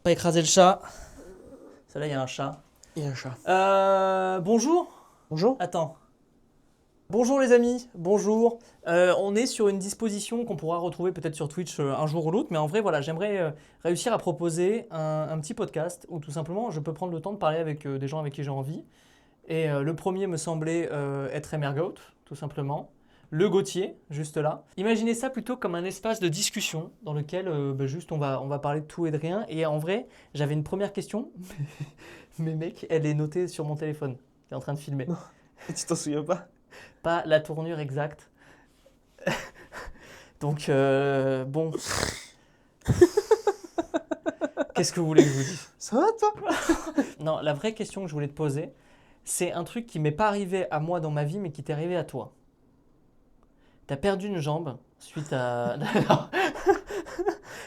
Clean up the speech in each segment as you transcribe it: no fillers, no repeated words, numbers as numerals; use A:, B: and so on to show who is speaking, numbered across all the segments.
A: Pas écraser le chat. Celle-là, il y a un chat.
B: Il y a un chat.
A: Bonjour.
B: Bonjour.
A: Attends. Bonjour les amis, bonjour. On est sur une disposition qu'on pourra retrouver peut-être sur Twitch un jour ou l'autre, mais en vrai, voilà, j'aimerais réussir à proposer un petit podcast où tout simplement je peux prendre le temps de parler avec des gens avec qui j'ai envie. Et le premier me semblait être Emergoat, tout simplement. Le Gauthier, juste là. Imaginez ça plutôt comme un espace de discussion dans lequel juste on va parler de tout et de rien. Et en vrai, j'avais une première question, mais mec, elle est notée sur mon téléphone, qui est en train de filmer.
B: Non. Tu t'en souviens pas?
A: Pas la tournure exacte. Donc, bon. Qu'est-ce que vous voulez que je vous dise?
B: Ça va toi?
A: Non, la vraie question que je voulais te poser, c'est un truc qui m'est pas arrivé à moi dans ma vie, mais qui t'est arrivé à toi. T'as perdu une jambe suite à...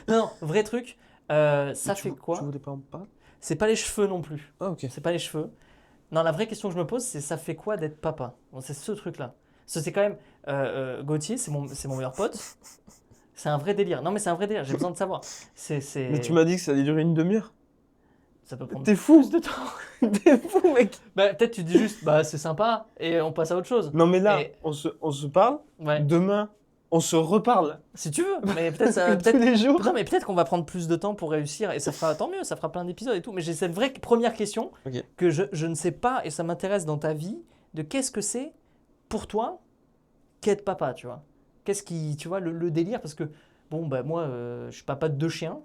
A: non, vrai truc. Ça fait
B: Tu
A: quoi?
B: voulais pas en parler?
A: C'est pas les cheveux non plus.
B: Ah ok.
A: C'est pas les cheveux. Non, la vraie question que je me pose, c'est ça fait quoi d'être papa? Bon, c'est ce truc-là. C'est quand même... Gauthier, c'est mon meilleur pote. C'est un vrai délire. Non, mais c'est un vrai délire. J'ai besoin de savoir.
B: Mais tu m'as dit que ça allait durer une demi-heure.
A: Ça peut prendre
B: T'es fou.
A: plus de temps.
B: T'es fou mec.
A: Bah, peut-être tu dis juste, bah c'est sympa, et on passe à autre chose.
B: Non mais là,
A: Et-
B: on se parle.
A: Ouais.
B: Demain, on se reparle.
A: Si tu veux, mais peut-être ça,
B: Tous
A: peut-être.
B: les jours.
A: Non, mais peut-être qu'on va prendre plus de temps pour réussir, et ça fera tant mieux, ça fera plein d'épisodes et tout. Mais j'ai cette vraie première question
B: Ok.
A: que je ne sais pas, et ça m'intéresse dans ta vie, de qu'est-ce que c'est pour toi qu'être papa, tu vois. Qu'est-ce qui, tu vois, le délire, parce que, bon, bah moi, je suis papa de 2 chiens.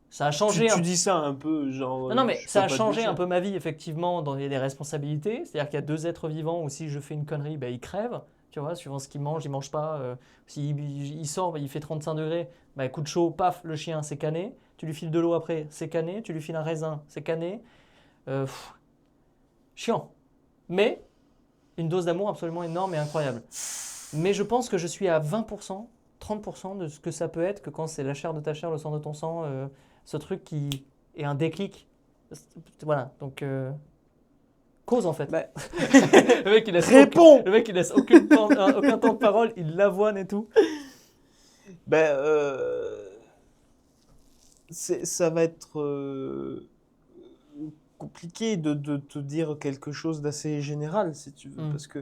A: Ça a changé
B: Tu dis ça un peu genre.
A: Non, non,
B: Je
A: mais
B: suis
A: ça a
B: papa de
A: changé
B: chien.
A: un peu ma vie, effectivement, dans les responsabilités. C'est-à-dire qu'il y a 2 êtres vivants où si je fais une connerie, bah, ils crèvent. Tu vois, suivant ce qu'ils mangent, ils mangent pas. S'il sort, bah, il fait 35 degrés, bah, coup de chaud, paf, le chien, c'est cané. Tu lui files de l'eau après, c'est cané. Tu lui files un raisin, c'est cané. Pff, chiant. Mais une dose d'amour absolument énorme et incroyable. Mais je pense que je suis à 20%, 30% de ce que ça peut être que quand c'est la chair de ta chair, le sang de ton sang, ce truc qui est un déclic. Voilà, donc cause en fait.
B: Bah,
A: Le mec il laisse
B: réponds.
A: le mec il laisse aucun temps de parole, il l'avoine et tout.
B: Ben, ça va être compliqué de te dire quelque chose d'assez général, si tu veux,
A: Hmm.
B: parce que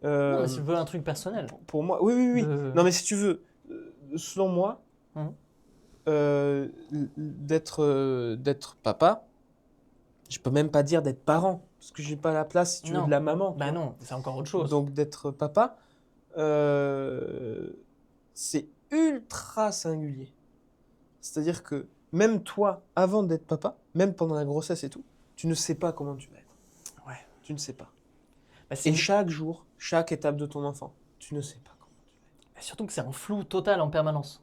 A: Non mais si je veux un truc personnel.
B: pour moi, oui, oui, oui.
A: De-
B: Non, mais si tu veux, selon moi,
A: Hmm.
B: d'être papa, je peux même pas dire d'être parent, parce que j'ai pas la place, si tu veux,
A: Non.
B: de la maman. tu
A: Bah
B: vois.
A: non, c'est encore autre chose.
B: Donc d'être papa, c'est ultra singulier. C'est-à-dire que même toi, avant d'être papa, même pendant la grossesse et tout, tu ne sais pas comment tu vas être.
A: Ouais.
B: Tu ne sais pas.
A: Bah, c'est
B: Et chaque jour, chaque étape de ton enfant, tu ne sais pas comment tu vas être.
A: surtout que c'est un flou total en permanence.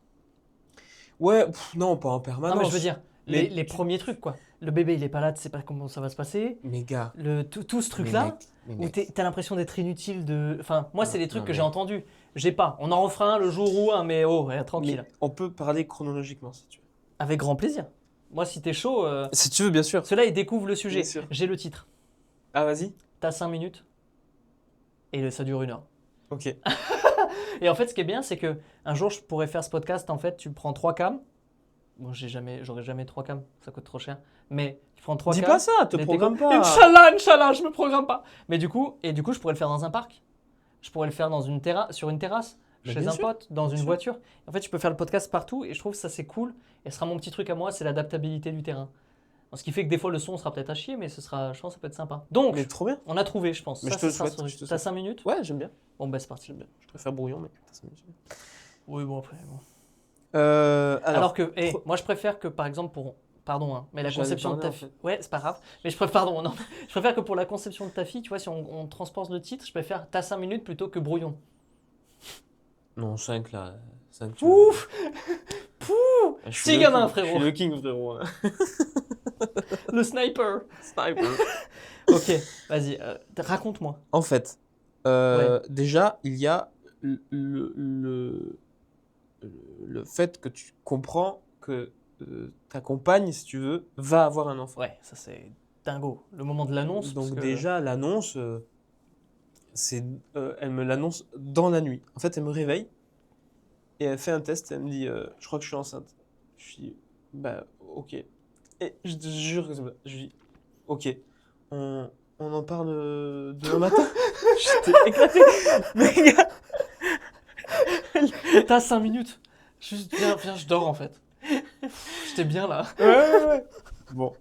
B: Ouais, non, pas en permanence.
A: Non mais je veux dire,
B: Mais
A: les premiers trucs quoi. Le bébé il est pas là, tu sais pas comment ça va se passer.
B: Mais gars,
A: Tout ce
B: mais
A: truc là.
B: mec, mais
A: Où
B: mec.
A: t'as l'impression d'être inutile de. Enfin, moi, c'est
B: Non,
A: des trucs
B: non,
A: que j'ai
B: mais-
A: entendus. J'ai pas. On en refera un le jour où un, mais oh, tranquille.
B: Mais on peut parler chronologiquement si tu veux.
A: Avec grand plaisir. Moi, si t'es chaud,
B: Si tu veux, bien sûr.
A: ceux-là, ils découvrent le sujet.
B: Bien sûr.
A: J'ai le titre.
B: Ah, vas-y.
A: T'as 5 minutes et ça dure 1 heure.
B: Ok.
A: Et en fait, ce qui est bien, c'est que un jour, je pourrais faire ce podcast. En fait, tu prends 3 cams. Bon, j'aurais jamais 3 cams, ça coûte trop cher. Mais tu prends 3
B: Dis
A: cams.
B: pas ça, te
A: les
B: programme
A: déco-
B: pas.
A: Inch'Allah, je me programme pas. Mais du coup, je pourrais le faire dans un parc. Je pourrais le faire sur une terrasse,
B: Bah,
A: chez
B: bien
A: un
B: sûr,
A: pote, dans
B: bien
A: une
B: sûr.
A: voiture. En fait, je peux faire le podcast partout et je trouve que ça c'est cool. Et ce sera mon petit truc à moi, c'est l'adaptabilité du terrain. Ce qui fait que des fois le son sera peut-être à chier, mais je pense que ça peut être sympa. Donc,
B: Mais trop bien.
A: on a trouvé, je pense.
B: Mais
A: Ça,
B: je te
A: ce sera
B: souhaite,
A: sur-
B: je te
A: T'as
B: souhaite.
A: 5 minutes?
B: Ouais, j'aime bien.
A: Bon, bah c'est parti.
B: J'aime bien. Je préfère brouillon, mais ça me suffit.
A: Oui, bon, après. Bon.
B: Alors
A: Que,
B: pro-
A: moi je préfère que par exemple pour. Pardon, hein, mais la
B: J'allais
A: conception de ta
B: parler, en
A: fille.
B: fait.
A: Ouais, c'est pas grave. Mais je préfère, pardon, non. Je préfère que pour la conception de ta fille, tu vois, si on transpose le titre, je préfère t'as 5 minutes plutôt que brouillon.
B: Non, 5 là. 5
A: Ouf Pouh
B: Je suis
A: Six
B: le
A: gamins,
B: king,
A: frérot.
B: Je suis le king, frérot.
A: Le sniper.
B: Sniper.
A: Ok, vas-y, raconte-moi.
B: En fait,
A: Ouais.
B: déjà, il y a le fait que tu comprends que ta compagne, si tu veux, va avoir un enfant.
A: Ouais, ça c'est dingo. Le moment de l'annonce.
B: Donc
A: parce que-
B: déjà, l'annonce, elle me l'annonce dans la nuit. En fait, elle me réveille et elle fait un test. Elle me dit, je crois que je suis enceinte. Je dis, bah, ok. Et je te jure que c'est pas- je dis, ok, on en parle demain matin. J'étais éclaté. Mais gars,
A: T'as 5 minutes. Juste, viens, je dors en fait. J'étais bien là.
B: ouais. Bon,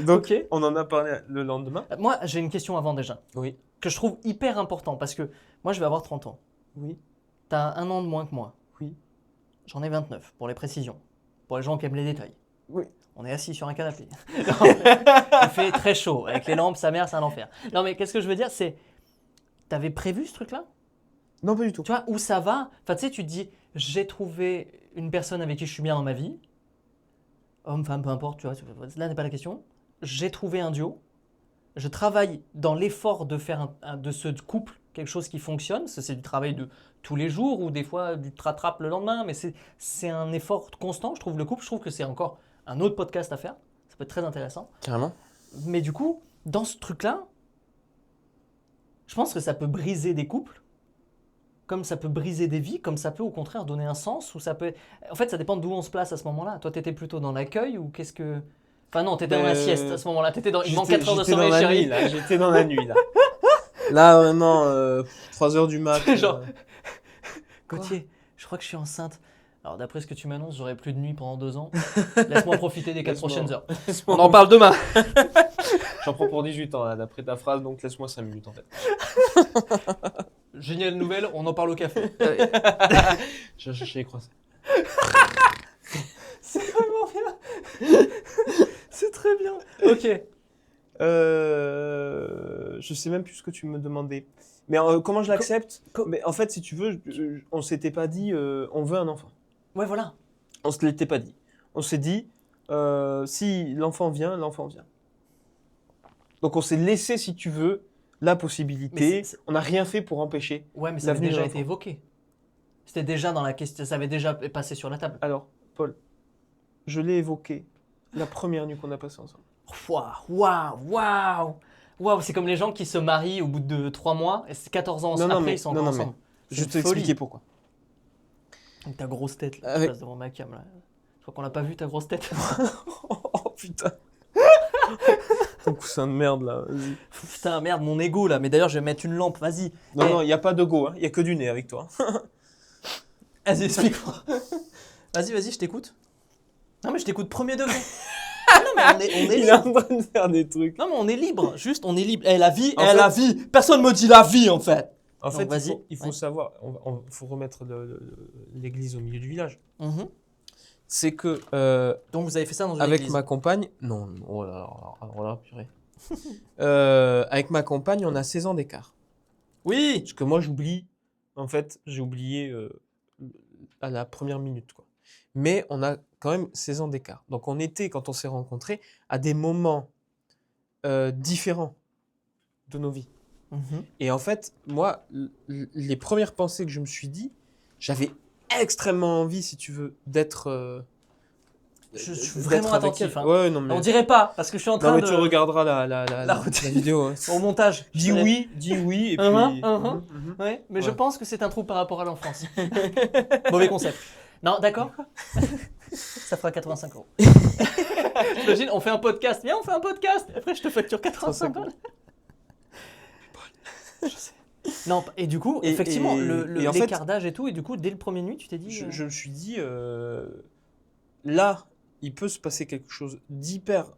B: donc
A: Ok.
B: on en a parlé le lendemain.
A: Moi, j'ai une question avant déjà,
B: Oui,
A: que je trouve hyper important parce que moi, je vais avoir 30 ans.
B: oui,
A: T'as un an de moins que moi.
B: oui,
A: J'en ai 29, pour les précisions. Pour les gens qui aiment les détails.
B: oui.
A: On est assis sur un canapé. Non, il fait très chaud. Avec les lampes, sa mère, c'est un enfer. Non, mais qu'est-ce que je veux dire, c'est... T'avais prévu ce truc-là?
B: Non, pas du tout.
A: Tu vois, où ça va? Enfin, tu sais, tu te dis, j'ai trouvé une personne avec qui je suis bien dans ma vie. Homme, femme, peu importe, tu vois, là n'est pas la question. J'ai trouvé un duo. Je travaille dans l'effort de faire de ce couple quelque chose qui fonctionne. Ça, c'est du travail de tous les jours ou des fois tu te rattrapes le lendemain, mais c'est un effort constant. Je trouve le couple, je trouve que c'est encore un autre podcast à faire. Ça peut être très intéressant.
B: Carrément.
A: Mais du coup, dans ce truc-là, je pense que ça peut briser des couples, comme ça peut briser des vies, comme ça peut au contraire donner un sens, ou ça peut... En fait, ça dépend d'où on se place à ce moment-là. Toi, t'étais plutôt dans l'accueil ou qu'est-ce que... Enfin non, t'étais dans la sieste à ce moment-là. T'étais dans... Il manque 4 heures de
B: J'étais dans
A: sommeil,
B: la
A: chérie.
B: nuit, là. J'étais dans la nuit, là. Là, vraiment, 3 heures du mat.
A: Genre,
B: Quoi
A: Gauthier, je crois que je suis enceinte. Alors, d'après ce que tu m'annonces, j'aurai plus de nuit pendant 2 ans. Laisse-moi profiter des 4
B: Laisse-moi-
A: prochaines heures.
B: laisse-moi-
A: On en parle demain.
B: J'en prends pour 18 ans, là, d'après ta phrase, donc laisse-moi 5 minutes, en fait.
A: Géniale nouvelle, on en parle au café.
B: J'ai cherché les croissants.
A: C'est vraiment bien. C'est très bien. Ok.
B: Je sais même plus ce que tu me demandais. Mais comment je l'accepte? Mais en fait, si tu veux, on s'était pas dit on veut un enfant.
A: Ouais, voilà.
B: On se l'était pas dit. On s'est dit si l'enfant vient, l'enfant vient. Donc on s'est laissé, si tu veux, la possibilité.
A: Mais c'est-
B: On n'a rien fait pour empêcher.
A: Ouais, mais ça
B: La
A: avait
B: venue de
A: déjà
B: l'enfant.
A: été évoqué. C'était déjà dans la question, ça avait déjà passé sur la table.
B: Alors, Paul, je l'ai évoqué la première nuit qu'on a passée ensemble.
A: Waouh, c'est comme les gens qui se marient au bout de 3 mois et 14 ans
B: Non, non,
A: après
B: mais-
A: ils sont
B: non,
A: encore
B: non, mais
A: ensemble. C'est
B: Je
A: une
B: vais t'expliquer
A: folie.
B: pourquoi.
A: Avec ta grosse tête là,
B: Avec-
A: qui passe devant ma cam là. Je crois qu'on l'a pas vu ta grosse tête.
B: Oh putain. Ton coussin de merde là. Vas-y.
A: Putain merde mon ego là. Mais d'ailleurs je vais mettre une lampe. Vas-y.
B: Non,
A: Eh.
B: non, il n'y a pas de go, il n'y a que du nez avec toi.
A: Vas-y explique-moi. Vas-y je t'écoute. Non mais je t'écoute premier degré. Ah non mais on est
B: Il est
A: libre.
B: en train de faire des trucs.
A: Non mais on est libre. Juste on est libre. Eh la vie,
B: En fait-
A: la vie. Personne me dit la vie en fait.
B: En
A: Donc,
B: fait,
A: vas-y.
B: il faut
A: Ouais.
B: savoir, il faut remettre l'église au milieu du village.
A: Mhm.
B: C'est que
A: Donc vous avez fait ça dans une
B: avec
A: église.
B: ma compagne, non, oh là là, alors là, purée. Avec ma compagne, on a 16 ans d'écart.
A: Oui.
B: Parce que moi, j'oublie, en fait, j'ai oublié à la première minute, quoi. Mais on a quand même 16 ans d'écart. Donc on était, quand on s'est rencontrés, à des moments différents de nos vies.
A: Mhm.
B: Et en fait, moi, les premières pensées que je me suis dit, j'avais extrêmement envie, si tu veux, d'être.
A: Je suis
B: d'être
A: vraiment
B: avec
A: attentif,
B: elle.
A: hein.
B: Ouais, non, mais,
A: On dirait pas parce que je suis en
B: non,
A: train
B: mais
A: de
B: tu regarderas la
A: routine.
B: vidéo. hein.
A: au montage.
B: Dis oui, et puis.
A: Ouais, mais je
B: Ouais.
A: pense que c'est un trou par rapport à l'enfance. Mauvais concept. Non, d'accord. Ça fera 85 euros. J'imagine, on fait un podcast. Viens, on fait un podcast. Après, je te facture 85 balles. Je sais. Non, et du coup,
B: Et-
A: effectivement,
B: et en fait-
A: l'écart d'âge et tout, et du coup, dès le premier nuit, tu t'es dit.
B: Je me suis dit, là, il peut se passer quelque chose d'hyper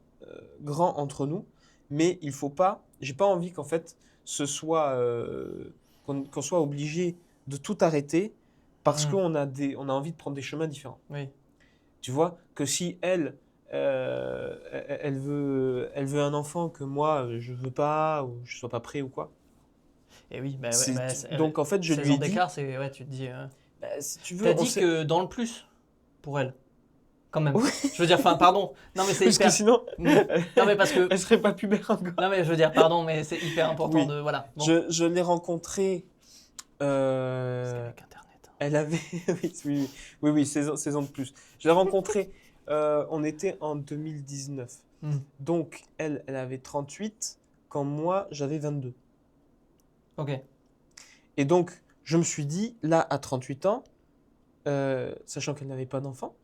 B: grand entre nous, mais il faut pas. J'ai pas envie qu'en fait, ce soit qu'on soit obligé de tout arrêter parce
A: Mm.
B: on a envie de prendre des chemins différents.
A: Oui.
B: Tu vois que si elle veut un enfant que moi je veux pas ou je sois pas prêt ou quoi.
A: Et oui, bah,
B: C'est-
A: ouais, bah,
B: donc en fait, je
A: 16
B: lui ai
A: ans
B: dit,
A: d'écart, c'est. Ouais, tu te dis.
B: bah, si tu veux,
A: T'as
B: on
A: dit
B: s'est-
A: que dans le plus, pour elle. Quand même.
B: Oui.
A: Je veux dire, enfin, pardon. Non, mais c'est
B: parce
A: hyper.
B: que sinon,
A: Non, mais parce que.
B: elle serait pas pubère encore.
A: Non, mais je veux dire, pardon, mais c'est hyper important
B: Oui.
A: de. Voilà. Bon.
B: Je l'ai rencontrée.
A: Parce qu'avec Internet.
B: Elle avait. oui, 16 ans de plus. Je l'ai rencontrée. On était en 2019.
A: Hmm.
B: Donc, elle avait 38 quand moi, j'avais 22.
A: Ok.
B: Et donc, je me suis dit, là, à 38 ans, sachant qu'elle n'avait pas d'enfant,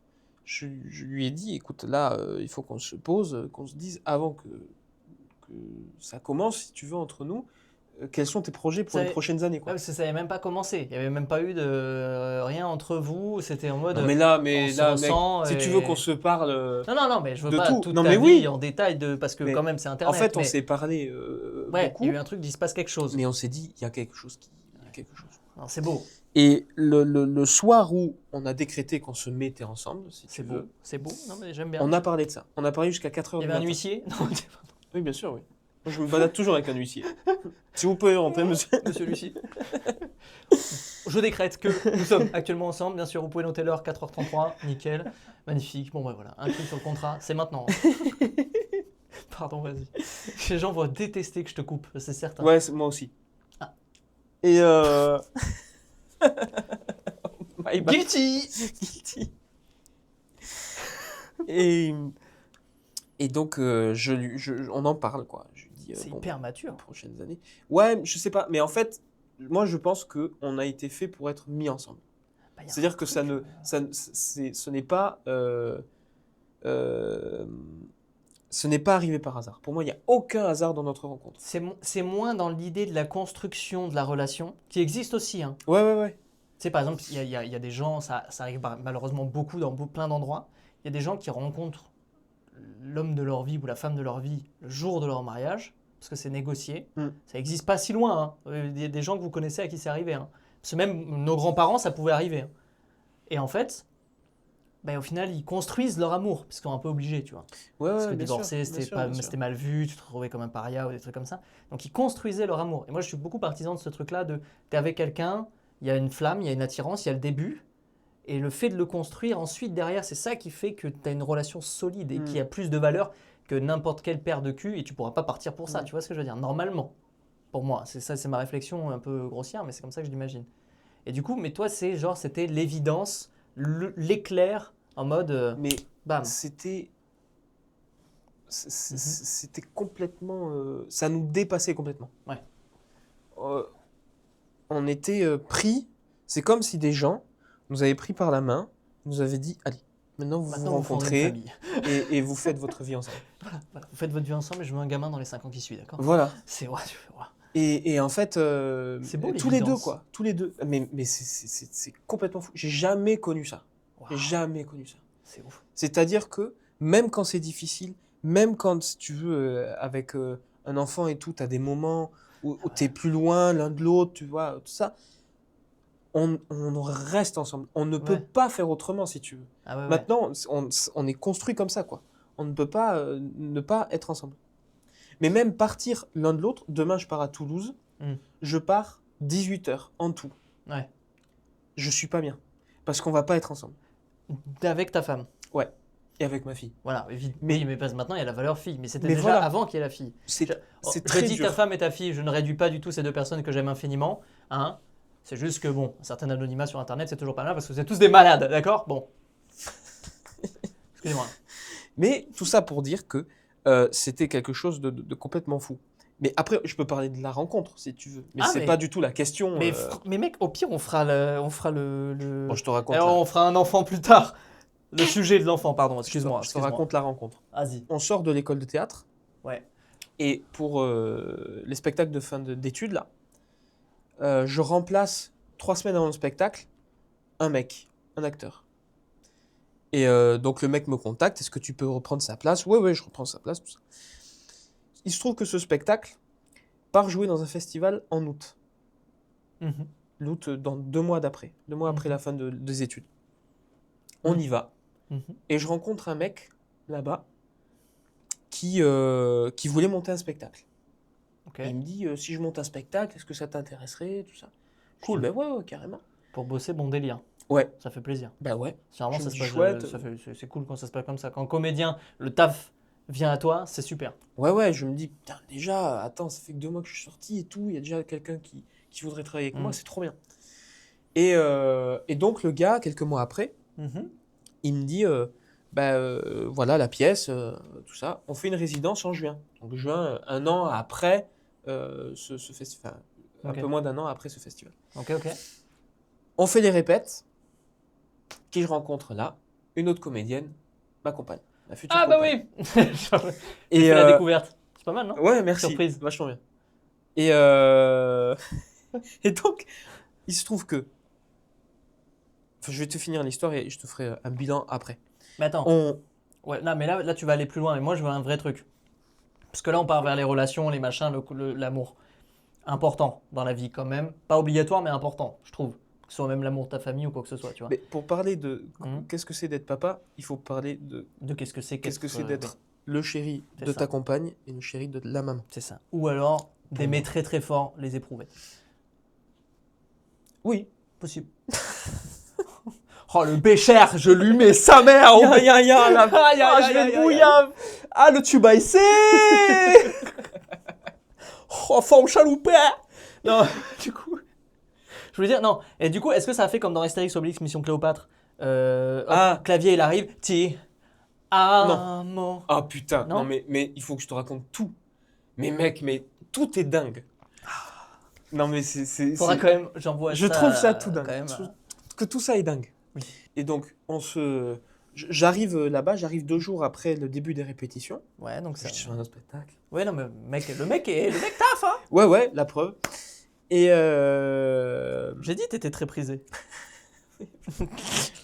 B: je lui ai dit, écoute, là, il faut qu'on se pose, qu'on se dise, avant que ça commence, si tu veux, entre nous, quels sont tes projets pour
A: Ça-
B: les prochaines années,
A: Ouais,
B: quoi.
A: parce que ça n'avait même pas commencé. Il n'y avait même pas eu de rien entre vous. C'était en mode
B: Non,
A: on
B: mais
A: se
B: là, mec,
A: ressent
B: si tu veux qu'on
A: et...
B: se parle
A: Non, non, non, mais je veux
B: de
A: pas
B: tout.
A: toute
B: Non,
A: ta
B: mais
A: vie
B: oui,
A: en détail parce que quand
B: mais
A: même c'est
B: en
A: Internet.
B: fait, on
A: Mais
B: s'est parlé
A: ouais, il y a
B: beaucoup,
A: eu un truc, il se passe quelque chose.
B: mais on s'est dit, il y a quelque chose il y a quelque chose.
A: Alors, c'est beau,
B: Et le soir où on a décrété qu'on se mettait ensemble, si tu
A: c'est
B: veux,
A: beau, c'est beau. Non, mais j'aime bien.
B: on a parlé de ça. On a parlé jusqu'à 4 heures
A: Il y
B: du
A: avait un
B: matin.
A: huissier? Non,
B: Oui, bien sûr, oui. Moi, je me balade toujours avec un huissier. Si vous pouvez rentrer, monsieur.
A: monsieur l'huissier. Je décrète que nous sommes actuellement ensemble. Bien sûr, vous pouvez noter l'heure, 4h33. Nickel. Magnifique. Bon, bah voilà, un clic sur le contrat, c'est maintenant. Pardon, vas-y. Les gens vont détester que je te coupe, c'est certain.
B: Ouais, moi aussi.
A: Ah.
B: Et My bad.
A: Guilty!
B: Guilty. Et donc, on en parle, quoi. Je lui dis,
A: C'est
B: bon,
A: hyper
B: les
A: mature.
B: prochaines années. Ouais, je sais pas. Mais en fait, moi, je pense qu'on a été fait pour être mis ensemble.
A: Bah, y a un
B: C'est-à-dire que
A: truc,
B: ce n'est pas, ce n'est pas arrivé par hasard. Pour moi, il n'y a aucun hasard dans notre rencontre.
A: c'est moins dans l'idée de la construction de la relation, qui existe aussi. Hein.
B: Ouais, ouais, ouais.
A: Tu sais, par exemple, il y a des gens, ça arrive malheureusement beaucoup dans plein d'endroits, il y a des gens qui rencontrent l'homme de leur vie ou la femme de leur vie le jour de leur mariage, parce que c'est négocié.
B: Mm.
A: Ça n'existe pas si loin. Hein. Il y a des gens que vous connaissez à qui c'est arrivé. Hein. Parce que même nos grands-parents, ça pouvait arriver. Hein. Et en fait, ben, au final, ils construisent leur amour, parce qu'ils sont un peu obligés, tu vois.
B: Ouais,
A: Parce
B: ouais,
A: que
B: bien
A: divorcer,
B: sûr, bien sûr, bien sûr.
A: c'était mal vu, tu te retrouvais comme un paria ou des trucs comme ça. Donc ils construisaient leur amour. Et moi, je suis beaucoup partisan de ce truc-là de t'es avec quelqu'un, il y a une flamme, il y a une attirance, il y a le début. Et le fait de le construire ensuite derrière, c'est ça qui fait que tu as une relation solide et qui a plus de valeur que n'importe quelle paire de cul et tu pourras pas partir pour ça. Tu vois ce que je veux dire? Normalement, pour moi, c'est ça, c'est ma réflexion un peu grossière, mais c'est comme ça que je l'imagine. Et du coup, mais toi, c'est genre, c'était l'évidence, l'éclair en mode
B: Mais
A: bam.
B: c'était complètement, ça nous dépassait complètement.
A: Ouais.
B: On était pris. C'est comme si des gens nous avaient pris par la main, nous avaient dit, allez, maintenant vous
A: Maintenant,
B: vous
A: vous fondez une
B: rencontrez
A: famille.
B: et vous faites votre vie ensemble.
A: Voilà. Vous faites votre vie ensemble et je veux un gamin dans les 5 ans qui suivent, d'accord?
B: Voilà.
A: C'est ouais.
B: Et en fait,
A: C'est beau,
B: tous les deux,
A: l'évidence.
B: quoi. Tous les deux. Mais c'est complètement fou. J'ai jamais connu ça.
A: Waouh,
B: J'ai jamais connu ça.
A: c'est ouf.
B: C'est-à-dire que même quand c'est difficile, même quand, si tu veux, avec un enfant et tout, tu as des moments où tu es plus loin l'un de l'autre, tu vois, tout ça, on reste ensemble. On ne peut
A: Ouais.
B: pas faire autrement, si tu veux.
A: Ah ouais, ouais.
B: Maintenant, on est construit comme ça, quoi. On ne peut pas ne pas être ensemble. Mais même partir l'un de l'autre, demain je pars à Toulouse, je pars 18 heures en tout.
A: Ouais.
B: Je suis pas bien. Parce qu'on va pas être ensemble.
A: Avec ta femme.
B: Ouais. Et avec ma fille.
A: Voilà,
B: Mais-
A: oui, mais parce que maintenant il y a la valeur fille. Mais c'était
B: Mais
A: déjà
B: voilà.
A: avant qu'il y ait la fille.
B: C'est
A: Je
B: très
A: dis
B: dur.
A: ta femme et ta fille, je ne réduis pas du tout ces deux personnes que j'aime infiniment. Hein. C'est juste que, bon, un certain anonymat sur Internet, c'est toujours pas mal parce que c'est tous des malades, d'accord? Bon. Excusez-moi.
B: Mais tout ça pour dire que c'était quelque chose de complètement fou. Mais après, je peux parler de la rencontre, si tu veux. Mais
A: Ah,
B: c'est
A: mais-
B: pas du tout la question.
A: Mais mec, au pire, on fera le...
B: Bon, je te raconte,
A: Alors, on fera un enfant plus tard. Le sujet de l'enfant, pardon, excuse-moi.
B: je te raconte la rencontre.
A: Vas-y.
B: On sort de l'école de théâtre.
A: Ouais.
B: Et pour les spectacles de fin d'études, là, je remplace 3 semaines avant le spectacle un mec, un acteur. Et donc le mec me contacte, est-ce que tu peux reprendre sa place? Ouais, je reprends sa place, tout ça. Il se trouve que ce spectacle part jouer dans un festival en août.
A: Mhm.
B: L'août, dans 2 mois d'après, 2 mois après la fin des études. On y va.
A: Mhm.
B: Et je rencontre un mec là-bas qui voulait monter un spectacle.
A: Ok.
B: Et il me dit, si je monte un spectacle, est-ce que ça t'intéresserait, tout ça?
A: Cool.
B: Je dis, ben ouais, carrément.
A: Pour bosser, bon délire.
B: Ouais,
A: Ça fait plaisir.
B: ben ouais.
A: Généralement,
B: Je
A: ça
B: me
A: se
B: dis
A: passe
B: chouette.
A: c'est cool quand ça se passe comme ça. Quand comédien, le taf vient à toi, c'est super.
B: Ouais, je me dis, putain, déjà, attends, ça fait que 2 mois que je suis sorti et tout, il y a déjà quelqu'un qui voudrait travailler avec moi, c'est trop bien. Et donc, le gars, quelques mois après, il me dit, voilà la pièce, tout ça, on fait une résidence en juin. Donc, juin, un an après ce festival, un
A: Ok.
B: peu moins d'un an après ce festival.
A: Ok.
B: On fait les répètes, qui je rencontre là, une autre comédienne m'accompagne. Ma future
A: Ah bah
B: compagne.
A: oui. J'ai
B: Et
A: fait la découverte. C'est pas mal, non?
B: ouais, merci.
A: Surprise.
B: Vachement bien. Et, et donc, il se trouve que. Enfin, je vais te finir l'histoire et je te ferai un bilan après.
A: Mais attends. Ouais, non, mais là, tu vas aller plus loin. Et moi, je veux un vrai truc. Parce que là, on part vers les relations, les machins, l'amour. Important dans la vie, quand même. Pas obligatoire, mais important, je trouve. Que ce soit même l'amour de ta famille ou quoi que ce soit, tu vois.
B: Mais pour parler de
A: Mhm.
B: qu'est-ce que c'est d'être papa, il faut parler de
A: Qu'est-ce que c'est
B: qu'est-ce que c'est
A: oui,
B: d'être le chéri
A: C'est
B: de
A: ça.
B: ta compagne et le chéri de la maman.
A: c'est ça. Ou alors, d'aimer très très fort les éprouvettes.
B: Oui.
A: Possible. Oh, le bécher, je lui mets sa mère au
B: Ya, ya, ya, la...
A: Aïe, aïe,
B: Ah,
A: aïe,
B: je vais
A: aïe,
B: le
A: aïe,
B: bouillave. Ah, le tubaïsé.
A: Oh, forme chaloupé. Non, du coup... Je voulais dire, non. Et du coup, est-ce que ça a fait comme dans Astérix Obélix Mission Cléopâtre hop,
B: Ah.
A: Clavier, il arrive. Ti. Amo.
B: Ah putain,
A: Non.
B: non, mais il faut que je te raconte tout. Mais mec, mais tout est dingue. Non mais
A: Faudra quand même, j'envoie
B: je
A: ça.
B: trouve ça tout dingue.
A: Quand même,
B: Je trouve que tout ça est dingue.
A: Oui.
B: Et donc j'arrive là-bas, j'arrive 2 jours après le début des répétitions.
A: Ouais, donc ça.
B: Je suis sur un autre spectacle.
A: Ouais, non, mais le mec taf, hein.
B: Ouais, la preuve. Et
A: J'ai dit, t'étais très prisé.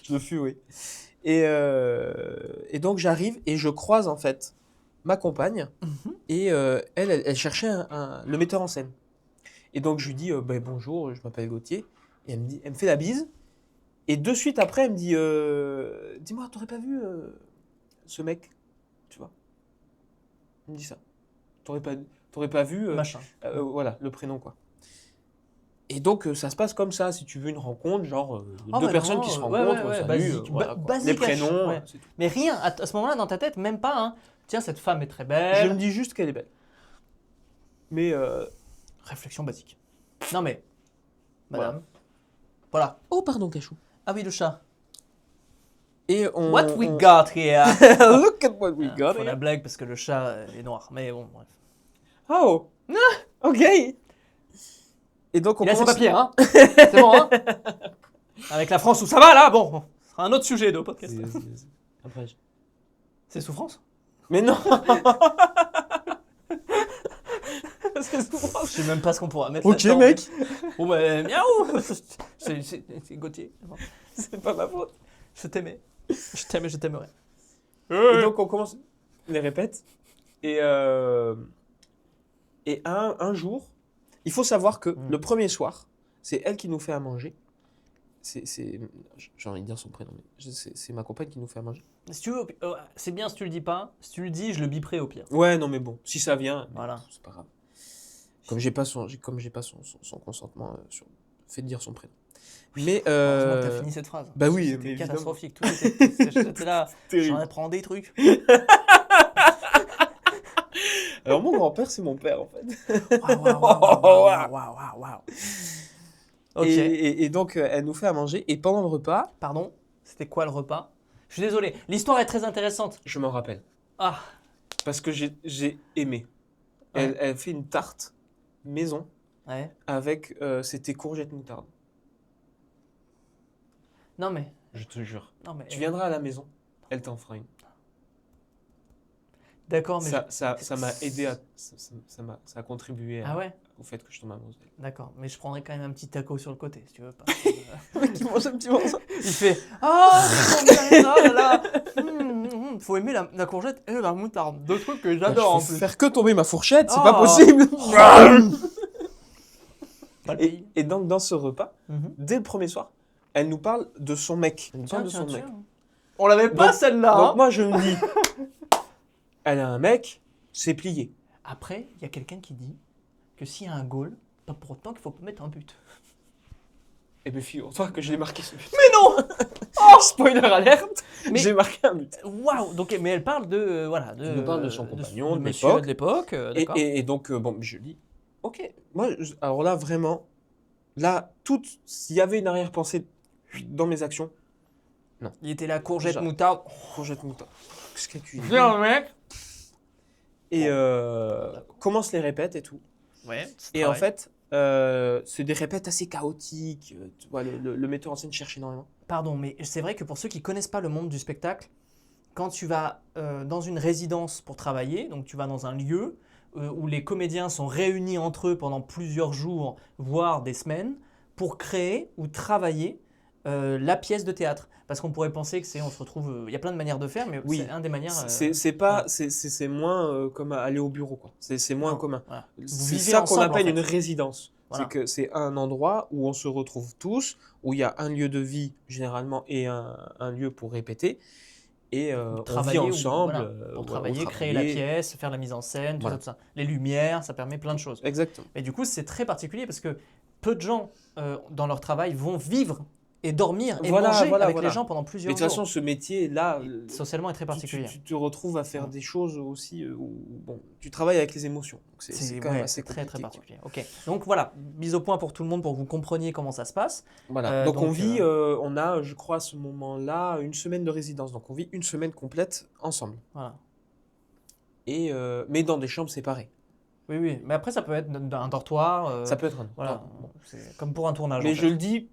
B: je le fus, oui. Et donc j'arrive et je croise en fait ma compagne et elle cherchait le metteur en scène. Et donc je lui dis ben, bonjour, je m'appelle Gauthier et elle me fait la bise et de suite après elle me dit dis-moi, t'aurais pas vu ce mec, tu vois? Elle me dit ça. T'aurais pas vu
A: Machin.
B: voilà le prénom quoi. Et donc ça se passe comme ça, si tu veux une rencontre, genre
A: Ah
B: deux
A: ouais,
B: personnes
A: non,
B: qui se
A: ouais,
B: rencontrent,
A: ouais,
B: salut,
A: basique,
B: voilà, quoi.
A: basique
B: Les
A: à
B: prénoms,
A: ouais.
B: c'est tout.
A: Mais rien, à ce moment-là, dans ta tête, même pas, hein. Tiens, cette femme est très
B: Je
A: belle.
B: me dis juste qu'elle est belle. Mais
A: Réflexion basique. Non, mais. Madame. Voilà.
B: oh pardon Cachou.
A: Ah oui, le chat.
B: Et on
A: What we got here.
B: Look at what we got.
A: Faut la blague parce que le chat est noir. Mais bon, bref.
B: Oh. OK. Et donc on
A: Il a ses
B: commence
A: papiers, hein. C'est bon, hein. Avec la France où ça va, là, bon. Ce sera un autre sujet de podcast.
B: Après.
A: C'est souffrance.
B: Mais non. C'est souvent.
A: Je sais même pas ce qu'on pourra mettre
B: OK
A: là-dedans.
B: mec.
A: Bon, bah, miaou. C'est Gauthier.
B: C'est pas ma faute.
A: Je t'aimais. Je t'aimais, je t'aimerais.
B: Et donc on commence les répètes et un jour, il faut savoir que le premier soir, c'est elle qui nous fait à manger. J'ai envie de dire son prénom, mais c'est ma compagne qui nous fait à manger.
A: Si tu veux, c'est bien si tu le dis pas. Si tu le dis, je le biperai au pire.
B: Ouais, non mais bon, si ça vient,
A: Voilà.
B: c'est pas grave. Comme j'ai pas son consentement sur le fait de dire son prénom. Mais
A: Heureusement que t'as fini cette phrase.
B: bah oui, mais
A: C'était
B: évidemment.
A: catastrophique. Tout j'étais là,
B: Terrible.
A: j'en apprends des trucs.
B: Alors mon grand-père, c'est mon père en fait.
A: Waouh. Ok.
B: Et donc elle nous fait à manger et pendant le repas,
A: Pardon, c'était quoi le repas? Je suis désolé, l'histoire est très intéressante.
B: je m'en rappelle
A: Ah,
B: parce que j'ai aimé.
A: Ouais.
B: Elle fait une tarte maison
A: ouais.
B: avec c'était courgette moutarde.
A: Non mais,
B: Je te jure.
A: non mais.
B: Tu viendras à la maison, elle t'en fera une.
A: D'accord, mais.
B: Ça m'a aidé à ça a contribué
A: Ah ouais.
B: au fait que je tombe amoureux d'elle.
A: D'accord, mais je prendrais quand même un petit taco sur le côté, si tu veux pas.
B: Le mec qui mange un petit morceau.
A: Il fait ah, c'est trop bien, là. Faut aimer la courgette et la moutarde. Deux trucs que j'adore en
B: Je vais
A: plus.
B: faire que tomber ma fourchette, c'est
A: Oh.
B: pas possible.
A: Pas le pays.
B: Et donc dans ce repas,
A: Mhm.
B: dès le premier soir, elle nous parle de son mec. Elle nous
A: Tiens,
B: parle de son
A: tiens,
B: mec.
A: tiens. On l'avait pas
B: Donc-
A: celle-là.
B: Donc
A: Hein.
B: moi je me dis, elle a un mec, c'est plié.
A: Après, il y a quelqu'un qui dit que s'il y a un goal, pas pour autant qu'il faut pas mettre un but.
B: Et bien figure-toi que je l'ai marqué ce but.
A: Mais non.
B: Spoiler alerte,
A: Mais-
B: j'ai marqué un but.
A: Waouh. Donc, mais elle parle de voilà de.
B: Elle nous parle de son compagnon, de
A: monsieur
B: l'époque.
A: de l'époque. D'accord.
B: Et donc bon, je dis, ok. Moi, alors là vraiment, là s'il y avait une arrière-pensée dans mes actions,
A: Il était la courgette
B: Genre-
A: moutarde.
B: courgette moutarde. Qu'est-ce qu'elle cuisine.
A: Viens mec.
B: Et
A: D'accord.
B: commence les répètes et tout.
A: Ouais.
B: Et en fait, c'est des répètes assez chaotiques. Tu vois, le metteur en scène cherche énormément.
A: Pardon, mais c'est vrai que pour ceux qui connaissent pas le monde du spectacle, quand tu vas dans une résidence pour travailler, donc tu vas dans un lieu où les comédiens sont réunis entre eux pendant plusieurs jours, voire des semaines, pour créer ou travailler la pièce de théâtre. Parce qu'on pourrait penser que on se retrouve, il y a plein de manières de faire, mais
B: Oui,
A: c'est un des manières.
B: c'est pas, c'est moins comme aller au bureau, quoi. C'est moins
A: Non,
B: commun.
A: voilà. Vous
B: C'est
A: vivez
B: ça qu'on
A: ensemble,
B: appelle
A: en fait.
B: une résidence.
A: Voilà.
B: C'est que c'est un endroit où on se retrouve tous, où il y a un lieu de vie généralement et un lieu pour répéter. Et on vit
A: Travailler
B: ensemble.
A: voilà, pour
B: ou
A: travailler, créer la pièce, faire la mise en scène, tout
B: Voilà.
A: ça, tout ça. Les lumières, ça permet plein de choses.
B: Exactement.
A: Et du coup, c'est très particulier parce que peu de gens dans leur travail vont vivre et dormir et manger avec les gens pendant
B: Mais de
A: plusieurs
B: toute façon,
A: jours.
B: ce métier-là,
A: Et socialement est très particulier.
B: tu te retrouves à faire des choses aussi où bon, tu travailles avec les émotions. Donc c'est quand même assez
A: c'est très très
B: compliqué, quoi.
A: particulier. Ok. Donc voilà, mise au point pour tout le monde pour que vous compreniez comment ça se passe.
B: Voilà. Donc on
A: donc,
B: vit, on a, je crois, à ce moment-là, une semaine de résidence. Donc on vit une semaine complète ensemble.
A: Voilà.
B: Et mais dans des chambres séparées.
A: Oui, oui. Mais après, ça peut être un dortoir.
B: Ça peut être un.
A: Voilà.
B: Bon.
A: C'est comme pour un tournage.
B: Mais
A: en
B: je
A: fait.
B: le dis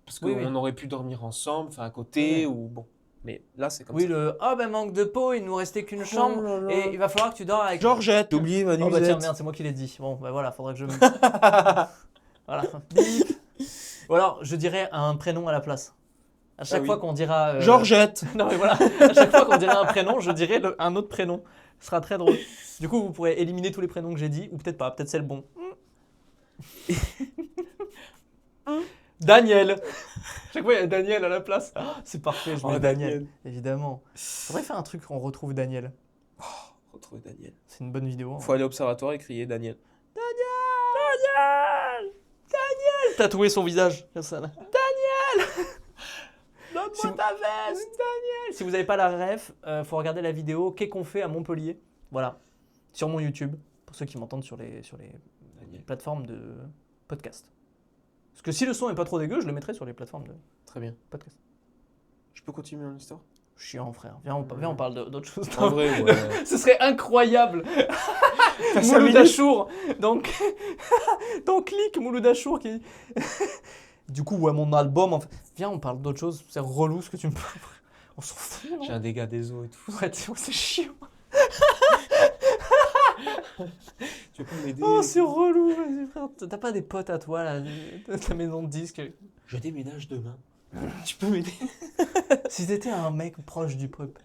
B: parce qu'on
A: Oui, oui.
B: aurait pu dormir ensemble, enfin à côté,
A: Oui.
B: ou bon. Mais là, c'est comme
A: Oui,
B: ça.
A: oh ben manque de peau, il nous restait qu'une chambre
B: là là.
A: et il va falloir que tu dors avec.
B: Georgette, j'ai oublié ma
A: Oh bah
B: nuisette.
A: tiens, merde, c'est moi qui l'ai dit. Bon, bah voilà, faudrait que je. Voilà. Bip. Ou alors, je dirais un prénom à la place. À chaque
B: oui.
A: fois qu'on dira.
B: Georgette.
A: Non, mais voilà. À chaque fois qu'on dirait un prénom, je dirais un autre prénom. Ce sera très drôle. Du coup, vous pourrez éliminer tous les prénoms que j'ai dit, ou peut-être pas, peut-être c'est le bon. Daniel. Chaque fois, il y a Daniel à la place. Oh, c'est parfait, je mets Daniel. Évidemment. Faudrait faire un truc où on retrouve Daniel.
B: Retrouver Daniel.
A: C'est une bonne vidéo.
B: Faut aller au observatoire et crier Daniel.
A: Daniel. Tatouer son visage. Comme ça, là. Daniel. Donne-moi ta veste. Daniel. Si vous n'avez pas la ref, faut regarder la vidéo Qu'est-ce qu'on fait à Montpellier. Voilà. Sur mon YouTube. Pour ceux qui m'entendent sur les plateformes de podcast. Parce que si le son est pas trop dégueu, je le mettrai sur les plateformes de
B: Très bien.
A: podcast.
B: Je peux continuer mon histoire?
A: Chiant, frère. Viens, on parle d'autre chose.
B: En vrai, ouais.
A: Ce serait incroyable.
B: T'as 5
A: Mouloud
B: minutes.
A: Achour. Donc, clique Mouloud Achour qui. Du coup, ouais, mon album. Viens, on parle d'autre chose. C'est relou ce que tu me parles. On s'en fout. Non
B: J'ai un dégât des eaux et tout.
A: Ouais, c'est chiant.
B: Tu veux pas m'aider?
A: Oh, c'est relou. Vas-y, frère. T'as pas des potes à toi, là, de ta maison de disques.
B: Je déménage demain. Tu peux m'aider?
A: Si t'étais un mec proche du peuple.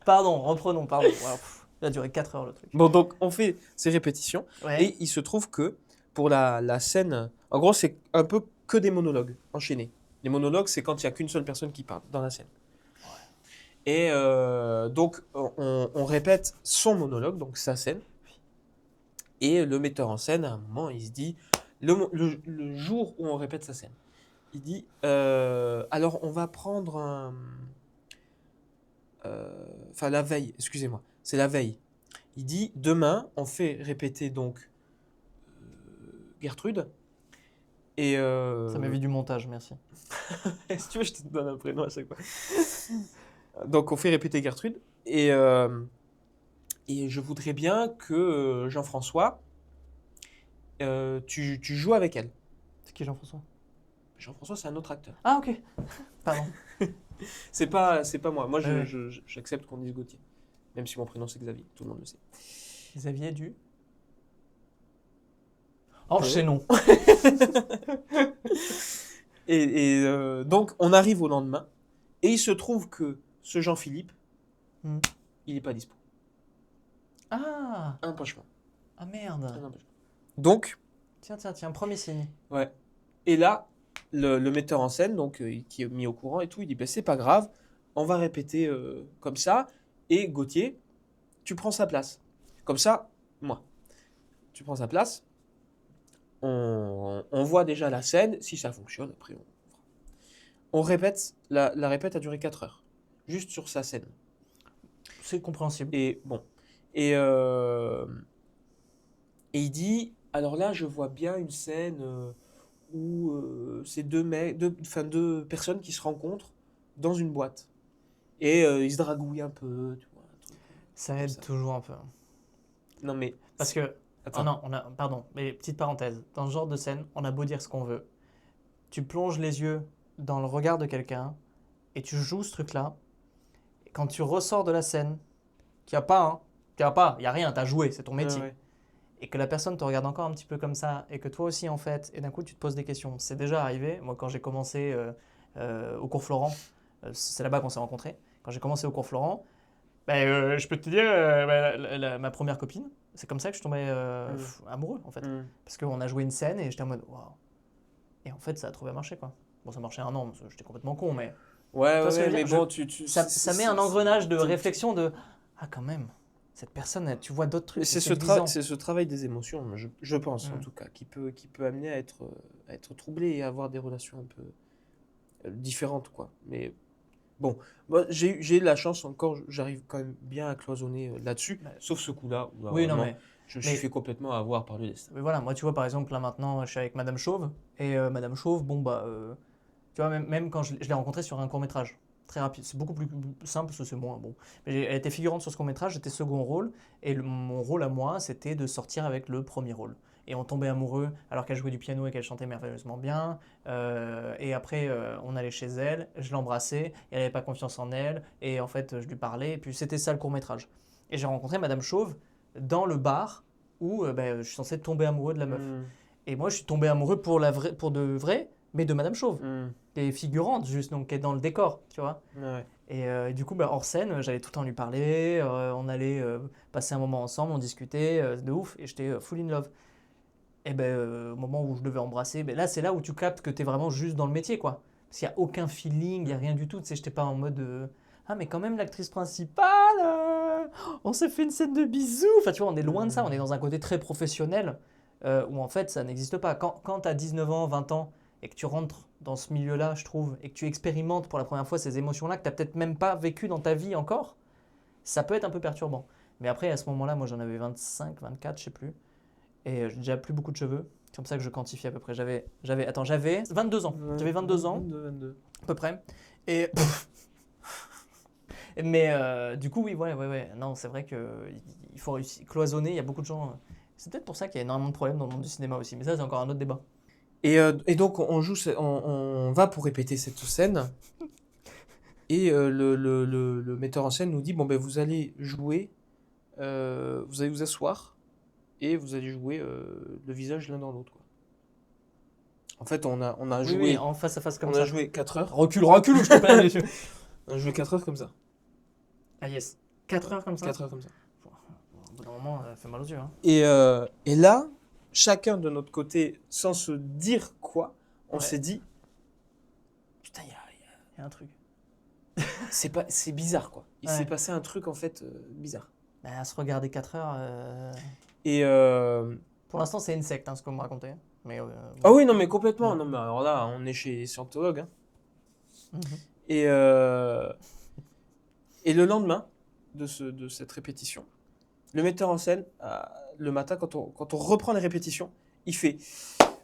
A: Pardon, reprenons, pardon. Wow, ça a duré 4 heures le truc.
B: Bon, donc on fait ces répétitions.
A: Ouais.
B: Et il se trouve que pour la scène, en gros, c'est un peu que des monologues enchaînés. Les monologues, c'est quand il n'y a qu'une seule personne qui parle dans la scène. Et donc, on répète son monologue, donc sa scène. Et le metteur en scène, à un moment, il se dit, le jour où on répète sa scène, il dit, alors on va prendre enfin la veille, excusez-moi, c'est la veille. Il dit, demain, on fait répéter donc Gertrude. Et
A: Ça m'évite du montage, merci.
B: si tu veux, je te donne un prénom à chaque fois. Donc, on fait répéter Gertrude. Et je voudrais bien que Jean-François, tu joues avec elle.
A: C'est qui Jean-François?
B: Jean-François, c'est un autre acteur.
A: Ah, ok. Pardon.
B: C'est pas moi. Moi,
A: Ouais.
B: j'accepte qu'on dise Gauthier. Même si mon prénom, c'est Xavier. Tout le monde le sait.
A: Xavier du. Enchaînons.
B: Et donc, on arrive au lendemain. Et il se trouve que ce Jean-Philippe, il n'est pas dispo.
A: Ah.
B: Un empêchement.
A: Ah merde.
B: Un empêchement. Donc,
A: Tiens, premier signe.
B: ouais. Et là, le metteur en scène, donc qui est mis au courant et tout, il dit, ben, c'est pas grave, on va répéter comme ça. Et Gauthier, tu prends sa place. Comme ça, moi. Tu prends sa place. On voit déjà la scène. Si ça fonctionne, après, on répète. La répète a duré 4 heures. Juste sur sa scène.
A: C'est compréhensible.
B: Et bon. Et il dit, alors là, je vois bien une scène où c'est deux personnes qui se rencontrent dans une boîte. Et ils se dragouillent un peu. Tu vois, un truc
A: Ça
B: comme
A: aide
B: ça.
A: toujours un peu.
B: Non, mais
A: Parce que Oh non, pardon, mais petite parenthèse. Dans ce genre de scène, on a beau dire ce qu'on veut. Tu plonges les yeux dans le regard de quelqu'un et tu joues ce truc-là. Et quand tu ressors de la scène, qu'il n'y a pas, hein, il n'y a rien, tu as joué, c'est ton métier.
B: Ouais.
A: Et que la personne te regarde encore un petit peu comme ça, et que toi aussi en fait, et d'un coup tu te poses des questions. C'est déjà arrivé, moi quand j'ai commencé au cours Florent, c'est là-bas qu'on s'est rencontrés, quand j'ai commencé au cours Florent, je peux te dire, ma première copine, c'est comme ça que je tombais amoureux en fait. Parce qu'on a joué une scène et j'étais en mode waouh. Et en fait ça a trop bien marché quoi. Bon ça marchait un an, parce que j'étais complètement con, mais
B: Ouais,
A: tu vois ce que je veux
B: mais
A: dire.
B: bon,
A: Ça met un engrenage de réflexion de ah quand même, cette personne, tu vois d'autres trucs.
B: c'est
A: séduisant.
B: ce travail des émotions, je pense en tout cas, qui peut amener à être troublé et à avoir des relations un peu différentes, quoi. Mais bon, moi, j'ai eu la chance encore, j'arrive quand même bien à cloisonner là-dessus,
A: Ouais.
B: sauf ce coup-là, où
A: Oui, non,
B: vraiment, je me suis
A: mais-
B: fait complètement avoir par le destin.
A: mais voilà, moi tu vois par exemple là maintenant je suis avec Madame Chauve et Madame Chauve, bon tu vois même quand je l'ai rencontrée sur un court métrage, très rapide, c'est beaucoup plus simple parce que c'est moins bon. Mais elle était figurante sur ce court métrage, j'étais second rôle et mon rôle à moi c'était de sortir avec le premier rôle. Et on tombait amoureux alors qu'elle jouait du piano et qu'elle chantait merveilleusement bien. Et après, on allait chez elle, je l'embrassais, et elle n'avait pas confiance en elle. Et en fait, je lui parlais, et puis c'était ça le court métrage. Et j'ai rencontré Madame Chauve dans le bar où je suis censé tomber amoureux de la meuf. Et moi, je suis tombé amoureux pour de vrai, mais de Madame Chauve, qui est figurante juste, donc qui est dans le décor, tu vois.
B: Ouais.
A: Et du coup, hors scène, j'allais tout le temps lui parler, on allait passer un moment ensemble, on discutait, de ouf, et j'étais full in love. Et au moment où je devais embrasser, là, c'est là où tu captes que tu es vraiment juste dans le métier, quoi. Parce qu'il n'y a aucun feeling, il n'y a rien du tout, tu sais, j'étais pas en mode ah, mais quand même, l'actrice principale, on s'est fait une scène de bisous. Enfin, tu vois, on est loin de ça, on est dans un côté très professionnel où en fait, ça n'existe pas. Quand tu as 19 ans, 20 ans et que tu rentres dans ce milieu-là, je trouve, et que tu expérimentes pour la première fois ces émotions-là que tu n'as peut-être même pas vécues dans ta vie encore, ça peut être un peu perturbant. Mais après, à ce moment-là, moi j'en avais 25, 24, je sais plus. Et j'ai déjà plus beaucoup de cheveux. C'est comme ça que je quantifie à peu près. J'avais 22 ans. J'avais 22 ans,
B: 22.
A: à peu près. Et mais du coup, oui, ouais. Non, c'est vrai qu'il faut réussir. Cloisonner, il y a beaucoup de gens. C'est peut-être pour ça qu'il y a énormément de problèmes dans le monde du cinéma aussi. Mais ça, c'est encore un autre débat.
B: Et donc, on va pour répéter cette scène. Et le metteur en scène nous dit, bon, ben, vous allez jouer, vous allez vous asseoir, et vous allez jouer le visage l'un dans l'autre, quoi. En fait, on a joué,
A: Oui, en face à face comme
B: on
A: ça.
B: a joué 4 heures.
A: Recule, je te perds les yeux.
B: On a joué 4 heures comme ça.
A: Ah yes. 4 heures comme ça.
B: 4 heures comme ça.
A: Au bout d'un moment, ça fait mal aux yeux. Hein.
B: Et là, chacun de notre côté, sans se dire quoi, on
A: Ouais.
B: s'est dit, putain,
A: Il y a un truc.
B: c'est bizarre, quoi. Il
A: Ouais.
B: s'est passé un truc, en fait, bizarre.
A: À se regarder 4 heures.
B: Et
A: Pour l'instant, c'est une secte, hein, ce que vous me racontez. Mais,
B: ah oui, non, mais complètement.
A: Ouais.
B: Non, mais alors là, on est chez scientologue, hein.
A: Mhm.
B: Et le lendemain de cette répétition, le metteur en scène, le matin, quand on reprend les répétitions, il fait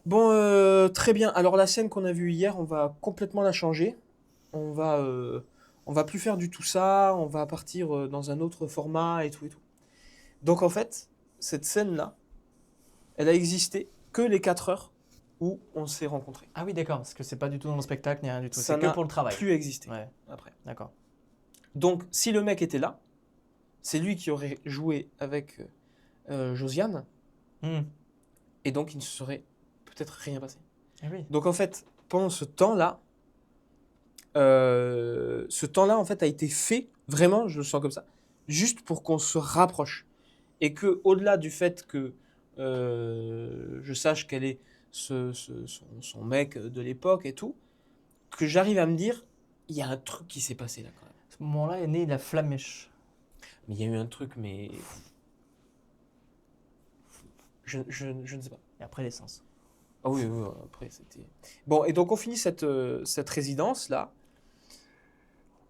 B: bon, très bien. Alors la scène qu'on a vue hier, on va complètement la changer. On va plus faire du tout ça. On va partir dans un autre format et tout et tout. Donc en fait, cette scène-là, elle a existé que les 4 heures où on s'est rencontrés.
A: Ah oui, d'accord, parce que c'est pas du tout dans le spectacle ni rien du tout.
B: Ça
A: C'est que
B: n'a
A: pour le travail.
B: plus existé
A: Ouais,
B: après.
A: d'accord.
B: Donc, si le mec était là, c'est lui qui aurait joué avec Josiane, et donc il ne se serait peut-être rien passé.
A: Eh oui.
B: Donc, en fait, pendant ce temps-là, en fait, a été fait, vraiment, je le sens comme ça, juste pour qu'on se rapproche. Et que, au-delà du fait que je sache quel est son mec de l'époque et tout, que j'arrive à me dire, il y a un truc qui s'est passé là quand même.
A: À ce moment-là est née la flamèche.
B: Mais il y a eu un truc, mais je ne sais pas.
A: Et après l'essence.
B: Ah oui, après c'était... Bon, et donc on finit cette résidence-là.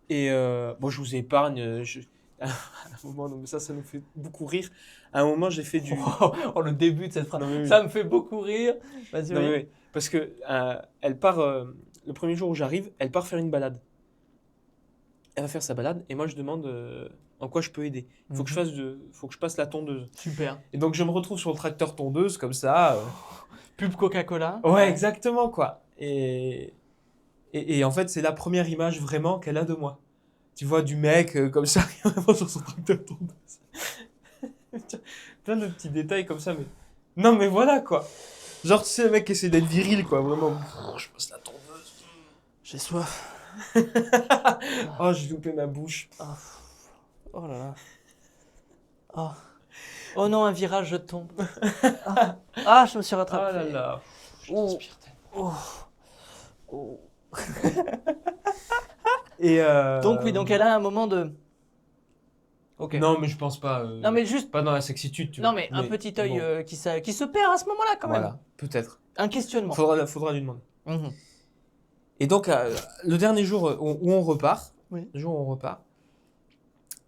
B: Et bon, je vous épargne. À un moment, non, mais ça nous fait beaucoup rire. À un moment, j'ai fait du...
A: Oh, le début de cette phrase.
B: Non, mais oui.
A: Ça me fait beaucoup rire. Vas-y,
B: Non,
A: oui.
B: mais oui, parce que elle part, le premier jour où j'arrive, elle part faire une balade. Elle va faire sa balade, et moi je demande En quoi je peux aider? Il faut que faut que je passe la tondeuse.
A: Super.
B: Et donc, je me retrouve sur le tracteur tondeuse, comme ça.
A: Pub Coca-Cola.
B: Ouais, exactement, quoi. Et en fait, c'est la première image vraiment qu'elle a de moi. Tu vois du mec comme ça, vraiment sur son tracteur tondeuse. Plein de petits détails comme ça, mais... Non, mais voilà, quoi. Genre, tu sais, le mec qui essaie d'être viril, quoi. Vraiment, je passe la tondeuse.
A: J'ai soif.
B: Oh, j'ai loupé ma bouche.
A: Ah. Oh là là. Oh. Oh non, un virage, je tombe. Ah, je me suis
B: Oh
A: rattrapé.
B: là là. Je
A: Oh.
B: transpire tellement.
A: Oh. Oh.
B: Et
A: Donc oui, donc elle a un moment de... Ok.
B: Non, mais je pense pas.
A: Non mais juste...
B: Pas dans la sexitude, tu
A: Non
B: vois.
A: mais un petit œil
B: bon,
A: qui se perd à ce moment-là quand même.
B: Voilà, peut-être.
A: Un questionnement.
B: Faudra lui demander.
A: Mhm.
B: Et donc, le dernier jour où on repart,
A: Oui.
B: le jour où on repart,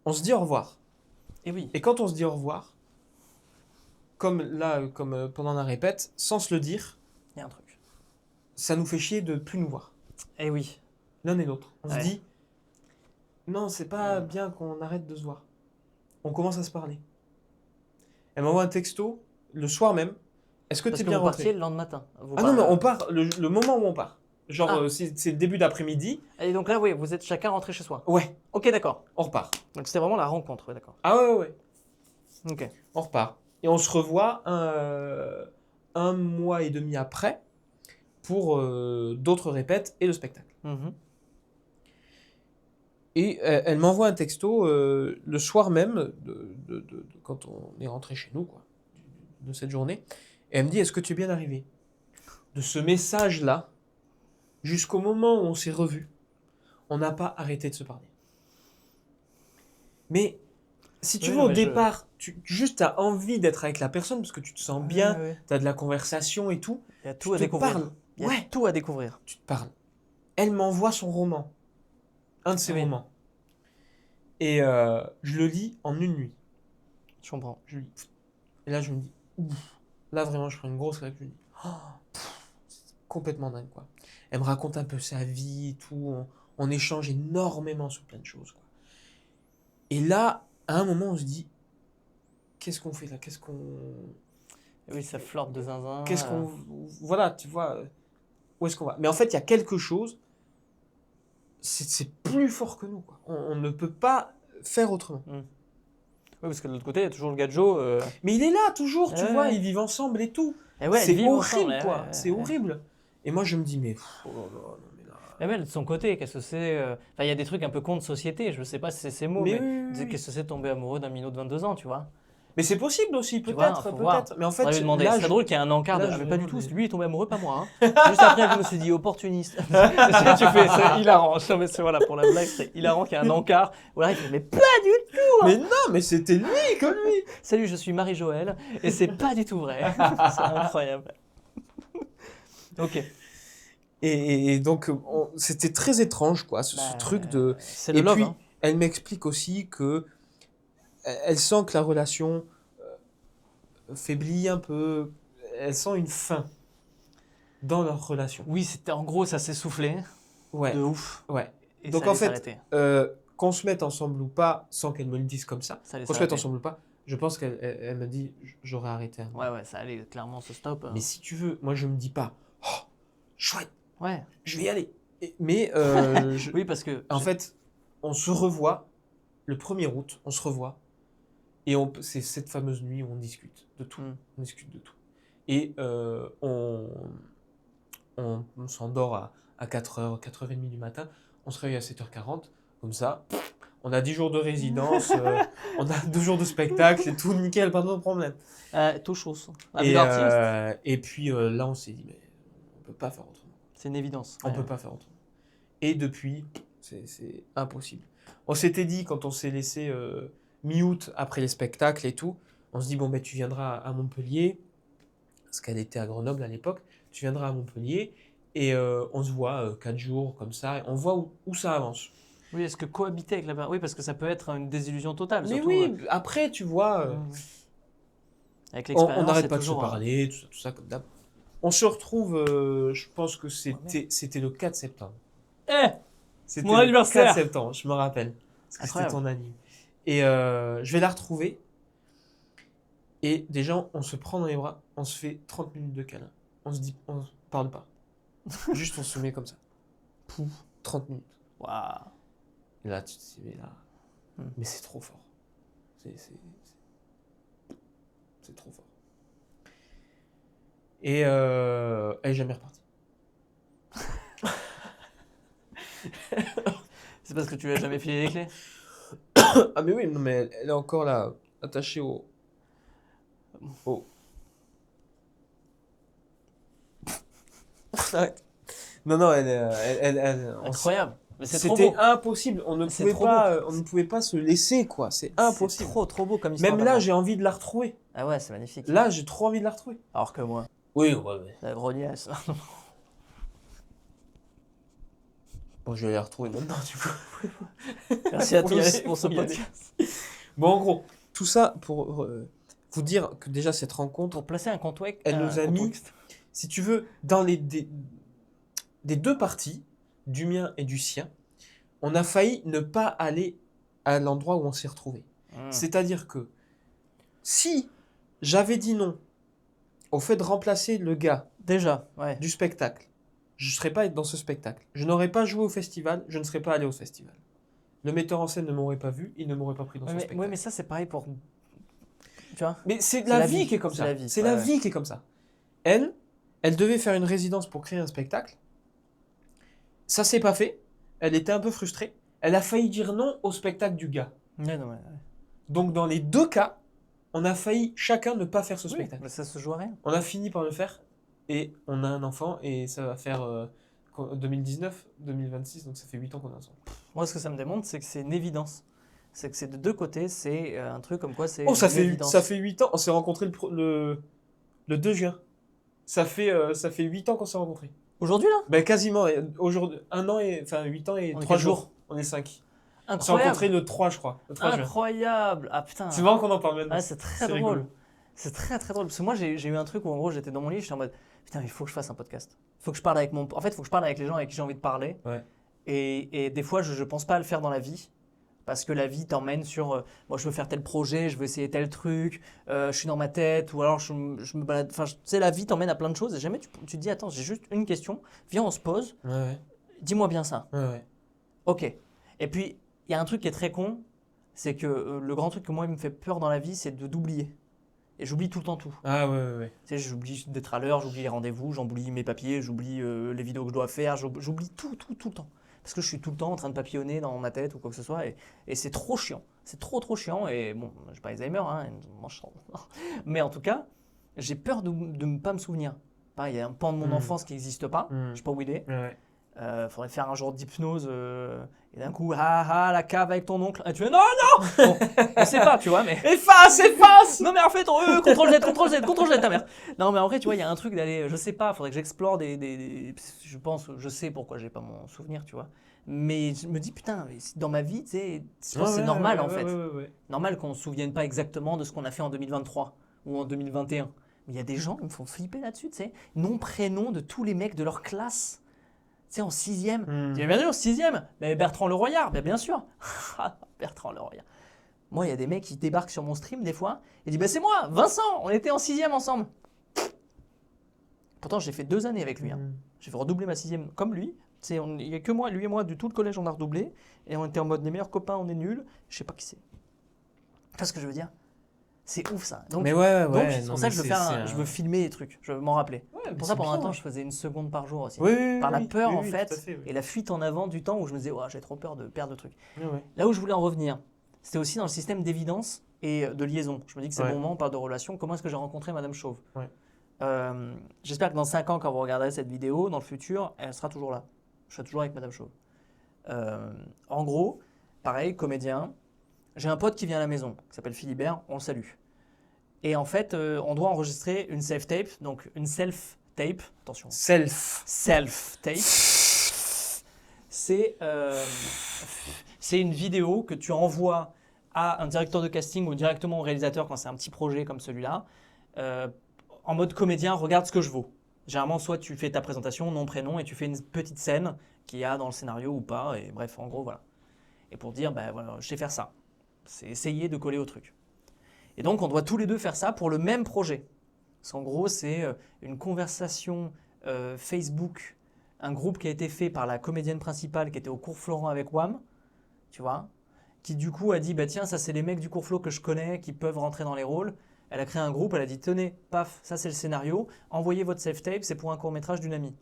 B: on se dit au revoir.
A: Et oui.
B: Et quand on se dit au revoir, comme là, pendant la répète, sans se le dire,
A: Il y a un truc.
B: ça nous fait chier de plus nous voir.
A: Et oui.
B: L'un et l'autre. On
A: Ouais.
B: se dit, non, c'est pas bien qu'on arrête de se voir. On commence à se parler. Elle m'envoie un texto le soir même. Est-ce que
A: Parce
B: t'es
A: que
B: bien
A: vous
B: rentré?
A: partiez le lendemain matin.
B: Ah non, mais on part le moment où on part. Genre,
A: Ah.
B: c'est le début d'après-midi.
A: Et donc là, oui, vous êtes chacun rentré chez soi.
B: Ouais,
A: Ok, d'accord.
B: on repart.
A: Donc c'était vraiment la rencontre, ouais, d'accord.
B: Ah ouais.
A: Ok.
B: On repart. Et on se revoit un mois et demi après pour d'autres répètes et le spectacle.
A: Mhm.
B: Et elle m'envoie un texto le soir même, quand on est rentré chez nous, quoi, de cette journée. Et elle me dit, est-ce que tu es bien arrivé? De ce message-là, jusqu'au moment où on s'est revus, on n'a pas arrêté de se parler. Mais si tu
A: Oui,
B: veux, au
A: mais
B: départ, tu as envie d'être avec la personne parce que tu te sens bien,
A: Ouais.
B: tu as de la conversation et tout.
A: Il y a
B: Tu
A: tout à
B: te
A: découvrir.
B: parles.
A: Il y a
B: Ouais,
A: tout à découvrir.
B: tu te parles. Elle m'envoie son roman. Un de ses
A: Oui.
B: romans. Et je le lis en une nuit.
A: Je comprends.
B: Je lis. Et là, je me dis, ouf. Là, vraiment, je prends une grosse claque. Je me dis, oh, c'est complètement dingue, quoi. Elle me raconte un peu sa vie et tout. On échange énormément sur plein de choses, quoi. Et là, à un moment, on se dit, qu'est-ce qu'on fait là?
A: Oui, ça flirte de zinzin.
B: Voilà, tu vois, où est-ce qu'on va? Mais en fait, il y a quelque chose, c'est plus fort que nous, quoi. On ne peut pas faire autrement.
A: Oui, parce que de l'autre côté, il y a toujours le gars de Joe.
B: Mais il est là, toujours, tu
A: Ouais.
B: vois, ils vivent ensemble et tout.
A: Et ouais,
B: C'est
A: ils vivent
B: horrible,
A: ensemble,
B: quoi.
A: ouais.
B: C'est horrible. Et moi, je me dis, mais... oh là là, non, mais là...
A: Et même de son côté, qu'est-ce que c'est Enfin, il y a des trucs un peu con de société, je sais pas si c'est ces mots,
B: Mais
A: mais
B: oui.
A: qu'est-ce que c'est de tomber amoureux d'un minot de 22 ans, tu vois?
B: Mais c'est possible aussi,
A: Tu vois,
B: peut-être,
A: faut voir.
B: peut-être. Mais en fait,
A: On va lui demander,
B: là,
A: c'est drôle qu'il y ait un encart de...
B: là,
A: Ah, mais
B: je
A: pas du
B: vraiment,
A: tout,
B: mais-
A: lui il est tombé amoureux, pas moi. Hein. Juste après, je me suis dit opportuniste. Tu fais, c'est hilarant. Non, mais c'est voilà, pour la blague, c'est hilarant qu'il y ait un encart. Voilà, il fait, mais pas du tout.
B: Mais non, mais c'était lui, comme lui.
A: Salut, je suis Marie-Joëlle, et c'est pas du tout vrai. C'est incroyable. Ok.
B: Et donc, c'était très étrange, quoi, ce
A: Bah,
B: truc de...
A: C'est le
B: Et
A: love,
B: puis,
A: hein.
B: elle m'explique aussi que elle sent que la relation faiblit un peu. Elle sent une fin dans leur relation.
A: Oui, c'était en gros, ça s'est soufflé.
B: Ouais,
A: De ouf.
B: ouais.
A: Et
B: Donc,
A: ça
B: en
A: allait
B: fait,
A: s'arrêter.
B: qu'on se mette ensemble ou pas, sans qu'elle me le dise comme ça,
A: Ça allait
B: qu'on se mette
A: s'arrêter.
B: ensemble ou pas, je pense elle me dit, j'aurais arrêté.
A: Ouais, ça allait clairement se stop.
B: Mais si tu veux, moi, je me dis pas, oh, chouette,
A: Ouais.
B: je vais y aller. Mais,
A: Oui, parce que...
B: en fait, on se revoit le 1er août, on se revoit. Et c'est cette fameuse nuit où on discute de tout. On discute de tout. Et on s'endort à 4h, 4h30 du matin. On se réveille à 7h40. Comme ça, on a 10 jours de résidence, on a 2 jours de spectacle et tout, nickel, pas de problème.
A: tout chose. Avec l'artiste,
B: Et puis là, on s'est dit, mais on peut pas faire autrement.
A: c'est une évidence.
B: On peut pas faire autrement. Et depuis, c'est impossible. On s'était dit, quand on s'est laissé mi-août après les spectacles et tout, on se dit, bon, ben, tu viendras à Montpellier, parce qu'elle était à Grenoble à l'époque, tu viendras à Montpellier, et on se voit 4 jours comme ça, et on voit où ça avance.
A: Oui, est-ce que cohabiter avec la... Oui, parce que ça peut être une désillusion totale.
B: Mais
A: surtout,
B: oui, après, tu vois,
A: avec
B: on
A: l'expérience,
B: n'arrête
A: c'est
B: pas de se
A: toujours,
B: parler, tout ça comme d'hab. On se retrouve, je pense que c'était le 4 septembre.
A: Eh
B: C'était
A: Mon
B: le
A: anniversaire.
B: 4 septembre, je me rappelle. Parce que c'était
A: Incroyable.
B: ton anniversaire. Et je vais la retrouver. Et déjà, on se prend dans les bras, on se fait 30 minutes de câlin. On se parle pas. Juste on se met comme ça. Pouf, 30 minutes.
A: Waouh.
B: Et là, tu te dis, mais là,
A: Hmm.
B: mais c'est trop fort. C'est trop fort. Et elle est jamais repartie.
A: C'est parce que tu lui as jamais filé les clés?
B: Ah mais oui, non mais elle est encore là, attachée au... Arrête. Non,
A: Incroyable. Mais c'est trop
B: c'était
A: beau.
B: impossible. On ne
A: C'est
B: pouvait
A: trop
B: pas, on ne pouvait pas se laisser quoi. C'est impossible.
A: C'est trop beau comme histoire.
B: Même là,
A: d'amour.
B: j'ai envie de la retrouver.
A: Ah ouais, c'est magnifique.
B: Là, j'ai trop envie de la retrouver.
A: Alors que moi,
B: Oui, ouais.
A: la grognasse.
B: Bon, je vais la retrouver maintenant du coup.
A: Merci à
B: Faut y
A: tous
B: aller,
A: pour ce
B: faut y aller.
A: podcast.
B: Bon, en gros, tout ça pour vous dire que déjà cette rencontre,
A: Pour placer un contexte.
B: elle nous a mis, si tu veux, dans des deux parties, du mien et du sien, on a failli ne pas aller à l'endroit où on s'est retrouvés. C'est-à-dire que si j'avais dit non au fait de remplacer le gars
A: Déjà, ouais.
B: du spectacle, je ne serais pas dans ce spectacle. Je n'aurais pas joué au festival, je ne serais pas allé au festival. Le metteur en scène ne m'aurait pas vu, il ne m'aurait pas pris dans son spectacle.
A: Ouais, mais ça, c'est pareil pour. Tu vois?
B: Mais c'est
A: C'est
B: la
A: la
B: vie
A: vie,
B: qui est comme
A: c'est
B: ça.
A: la vie,
B: C'est
A: ouais,
B: la
A: ouais.
B: vie qui est comme ça. Elle devait faire une résidence pour créer un spectacle. Ça s'est pas fait. Elle était un peu frustrée. Elle a failli dire non au spectacle du gars.
A: Ouais, non, ouais.
B: Donc dans les deux cas, on a failli chacun ne pas faire ce
A: Oui,
B: spectacle.
A: mais ça se joue à rien.
B: On a fini par le faire et on a un enfant et ça va faire 2019, 2026, donc ça fait 8 ans qu'on est ensemble.
A: Moi, ce que ça me démontre, c'est que c'est une évidence. C'est que c'est de deux côtés, c'est un truc comme quoi c'est.
B: Oh, ça
A: une
B: fait
A: évidence.
B: 8 ans. On s'est rencontrés le 2 juin. Ça fait 8 ans qu'on s'est rencontrés.
A: Aujourd'hui, là?
B: Ben quasiment. Aujourd'hui, 1 an et. Enfin, 8 ans et
A: On est
B: 3
A: quel
B: jours.
A: jour
B: On est 5. On s'est
A: Incroyable.
B: rencontrés le 3, je crois. Le 3 juin.
A: Incroyable. Ah putain.
B: C'est marrant qu'on en parle maintenant.
A: Ouais, c'est très
B: C'est
A: drôle.
B: rigolo.
A: C'est très très drôle. Parce que moi, j'ai eu un truc où en gros, j'étais dans mon lit, j'étais en mode putain, il faut que je fasse un podcast. Il faut que je parle avec en fait, il faut que je parle avec les gens avec qui j'ai envie de parler.
B: Ouais.
A: Et des fois, je pense pas à le faire dans la vie. Parce que la vie t'emmène sur moi, je veux faire tel projet, je veux essayer tel truc, je suis dans ma tête, ou alors je me balade. Enfin, tu sais, la vie t'emmène à plein de choses. Et jamais tu te dis, attends, j'ai juste une question, viens, on se pose,
B: Ouais.
A: dis-moi bien ça.
B: Ouais.
A: Ok. Et puis, il y a un truc qui est très con, c'est que le grand truc que moi, il me fait peur dans la vie, c'est d'oublier. Et j'oublie tout le temps tout.
B: Ah ouais.
A: Tu sais, j'oublie d'être à l'heure, j'oublie les rendez-vous, j'oublie mes papiers, j'oublie les vidéos que je dois faire, j'oublie tout le temps. Parce que je suis tout le temps en train de papillonner dans ma tête ou quoi que ce soit. Et c'est trop chiant. C'est trop chiant. Et bon, j'ai pas Alzheimer, hein, mais en tout cas, j'ai peur de ne pas me souvenir. Pareil, il y a un pan de mon enfance qui n'existe pas. Je sais pas où il est.
B: Ouais.
A: Faudrait faire un genre d'hypnose et d'un coup, la cave avec ton oncle. Et tu fais non. Bon, on sait pas, tu vois, mais.
B: Efface
A: Non mais en fait, contrôle Z ta mère. Non mais en vrai, tu vois, il y a un truc d'aller, je sais pas, faudrait que j'explore je pense, je sais pourquoi j'ai pas mon souvenir, tu vois. Mais je me dis putain, dans ma vie, tu sais, je pense que c'est normal en fait.
B: Ouais.
A: Normal qu'on se souvienne pas exactement de ce qu'on a fait en 2023 ou en 2021. Mais il y a des gens qui me font flipper là-dessus, tu sais. Nom, prénom de tous les mecs de leur classe. Tu sais, en 6e. Je dis, bien sûr, 6e. Mais Bertrand Leroyard, bien sûr. Bertrand Leroyard. Moi, il y a des mecs qui débarquent sur mon stream des fois et disent bah, c'est moi, Vincent, on était en 6e ensemble. Pourtant, j'ai fait 2 années avec lui. Hein. J'ai fait redoubler ma 6e comme lui. Il n'y a que moi, lui et moi, du tout le collège, on a redoublé. Et on était en mode les meilleurs copains, on est nuls. Je sais pas qui c'est. Tu vois ce que je veux dire? C'est ouf ça. Donc,
B: Mais ouais.
A: donc c'est pour ça que je veux filmer les trucs, je veux m'en rappeler.
B: Ouais,
A: Pour ça, pendant un temps, je faisais 1 seconde par jour aussi.
B: Oui,
A: Par la peur, en
B: oui,
A: fait,
B: tout à fait, oui.
A: et la fuite en avant du temps où je me disais, oh, j'ai trop peur de perdre le truc.
B: Ouais.
A: Là où je voulais en revenir, c'était aussi dans le système d'évidence et de liaison. Je me dis que c'est le
B: Ouais.
A: bon moment, on parle de relation. Comment est-ce que j'ai rencontré Madame Chauve?
B: Ouais.
A: J'espère que dans 5 ans, quand vous regarderez cette vidéo, dans le futur, elle sera toujours là. Je serai toujours avec Madame Chauve. En gros, pareil, comédien. J'ai un pote qui vient à la maison, qui s'appelle Philibert, on le salue. Et en fait, on doit enregistrer une self-tape, donc une self-tape, attention. Self-tape. C'est une vidéo que tu envoies à un directeur de casting ou directement au réalisateur quand c'est un petit projet comme celui-là, en mode comédien, regarde ce que je vaux. Généralement, soit tu fais ta présentation, nom, prénom, et tu fais une petite scène qu'il y a dans le scénario ou pas, et bref, en gros, voilà. Et pour dire, ben voilà, je sais faire ça. C'est essayer de coller au truc. Et donc, on doit tous les deux faire ça pour le même projet. Parce qu'en gros, c'est une conversation Facebook, un groupe qui a été fait par la comédienne principale qui était au cours Florent avec Wham, tu vois, qui du coup a dit, bah tiens, ça c'est les mecs du cours Flo que je connais, qui peuvent rentrer dans les rôles. Elle a créé un groupe, elle a dit, tenez, paf, ça c'est le scénario, envoyez votre self-tape, c'est pour un court-métrage d'une amie.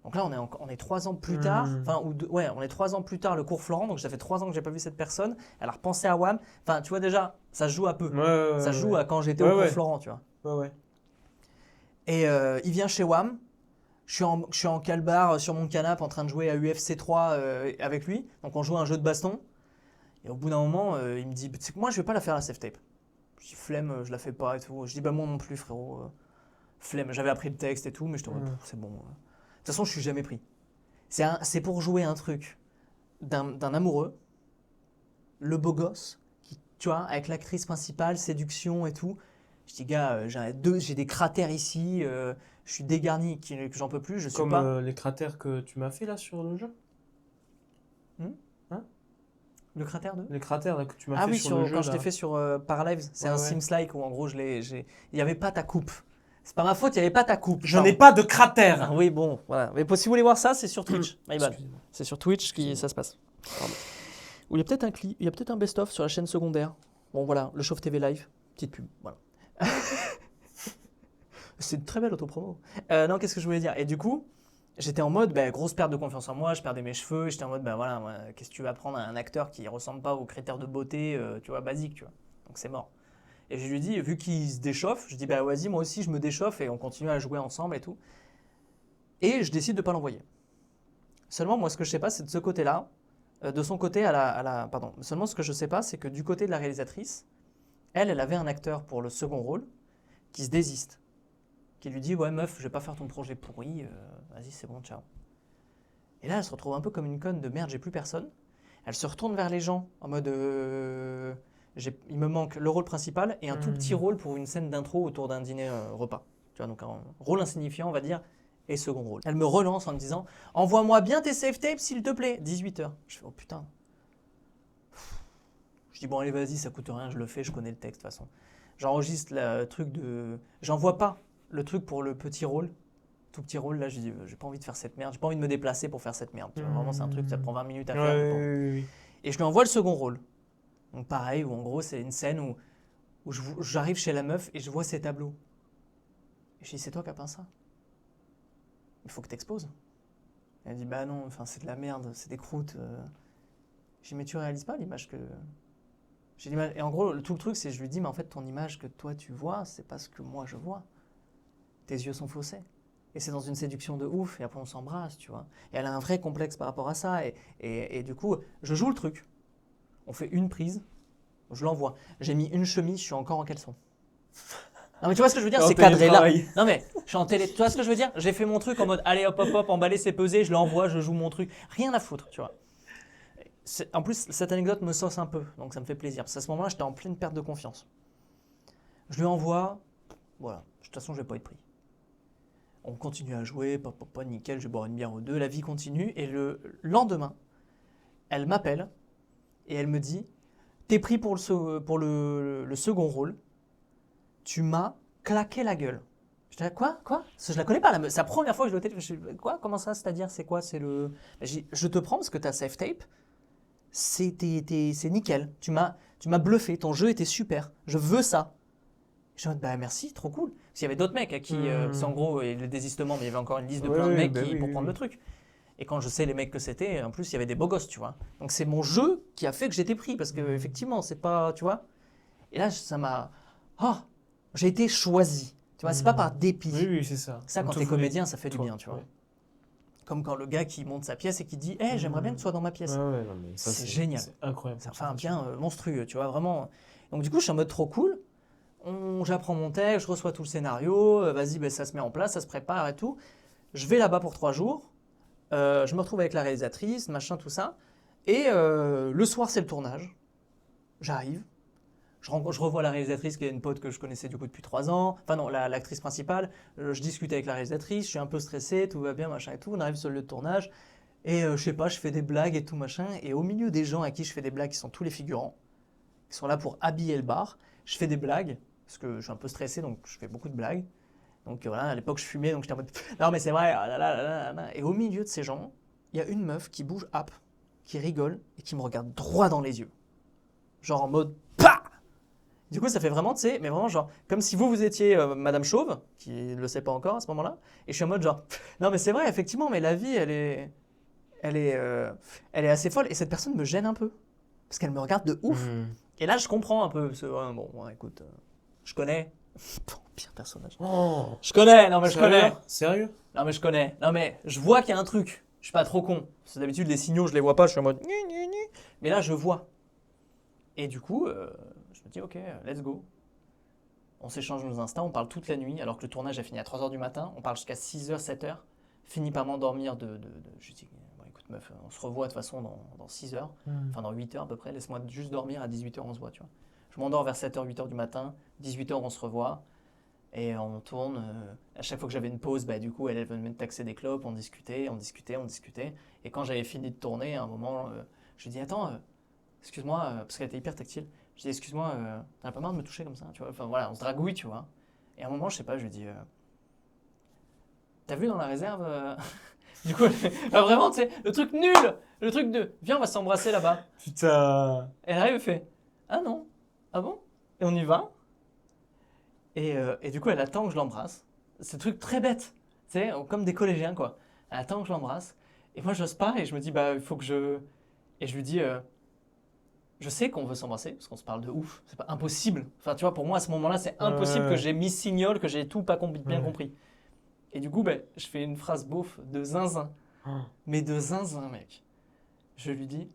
A: Donc là, on est 3 ans plus tard, on est 3 ans plus tard le cours Florent, donc ça fait 3 ans que j'ai pas vu cette personne, elle a repensé à Wham. Enfin, tu vois déjà, ça se joue un peu. Ça joue à quand j'étais au cours Florent, tu vois. Et il vient chez Wham, je suis en calbar sur mon canapé en train de jouer à UFC 3 avec lui, donc on joue à un jeu de baston. Et au bout d'un moment, il me dit, c'est que moi je vais pas la faire la self-tape. Je dis flemme, je la fais pas et tout. Je dis bah moi non plus frérot, flemme. J'avais appris le texte et tout, mais je te dis c'est bon. De toute façon, je suis jamais pris. C'est pour jouer un truc d'un amoureux, le beau gosse, qui, tu vois, avec l'actrice principale, séduction et tout. Je dis gars, j'ai des cratères ici, je suis dégarni, que j'en peux plus, je suis
B: Comme
A: pas.
B: les cratères que tu m'as fait là sur le jeu.
A: Le cratère de
B: Les cratères là, que tu m'as
A: Ah
B: fait
A: oui,
B: sur le jeu.
A: quand je t'ai fait sur Paralives, c'est un Sims-like où en gros il n'y avait pas ta coupe. C'est pas ma faute, il n'y avait pas ta coupe.
B: Je n'ai pas de cratère.
A: Ah oui, bon, voilà. Mais si vous voulez voir ça, c'est sur Twitch. My bad.
B: Excusez-moi.
A: C'est sur Twitch que ça se passe. Ou il y a peut-être un clip, il y a peut-être un best-of sur la chaîne secondaire. Bon voilà, le Chauve TV Live, petite pub, voilà. C'est une très belle autopromo. Non, qu'est-ce que je voulais dire? Et du coup, j'étais en mode grosse perte de confiance en moi, je perdais mes cheveux, j'étais en mode voilà, moi, qu'est-ce que tu vas prendre à un acteur qui ressemble pas aux critères de beauté, tu vois, basique, tu vois. Donc c'est mort. Et je lui dis, vu qu'il se déchauffe, je dis vas-y, moi aussi je me déchauffe et on continue à jouer ensemble et tout. Et je décide de pas l'envoyer. Seulement moi ce que je sais pas, c'est de ce côté-là, de son côté pardon. Seulement ce que je sais pas, c'est que du côté de la réalisatrice, elle avait un acteur pour le second rôle qui se désiste, qui lui dit ouais meuf, je vais pas faire ton projet pourri, vas-y c'est bon, ciao. Et là elle se retrouve un peu comme une conne de merde, j'ai plus personne. Elle se retourne vers les gens en mode il me manque le rôle principal et un tout petit rôle pour une scène d'intro autour d'un dîner repas. Tu vois, donc un rôle insignifiant on va dire et second rôle. Elle me relance en me disant envoie-moi bien tes save tapes s'il te plaît, 18h. Je fais oh putain. Je dis bon allez vas-y, ça coûte rien, je le fais, je connais le texte de toute façon. J'enregistre le truc de... J'envoie pas le truc pour le petit rôle, tout petit rôle, là je dis j'ai pas envie de faire cette merde, j'ai pas envie de me déplacer pour faire cette merde. Tu vois, vraiment c'est un truc, ça prend 20 minutes à faire.
B: Oui.
A: Et je lui envoie le second rôle. Donc pareil, où en gros c'est une scène où j'arrive chez la meuf et je vois ses tableaux. Et je dis c'est toi qui as peint ça? Il faut que tu exposes. Elle dit bah non, enfin c'est de la merde, c'est des croûtes. Je dis mais tu réalises pas l'image que... J'ai dit, et en gros tout le truc c'est je lui dis mais en fait ton image que toi tu vois c'est pas ce que moi je vois. Tes yeux sont faussés. Et c'est dans une séduction de ouf et après on s'embrasse, tu vois. Et elle a un vrai complexe par rapport à ça et du coup je joue le truc. On fait une prise, je l'envoie. J'ai mis une chemise, je suis encore en caleçon. Non mais tu vois ce que je veux dire, c'est cadré là. Non mais je suis en télé, tu vois ce que je veux dire? J'ai fait mon truc en mode allez hop hop hop, emballer c'est pesé, je l'envoie, je joue mon truc. Rien à foutre, tu vois. En plus cette anecdote me sauce un peu, donc ça me fait plaisir. Parce qu'à ce moment-là j'étais en pleine perte de confiance. Je lui envoie, voilà, de toute façon je vais pas être pris. On continue à jouer, pas nickel, je vais boire une bière ou deux, la vie continue et le lendemain, elle m'appelle. Et elle me dit, t'es pris pour le second rôle, tu m'as claqué la gueule. Je dis, quoi? Parce que je la connais pas, c'est la première fois que je l'ai au téléphone. Je dis, quoi? Comment ça? C'est-à-dire, c'est quoi? Je te prends parce que ta safe tape, c'est nickel. Tu m'as bluffé, ton jeu était super. Je veux ça. Je dis, bah merci, trop cool. Parce qu'il y avait d'autres mecs à qui, c'est en gros, le désistement, mais il y avait encore une liste de plein de mecs pour prendre le truc. Et quand je sais les mecs que c'était, en plus il y avait des beaux gosses, tu vois. Donc c'est mon jeu qui a fait que j'étais pris parce que effectivement c'est pas, tu vois. Et là ça m'a, j'ai été choisi, tu vois. C'est pas par dépit.
B: Oui, c'est ça.
A: Ça quand t'es comédien ça fait du bien, tu vois. Comme quand le gars qui monte sa pièce et qui dit, j'aimerais bien que tu sois dans ma pièce.
B: Non, mais ça,
A: c'est génial.
B: C'est incroyable.
A: Ça fait un bien monstrueux, tu vois, vraiment. Donc du coup je suis en mode trop cool. J'apprends mon texte, je reçois tout le scénario, vas-y, ça se met en place, ça se prépare et tout. Je vais là-bas pour 3 jours. Je me retrouve avec la réalisatrice, machin, tout ça. Et le soir, c'est le tournage. J'arrive. Je revois la réalisatrice qui est une pote que je connaissais du coup depuis 3 ans. Enfin non, l'actrice principale. Je discute avec la réalisatrice, je suis un peu stressé, tout va bien, machin et tout. On arrive sur le lieu de tournage. Et je sais pas, je fais des blagues et tout, machin. Et au milieu des gens à qui je fais des blagues, qui sont tous les figurants, qui sont là pour habiller le bar. Je fais des blagues, parce que je suis un peu stressé, donc je fais beaucoup de blagues. Donc voilà, à l'époque, je fumais, donc j'étais en mode non, mais c'est vrai. Ah là là là là là. Et au milieu de ces gens, il y a une meuf qui bouge, hop, qui rigole et qui me regarde droit dans les yeux. Genre en mode PAH. Du coup, ça fait vraiment, tu sais, mais vraiment genre, comme si vous étiez Madame Chauve, qui ne le sait pas encore à ce moment-là. Et je suis en mode genre, non, mais c'est vrai, effectivement, mais la vie, elle est, euh, elle est assez folle. Et cette personne me gêne un peu. Parce qu'elle me regarde de ouf. Et là, je comprends un peu. Parce que, ouais, bon, ouais, écoute, je connais. Pire personnage.
B: Oh,
A: Je connais, non, mais je connais.
B: Sérieux?
A: Non, mais je connais. Non, mais je vois qu'il y a un truc. Je suis pas trop con. Parce que d'habitude, les signaux, je les vois pas. Je suis en mode. Gni, gni, gni. Mais là, je vois. Et du coup, je me dis, ok, let's go. On s'échange nos instants, on parle toute la nuit, alors que le tournage a fini à 3h du matin. On parle jusqu'à 6h, 7h. Fini par m'endormir Je dis, bon, écoute, meuf, on se revoit de toute façon dans 6h. Enfin, dans 8h à peu près. Laisse-moi juste dormir. À 18h, on se voit, tu vois. Je m'endors vers 7h, 8h du matin. 18h, on se revoit. Et on tourne. À chaque fois que j'avais une pause, bah, du coup, elle venait me taxer des clopes. On discutait, on discutait, on discutait. Et quand j'avais fini de tourner, à un moment, je lui dis, attends, excuse-moi, parce qu'elle était hyper tactile. Je dis, excuse-moi, t'en as pas marre de me toucher comme ça, tu vois. Enfin voilà, on se dragouille, tu vois. Et à un moment, je sais pas, je lui dis, t'as vu dans la réserve Du coup, enfin, vraiment, tu sais, le truc nul, le truc de, viens, on va s'embrasser là-bas.
B: Putain.
A: Elle arrive et fait, ah non, ah bon? Et on y va. Et du coup, elle attend que je l'embrasse. C'est un truc très bête, tu sais, comme des collégiens, quoi. Elle attend que je l'embrasse. Et moi, j'ose pas, et je me dis, bah, il faut que je. Et je lui dis, je sais qu'on veut s'embrasser, parce qu'on se parle de ouf. C'est pas impossible. Enfin, tu vois, pour moi, à ce moment-là, c'est impossible que
B: Ouais.
A: j'ai mis signol, que j'ai tout pas bien
B: Ouais.
A: compris. Et du coup, ben, je fais une phrase beauf de zinzin.
B: Oh.
A: Mais de zinzin, mec. Je lui dis,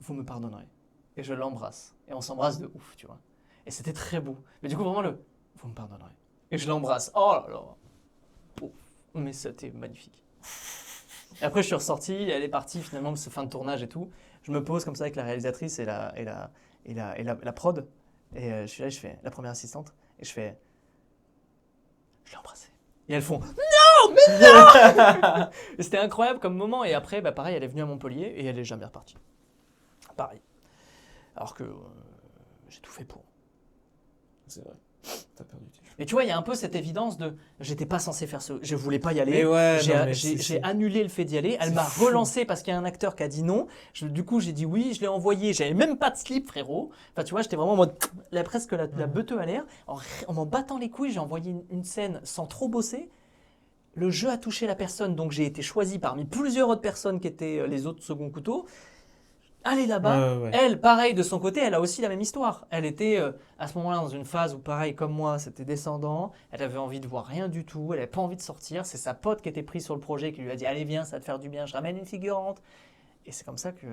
A: vous me pardonnerez. Et je l'embrasse. Et on s'embrasse de ouf, tu vois. Et c'était très beau. Mais du coup, vraiment, vous me pardonnerez. Et je l'embrasse. Oh là là. Ouf. Mais c'était magnifique. Et après, je suis ressorti, elle est partie finalement, ce fin de tournage et tout. Je me pose comme ça avec la réalisatrice et la prod. Et je suis là, je fais la première assistante. Et je fais, je l'ai embrassée. Et elles font, non, mais et c'était incroyable comme moment. Et après, bah, pareil, elle est venue à Montpellier et elle est jamais repartie. Pareil. Alors que j'ai tout fait pour.
B: C'est vrai. T'as perdu tes cheveux.
A: Mais tu vois, il y a un peu cette évidence de j'étais pas censé faire ce. Je voulais pas y aller.
B: Mais ouais, non, mais
A: J'ai annulé le fait d'y aller. Elle
B: c'est
A: m'a
B: fou.
A: relancé parce qu'il y a un acteur qui a dit non. Du coup, j'ai dit oui, je l'ai envoyé. J'avais même pas de slip, frérot. Enfin, tu vois, j'étais vraiment en mode presque la beuteux à l'air. En m'en battant les couilles, j'ai envoyé une scène sans trop bosser. Le jeu a touché la personne, donc j'ai été choisi parmi plusieurs autres personnes qui étaient les autres second couteaux. Allez là-bas.
B: Ouais.
A: Elle, pareil, de son côté, elle a aussi la même histoire. Elle était à ce moment-là dans une phase où, pareil, comme moi, c'était descendant. Elle avait envie de voir rien du tout. Elle n'avait pas envie de sortir. C'est sa pote qui était prise sur le projet qui lui a dit, allez, viens, ça va te faire du bien. Je ramène une figurante. Et c'est comme ça que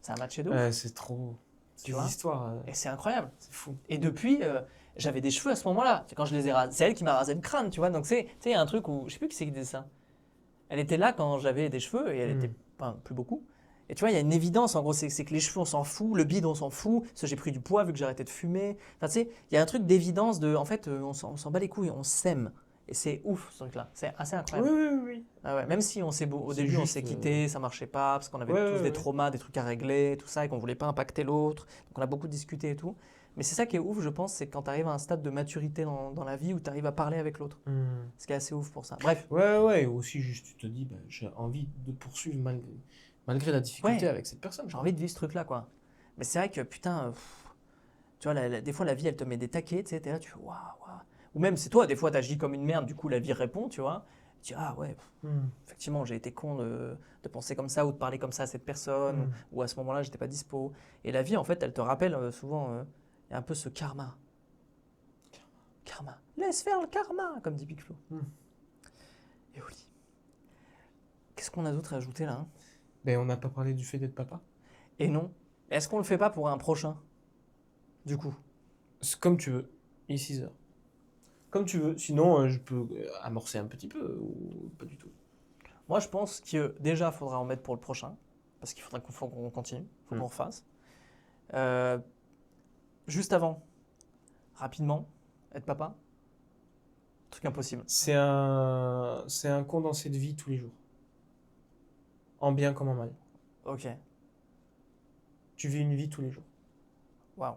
A: ça a matché de ouf.
B: Ouais, c'est trop.
A: Tu
B: C'est
A: vois
B: des histoires.
A: Et c'est incroyable.
B: C'est fou.
A: Et depuis, j'avais des cheveux à ce moment-là. C'est quand je les ai rasés. C'est elle qui m'a rasé le crâne, tu vois. Donc, tu sais, il y a un truc où, je sais plus qui c'est qui disait ça. Elle était là quand j'avais des cheveux et elle était, enfin, plus beaucoup. Et tu vois, il y a une évidence, en gros, c'est que les cheveux, on s'en fout, le bide, on s'en fout, parce que j'ai pris du poids vu que j'ai arrêté de fumer. Enfin, tu sais, il y a un truc d'évidence de, en fait, on s'en bat les couilles, on s'aime. Et c'est ouf, ce truc-là. C'est assez incroyable.
B: Oui.
A: Ah ouais, même si au
B: C'est
A: début, on
B: juste,
A: s'est quitté, ça marchait pas, parce qu'on avait tous des
B: ouais.
A: traumas, des trucs à régler, tout ça, et qu'on voulait pas impacter l'autre. Donc on a beaucoup discuté et tout. Mais c'est ça qui est ouf, je pense, c'est quand tu arrives à un stade de maturité dans la vie où tu arrives à parler avec l'autre. Ce qui est assez ouf pour ça. Bref.
B: Ouais. Aussi, juste, tu te dis, bah, j'ai envie de poursuivre malgré la difficulté
A: Ouais.
B: avec cette personne.
A: J'ai envie de vivre ce truc-là, quoi. Mais c'est vrai que, putain, tu vois, des fois, la vie, elle te met des taquets, tu sais, t'es là, tu fais, waouh. Ou même, c'est toi, des fois, t'agis comme une merde, du coup, la vie répond, tu vois. Tu dis, ah ouais, effectivement, j'ai été con de penser comme ça ou de parler comme ça à cette personne, ou à ce moment-là, j'étais pas dispo. Et la vie, en fait, elle te rappelle souvent, il y a un peu ce karma. Karma. Laisse faire le karma, comme dit Big Flo. Et Oli. Qu'est-ce qu'on a d'autre à ajouter là, hein?
B: Ben, on n'a pas parlé du fait d'être papa.
A: Et non. Est-ce qu'on le fait pas pour un prochain? Du coup.
B: C'est comme tu veux. Il est 6 heures. Comme tu veux. Sinon, je peux amorcer un petit peu ou pas du tout.
A: Moi, je pense que déjà, il faudra en mettre pour le prochain. Parce qu'il faudra qu'on continue. Il faut qu'on refasse. Juste avant, rapidement, être papa. Truc impossible.
B: C'est un condensé de vie tous les jours. En bien comme en mal.
A: Ok.
B: Tu vis une vie tous les jours.
A: Waouh.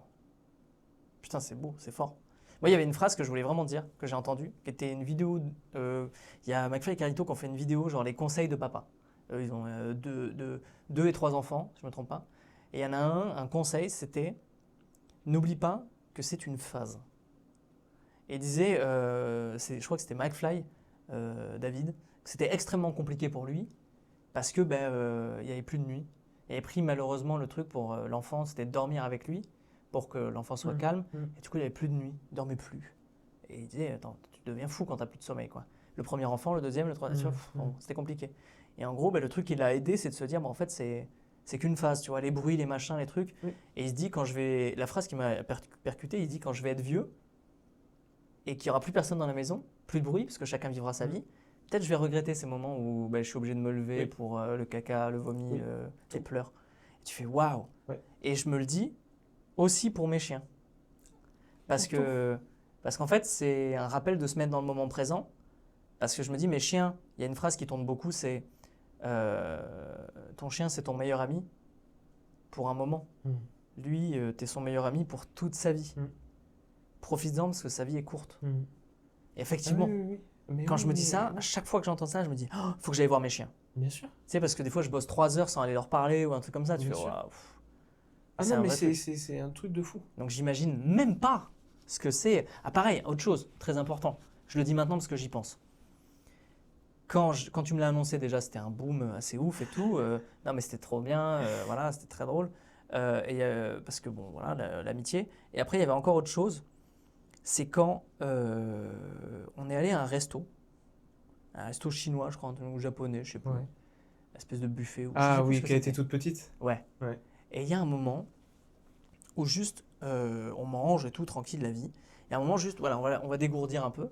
A: Putain, c'est beau, c'est fort. Moi, il y avait une phrase que je voulais vraiment dire, que j'ai entendue, qui était une vidéo. Il y a McFly et Carlito qui ont fait une vidéo, genre les conseils de papa. Ils ont deux et trois enfants, si je ne me trompe pas. Et il y en a un conseil, c'était n'oublie pas que c'est une phase. Et il disait, je crois que c'était McFly, David, que c'était extrêmement compliqué pour lui, parce que il n'y avait plus de nuit. Il avait pris malheureusement le truc pour l'enfant, c'était de dormir avec lui, pour que l'enfant soit calme. Et du coup, il n'y avait plus de nuit, il ne dormait plus. Et il disait, attends, tu deviens fou quand tu n'as plus de sommeil, quoi. Le premier enfant, le deuxième, le troisième, bon, c'était compliqué. Et en gros, le truc qui l'a aidé, c'est de se dire, en fait, c'est qu'une phase, tu vois, les bruits, les machins, les trucs. Et il se dit, la phrase qui m'a percuté, il dit, quand je vais être vieux, et qu'il n'y aura plus personne dans la maison, plus de bruit, parce que chacun vivra sa vie, peut-être je vais regretter ces moments où je suis obligé de me lever pour le caca, le vomi, les pleurs. Et tu fais waouh. Et je me le dis aussi pour mes chiens. Parce qu'en fait, c'est un rappel de se mettre dans le moment présent. Parce que je me dis, mes chiens, il y a une phrase qui tourne beaucoup, c'est ton chien, c'est ton meilleur ami pour un moment. Lui, tu es son meilleur ami pour toute sa vie. Profites-en parce que sa vie est courte. Et effectivement, quand je me dis ça, à chaque fois que j'entends ça, je me dis, faut que j'aille voir mes chiens.
B: Bien sûr.
A: Tu sais, parce que des fois, je bosse 3 heures sans aller leur parler ou un truc comme ça. Tu fais, waouh.
B: Ah non, mais c'est un truc de fou.
A: Donc, j'imagine même pas ce que c'est. Ah, pareil, autre chose, très important. Je le dis maintenant parce que j'y pense. Quand tu me l'as annoncé, déjà, c'était un boom assez ouf et tout. Non, mais c'était trop bien. Voilà, c'était très drôle. Parce que, bon, voilà, l'amitié. Et après, il y avait encore autre chose. C'est quand on est allé à un resto chinois, je crois, ou japonais, je sais pas, une espèce de buffet.
B: Ah oui, qui était toute petite.
A: Ouais. Et il y a un moment où juste on mange et tout, tranquille la vie. Et à un moment juste, voilà, on va dégourdir un peu.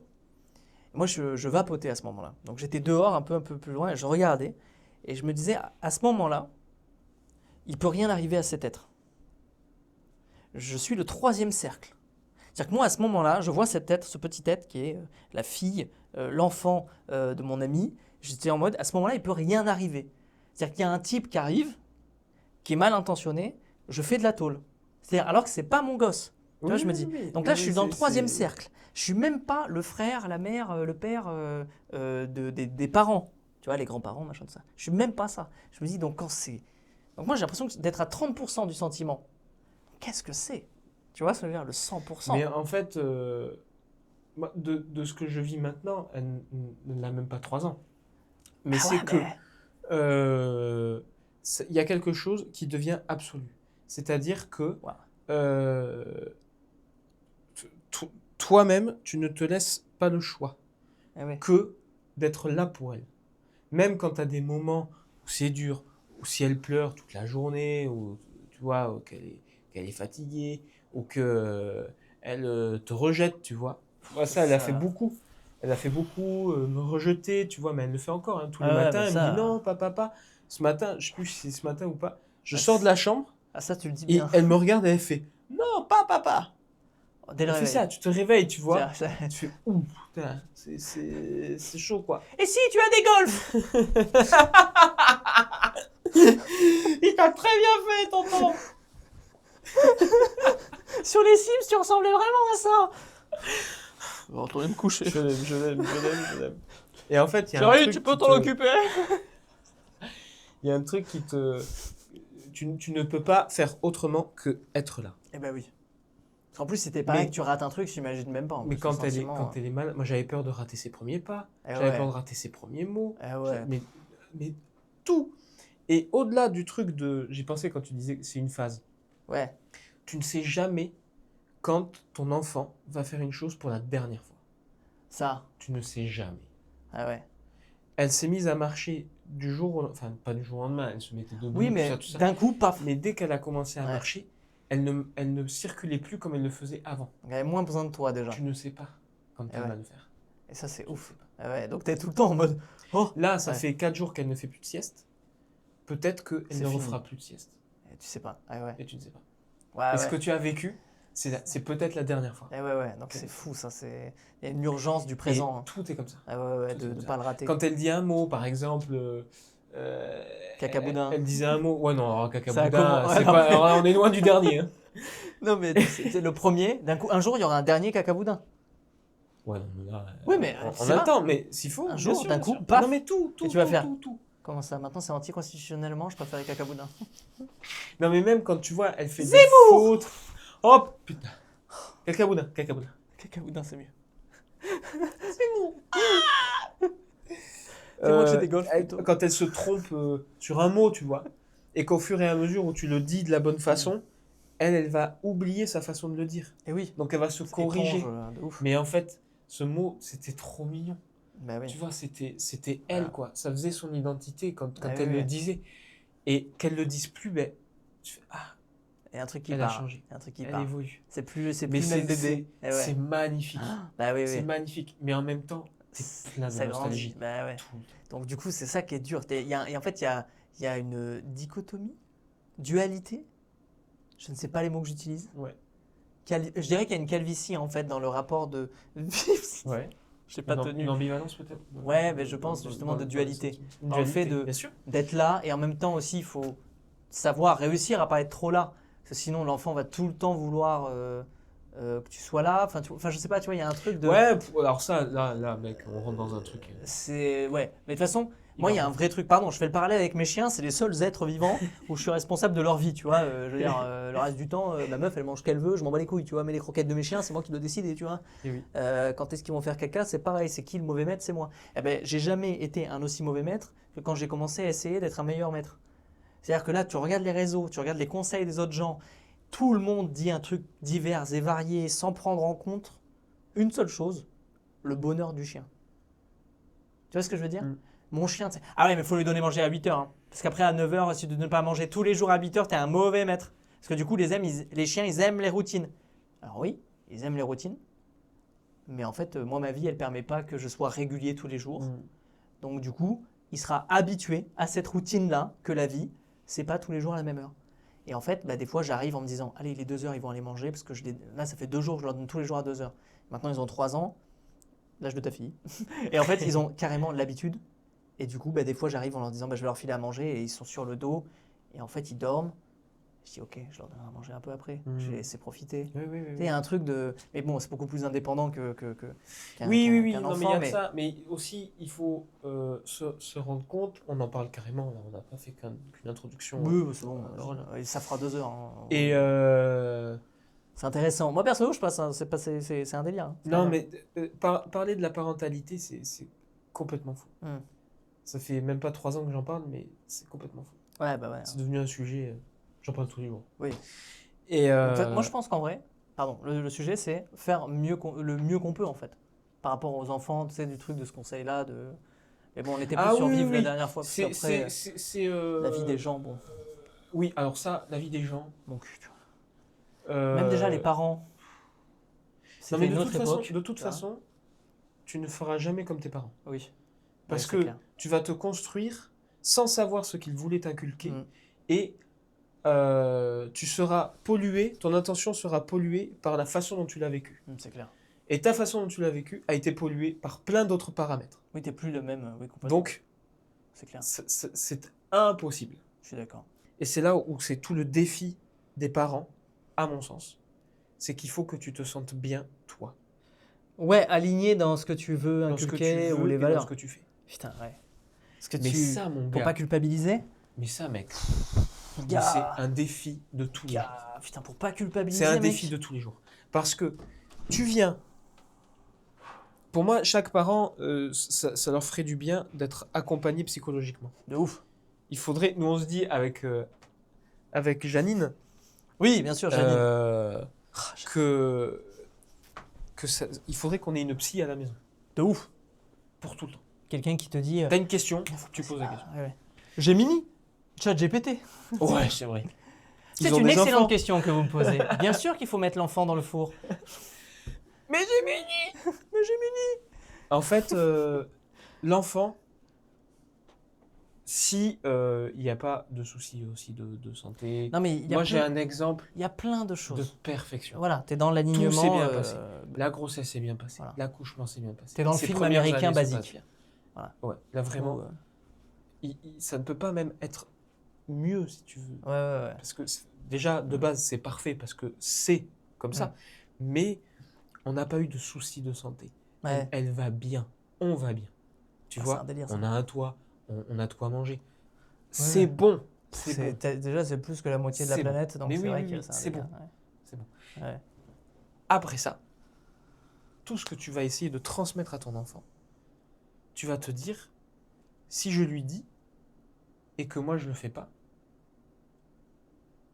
A: Et moi, je vapotais à ce moment-là. Donc j'étais dehors un peu plus loin et je regardais. Et je me disais, à ce moment-là, il peut rien arriver à cet être. Je suis le 3e cercle. C'est-à-dire que moi, à ce moment-là, je vois cette tête, ce petit être qui est la fille, l'enfant de mon ami. J'étais en mode, à ce moment-là, il ne peut rien arriver. C'est-à-dire qu'il y a un type qui arrive, qui est mal intentionné, je fais de la tôle. C'est-à-dire, alors que ce n'est pas mon gosse. Tu vois, je me dis. Donc là, je suis dans le 3e cercle. Je ne suis même pas le frère, la mère, le père des parents. Tu vois, les grands-parents, machin de ça. Je ne suis même pas ça. Je me dis, donc moi, j'ai l'impression d'être à 30% du sentiment. Qu'est-ce que c'est ? Tu vois ce que je veux dire, le 100%.
B: Mais en fait, de ce que je vis maintenant, elle n'a même pas 3 ans. Mais il y a quelque chose qui devient absolu. C'est-à-dire que toi-même, tu ne te laisses pas le choix que d'être là pour elle. Même quand tu as des moments où c'est dur, ou si elle pleure toute la journée, ou tu vois, ou qu'elle est fatiguée, ou qu'elle te rejette, tu vois. Ça, elle a fait beaucoup. Elle a fait beaucoup me rejeter, tu vois, mais elle le fait encore. Hein. Tous les matins, elle me dit non, papa. Ce matin, je ne sais plus si c'est ce matin ou pas, je sors de la chambre,
A: ça, tu le dis bien.
B: Et elle me regarde et elle fait non, pas papa.
A: Dès le
B: réveil. C'est ça, tu te réveilles, tu vois. Tu fais ouh, putain, c'est chaud quoi.
A: Et si tu as des golfs?
B: Il t'a très bien fait, tonton.
A: Sur les Sims, tu ressemblais vraiment à ça. On va retourner me coucher.
B: Je l'aime. Et en fait, il y a un truc.
A: Tu peux t'en occuper.
B: Il y a un truc qui te. Tu ne peux pas faire autrement que être là.
A: Eh ben oui. En plus, c'était pareil que tu rates un truc, j'imagine même pas.
B: Mais quand elle est mal, moi j'avais peur de rater ses premiers pas, j'avais peur de rater ses premiers mots, mais tout. Et au-delà du truc de, j'ai pensé quand tu disais que c'est une phase.
A: Ouais.
B: Tu ne sais jamais quand ton enfant va faire une chose pour la dernière fois.
A: Ça.
B: Tu ne sais jamais.
A: Ah ouais.
B: Elle s'est mise à marcher du jour, enfin pas du jour au lendemain, elle se mettait debout.
A: Oui, mais tout ça. D'un coup, paf.
B: Mais dès qu'elle a commencé à marcher, elle ne circulait plus comme elle le faisait avant.
A: Elle avait moins besoin de toi déjà.
B: Tu ne sais pas quand elle va le faire.
A: Et ça, c'est ouf. Ah ouais, donc t'es tout le temps en mode.
B: Oh, là, ça fait 4 jours qu'elle ne fait plus de sieste. Peut-être qu'elle ne refera plus de sieste.
A: Et tu sais pas. Ah ouais.
B: Et tu ne sais pas. Et ce que tu as vécu, c'est peut-être la dernière fois.
A: Ouais. Donc c'est fou, ça. Il y a une urgence du présent.
B: Et tout est comme ça.
A: Ah ouais, de ne pas le rater.
B: Quand elle dit un mot, par exemple.
A: Cacaboudin.
B: Elle disait un mot. Ouais, non, alors cacaboudin, c'est pas. Alors là, on est loin du dernier. Hein.
A: Non, mais c'est le premier. D'un coup, un jour, il y aura un dernier cacaboudin.
B: Ouais, non, mais là,
A: Oui, mais
B: on
A: c'est
B: attend, mais s'il faut.
A: Un
B: bien
A: jour,
B: sûr,
A: d'un
B: bien
A: coup,
B: sûr.
A: paf.
B: Non, mais tout,
A: Et tu vas faire.
B: tout.
A: Comment ça? Maintenant, c'est anticonstitutionnellement, je préfère les cacaboudins.
B: Non, mais même quand tu vois, elle fait des fautes. Oh putain. Cacaboudin.
A: Cacaboudin, c'est mieux.
B: Euh,
A: C'est moi que j'ai des golfs, plutôt.
B: quand elle se trompe sur un mot, tu vois, et qu'au fur et à mesure où tu le dis de la bonne façon, elle va oublier sa façon de le dire.
A: Et oui,
B: Donc elle va se
A: c'est
B: corriger.
A: éponge, de ouf.
B: Mais en fait, ce mot, c'était trop mignon.
A: Bah oui.
B: Tu vois, c'était elle,
A: Voilà.
B: quoi. Ça faisait son identité quand
A: Ah
B: elle
A: oui,
B: le
A: oui.
B: disait. Et qu'elle le dise plus, ben, tu fais, ah,
A: Et un truc qui
B: elle a
A: part.
B: changé.
A: Et un truc qui
B: Elle
A: part.
B: évolue.
A: C'est plus
B: Mais
A: le même bébé. Eh ouais.
B: c'est magnifique.
A: Bah oui,
B: C'est
A: oui.
B: magnifique. Mais en même temps, t'es plein de
A: Ça
B: nostalgie.
A: grandit. Bah ouais.
B: Tout le temps.
A: Donc du coup, c'est ça qui est dur. Et en fait, il y a une dichotomie, dualité. Je ne sais pas les mots que j'utilise.
B: Ouais.
A: Je dirais qu'il y a une calvitie en fait dans le rapport de
B: Ouais.
A: Je sais pas
B: Une
A: tenu.
B: ambivalence peut-être.
A: Ouais, mais je pense justement de dualité. Dans le fait
B: bien sûr.
A: d'être là et en même temps aussi, il faut savoir réussir à pas être trop là. Parce que sinon, l'enfant va tout le temps vouloir que tu sois là. Enfin, je sais pas, tu vois, il y a un truc de.
B: Ouais, alors ça, là, mec, on rentre dans un truc.
A: C'est. Ouais. Mais de toute façon, moi, il y a un vrai truc. Pardon, je fais le parallèle avec mes chiens. C'est les seuls êtres vivants où je suis responsable de leur vie, tu vois. Je veux dire, le reste du temps, ma meuf, elle mange ce qu'elle veut, je m'en bats les couilles, tu vois. Mais les croquettes de mes chiens, c'est moi qui dois décider, tu vois.
B: Et oui.
A: Quand est-ce qu'ils vont faire caca, c'est pareil. C'est qui le mauvais maître? C'est moi. Eh ben, j'ai jamais été un aussi mauvais maître que quand j'ai commencé à essayer d'être un meilleur maître. C'est-à-dire que là, tu regardes les réseaux, tu regardes les conseils des autres gens, tout le monde dit un truc divers et varié sans prendre en compte une seule chose, le bonheur du chien. Tu vois ce que je veux dire? Mon chien, ah ouais, mais il faut lui donner manger à 8 heures. Hein. Parce qu'après, à 9 heures, si tu ne donnes pas à manger tous les jours à 8 heures, tu es un mauvais maître. Parce que du coup, les chiens, ils aiment les routines. Alors oui, ils aiment les routines. Mais en fait, moi, ma vie, elle ne permet pas que je sois régulier tous les jours. Donc du coup, il sera habitué à cette routine-là, que la vie, c'est pas tous les jours à la même heure. Et en fait, des fois, j'arrive en me disant, allez, les 2 heures, ils vont aller manger, parce que là, ça fait 2 jours que je leur donne tous les jours à 2 heures. Maintenant, ils ont 3 ans, l'âge de ta fille. Et en fait, ils ont carrément l'habitude. Et du coup, des fois, j'arrive en leur disant, je vais leur filer à manger, et ils sont sur le dos. Et en fait, ils dorment. Je dis, ok, je leur donne à manger un peu après. Je vais laisser profiter.
B: Oui.
A: Il y a un truc de... Mais bon, c'est beaucoup plus indépendant qu'un
B: Oui.
A: qu'un
B: Non, mais il y
A: enfant.
B: a de ça. Mais aussi, il faut se rendre compte, on en parle carrément, là, on n'a pas fait qu'une introduction.
A: Oui, c'est bon. Ça fera 2 heures. Hein.
B: Et
A: C'est intéressant. Moi, perso, je passe. C'est un délire. Hein.
B: non, mais parler de la parentalité, c'est complètement fou. Ça fait même pas 3 ans que j'en parle, mais c'est complètement fou.
A: Ouais, bah ouais.
B: C'est devenu un sujet, j'en parle tous les jours.
A: Oui.
B: Et
A: En fait, moi, je pense qu'en vrai, pardon, le sujet, c'est faire le mieux qu'on peut, en fait. Par rapport aux enfants, tu sais, du truc de ce conseil-là. Mais bon, on était plus sur vivre la dernière fois. Parce qu'après, la vie des gens, bon.
B: Oui, alors ça, la vie des gens.
A: Mon cul, tu vois. Même déjà, les parents.
B: Non, mais
A: C'était une autre époque.
B: de toute façon, tu ne feras jamais comme tes parents.
A: Oui.
B: Parce
A: Ouais,
B: que
A: c'est clair.
B: tu vas te construire sans savoir ce qu'ils voulaient t'inculquer. Et tu seras pollué, ton intention sera polluée par la façon dont tu l'as vécu.
A: C'est clair.
B: Et ta façon dont tu l'as vécu a été polluée par plein d'autres paramètres.
A: Oui, t'es plus le même. Oui, complètement.
B: Donc,
A: c'est clair.
B: c'est impossible.
A: Je suis d'accord.
B: Et c'est là où c'est tout le défi des parents, à mon sens. C'est qu'il faut que tu te sentes bien, toi.
A: Ouais, aligné dans ce que tu veux
B: Dans ce que tu
A: inculquer
B: veux
A: ou les
B: et
A: valeurs.
B: dans ce que tu fais.
A: Putain, ouais. Parce que
B: Mais ça, mon
A: pour
B: gars.
A: pas culpabiliser.
B: Mais ça, mec. Mais
A: Gars.
B: c'est un défi de tous les jours.
A: Putain, pour pas culpabiliser.
B: C'est un
A: mec.
B: défi de tous les jours. Parce que tu viens. Pour moi, chaque parent, ça leur ferait du bien d'être accompagné psychologiquement.
A: De ouf.
B: Il faudrait, nous on se dit avec Janine,
A: Oui, bien sûr, Janine.
B: il faudrait qu'on ait une psy à la maison.
A: De ouf.
B: Pour tout le temps.
A: Quelqu'un qui te dit.
B: T'as une question, tu poses la question.
A: Ouais. Gemini, ChatGPT.
B: Ouais, c'est vrai.
A: C'est
B: Ils ont
A: une
B: des
A: excellente
B: enfants.
A: question que vous me posez. Bien sûr qu'il faut mettre l'enfant dans le four.
B: Mais Gemini. En fait, l'enfant, si il n'y a pas de soucis aussi de santé.
A: Non, mais
B: Moi, j'ai un exemple
A: il y a plein de
B: de
A: choses.
B: perfection.
A: Voilà, t'es dans
B: Tout
A: l'alignement.
B: s'est bien passé. La grossesse s'est bien passée.
A: Voilà.
B: L'accouchement s'est bien passé.
A: T'es dans le
B: Ces
A: film
B: premières
A: américain
B: années se
A: basique.
B: passent bien.
A: Voilà.
B: Ouais, là vraiment, ça ne peut pas même être mieux si tu veux.
A: Ouais.
B: Parce que déjà, de base, c'est parfait parce que c'est comme ça. Mais on n'a pas eu de soucis de santé.
A: Ouais.
B: Elle va bien. On va bien. Tu
A: Ah,
B: vois,
A: c'est un délire, ça.
B: on a un toit, on a de quoi manger.
A: Ouais.
B: C'est bon. C'est bon.
A: Déjà, c'est plus que la moitié de la
B: C'est bon.
A: planète, donc
B: Mais
A: c'est
B: oui,
A: vrai
B: oui,
A: que
B: oui,
A: c'est un
B: c'est
A: délire.
B: bon.
A: Ouais.
B: C'est bon.
A: Ouais.
B: Après ça, tout ce que tu vas essayer de transmettre à ton enfant, tu vas te dire, si je lui dis et que moi je le fais pas,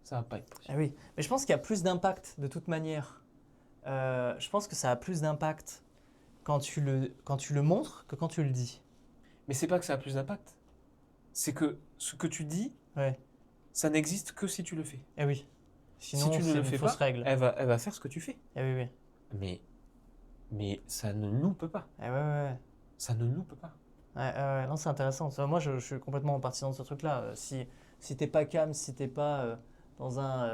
B: ça va pas être possible.
A: Ah oui, mais je pense qu'il y a plus d'impact de toute manière. Je pense que ça a plus d'impact quand tu le montres que quand tu le dis.
B: Mais c'est pas que ça a plus d'impact. C'est que ce que tu dis,
A: Ouais.
B: ça n'existe que si tu le fais.
A: Eh oui. Sinon,
B: si tu ne
A: c'est
B: le
A: une
B: fais
A: fausse
B: pas,
A: règle.
B: elle va faire ce que tu fais.
A: Eh oui, oui.
B: Mais ça ne nous peut pas.
A: Eh ouais, ouais,
B: Ça ne nous peut pas.
A: ouais. Non, c'est intéressant. Ça, moi, je suis complètement partisan de ce truc-là. Si t'es pas calme, si t'es pas dans un...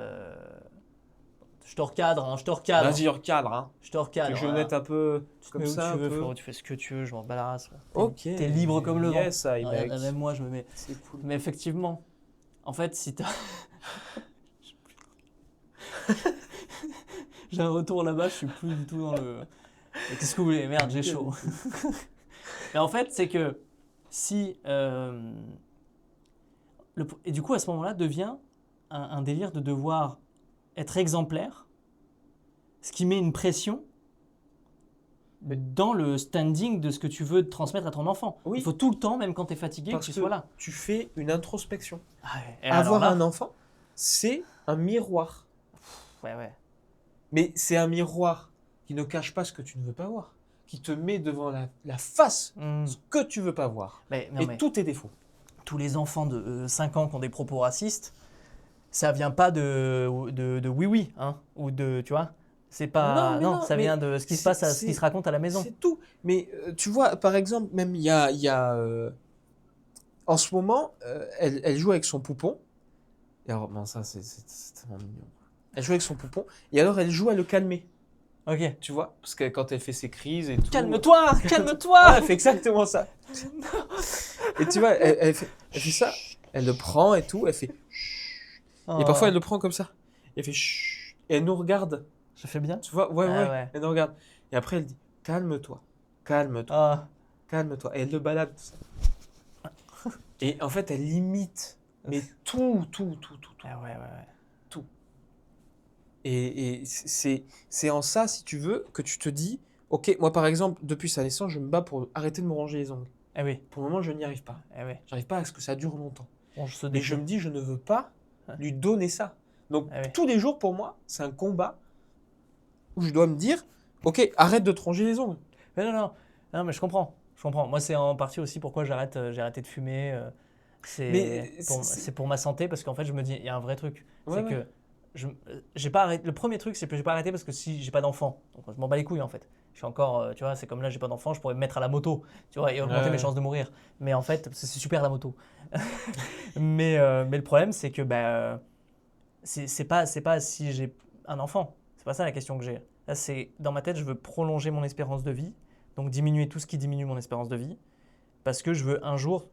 A: je te recadre, hein, je te recadre.
B: Vas-y, recadre, hein.
A: Je te recadre.
B: Que je
A: voilà.
B: mette un peu
A: Tu te
B: comme
A: mets où
B: ça,
A: tu veux,
B: un peu.
A: frérot, tu fais ce que tu veux, je m'en bats la race.
B: Ok.
A: T'es libre comme le vent.
B: Yes, I
A: Regarde,
B: beg.
A: même moi, je me mets...
B: C'est cool.
A: Mais effectivement, en fait, si t'as... J'ai un retour là-bas, je suis plus du tout dans le... Mais qu'est-ce que vous voulez? Merde, j'ai chaud. Mais en fait, c'est que si... Et du coup, à ce moment-là, devient un délire de devoir être exemplaire, ce qui met une pression dans le standing de ce que tu veux transmettre à ton enfant.
B: Oui.
A: Il faut tout le temps, même quand tu es fatigué,
B: Parce
A: que tu sois là.
B: tu fais une introspection.
A: Ah ouais. Et
B: Avoir
A: alors là,
B: un enfant, c'est un miroir.
A: ouais.
B: Mais c'est un miroir qui ne cache pas ce que tu ne veux pas voir. Qui te met devant la face
A: Hmm.
B: ce que tu veux pas voir.
A: Mais, non,
B: Et
A: mais
B: tous tes défauts.
A: tous les enfants de 5 ans qui ont des propos racistes, ça vient pas de oui-oui, hein, ou de, tu vois, c'est pas...
B: Non, mais non,
A: ça
B: mais
A: vient de ce qui se passe, ce
B: c'est-
A: qui se raconte à la maison.
B: C'est tout. Mais tu vois, par exemple, même il y a en ce moment, elle joue avec son poupon. Et alors, non, ça, c'est tellement mignon. Elle joue avec son poupon. Et alors, elle joue à le calmer.
A: Ok.
B: Tu vois? Parce que quand elle fait ses crises et tout.
A: Calme-toi,
B: Voilà,
A: calme-toi.
B: elle fait exactement ça. Et tu vois, elle fait ça. Elle le prend et tout. Elle fait.
A: Oh,
B: Et parfois, elle le prend comme ça. Elle fait. Chut. Et elle nous regarde.
A: je fais bien.
B: Tu vois? Ouais,
A: Ah
B: ouais.
A: ouais.
B: Elle nous regarde. Et après, elle dit calme-toi. Calme-toi.
A: Ah.
B: Calme-toi. Et elle le balade. Et en fait, elle imite. Mais tout.
A: Ah ouais.
B: Et c'est en ça, si tu veux, que tu te dis, ok, moi par exemple, depuis sa naissance, je me bats pour arrêter de me ronger les ongles.
A: Eh oui.
B: Pour le moment, je n'y arrive pas.
A: Eh oui.
B: J'arrive pas à ce que ça dure longtemps.
A: Bon, je se
B: Mais je me dis, je ne veux pas lui donner ça. Donc
A: Ah oui.
B: tous les jours, pour moi, c'est un combat où je dois me dire, ok, arrête de te ronger les ongles.
A: Mais non, mais je comprends. Moi, c'est en partie aussi pourquoi j'ai arrêté de fumer.
B: Mais
A: C'est pour ma santé, parce qu'en fait, je me dis, il y a un vrai truc.
B: Ouais,
A: C'est
B: ouais.
A: que j'ai pas arrêté. Le premier truc, c'est que j'ai pas arrêté parce que si j'ai pas d'enfant, donc je m'en bats les couilles en fait. Je suis encore, tu vois, c'est comme là, j'ai pas d'enfant, je pourrais me mettre à la moto, tu vois, et augmenter
B: Ouais.
A: mes chances de mourir. Mais en fait, c'est super la moto. mais le problème, c'est que c'est pas si j'ai un enfant. C'est pas ça la question que j'ai. Là, c'est dans ma tête, je veux prolonger mon espérance de vie, donc diminuer tout ce qui diminue mon espérance de vie, parce que je veux un jour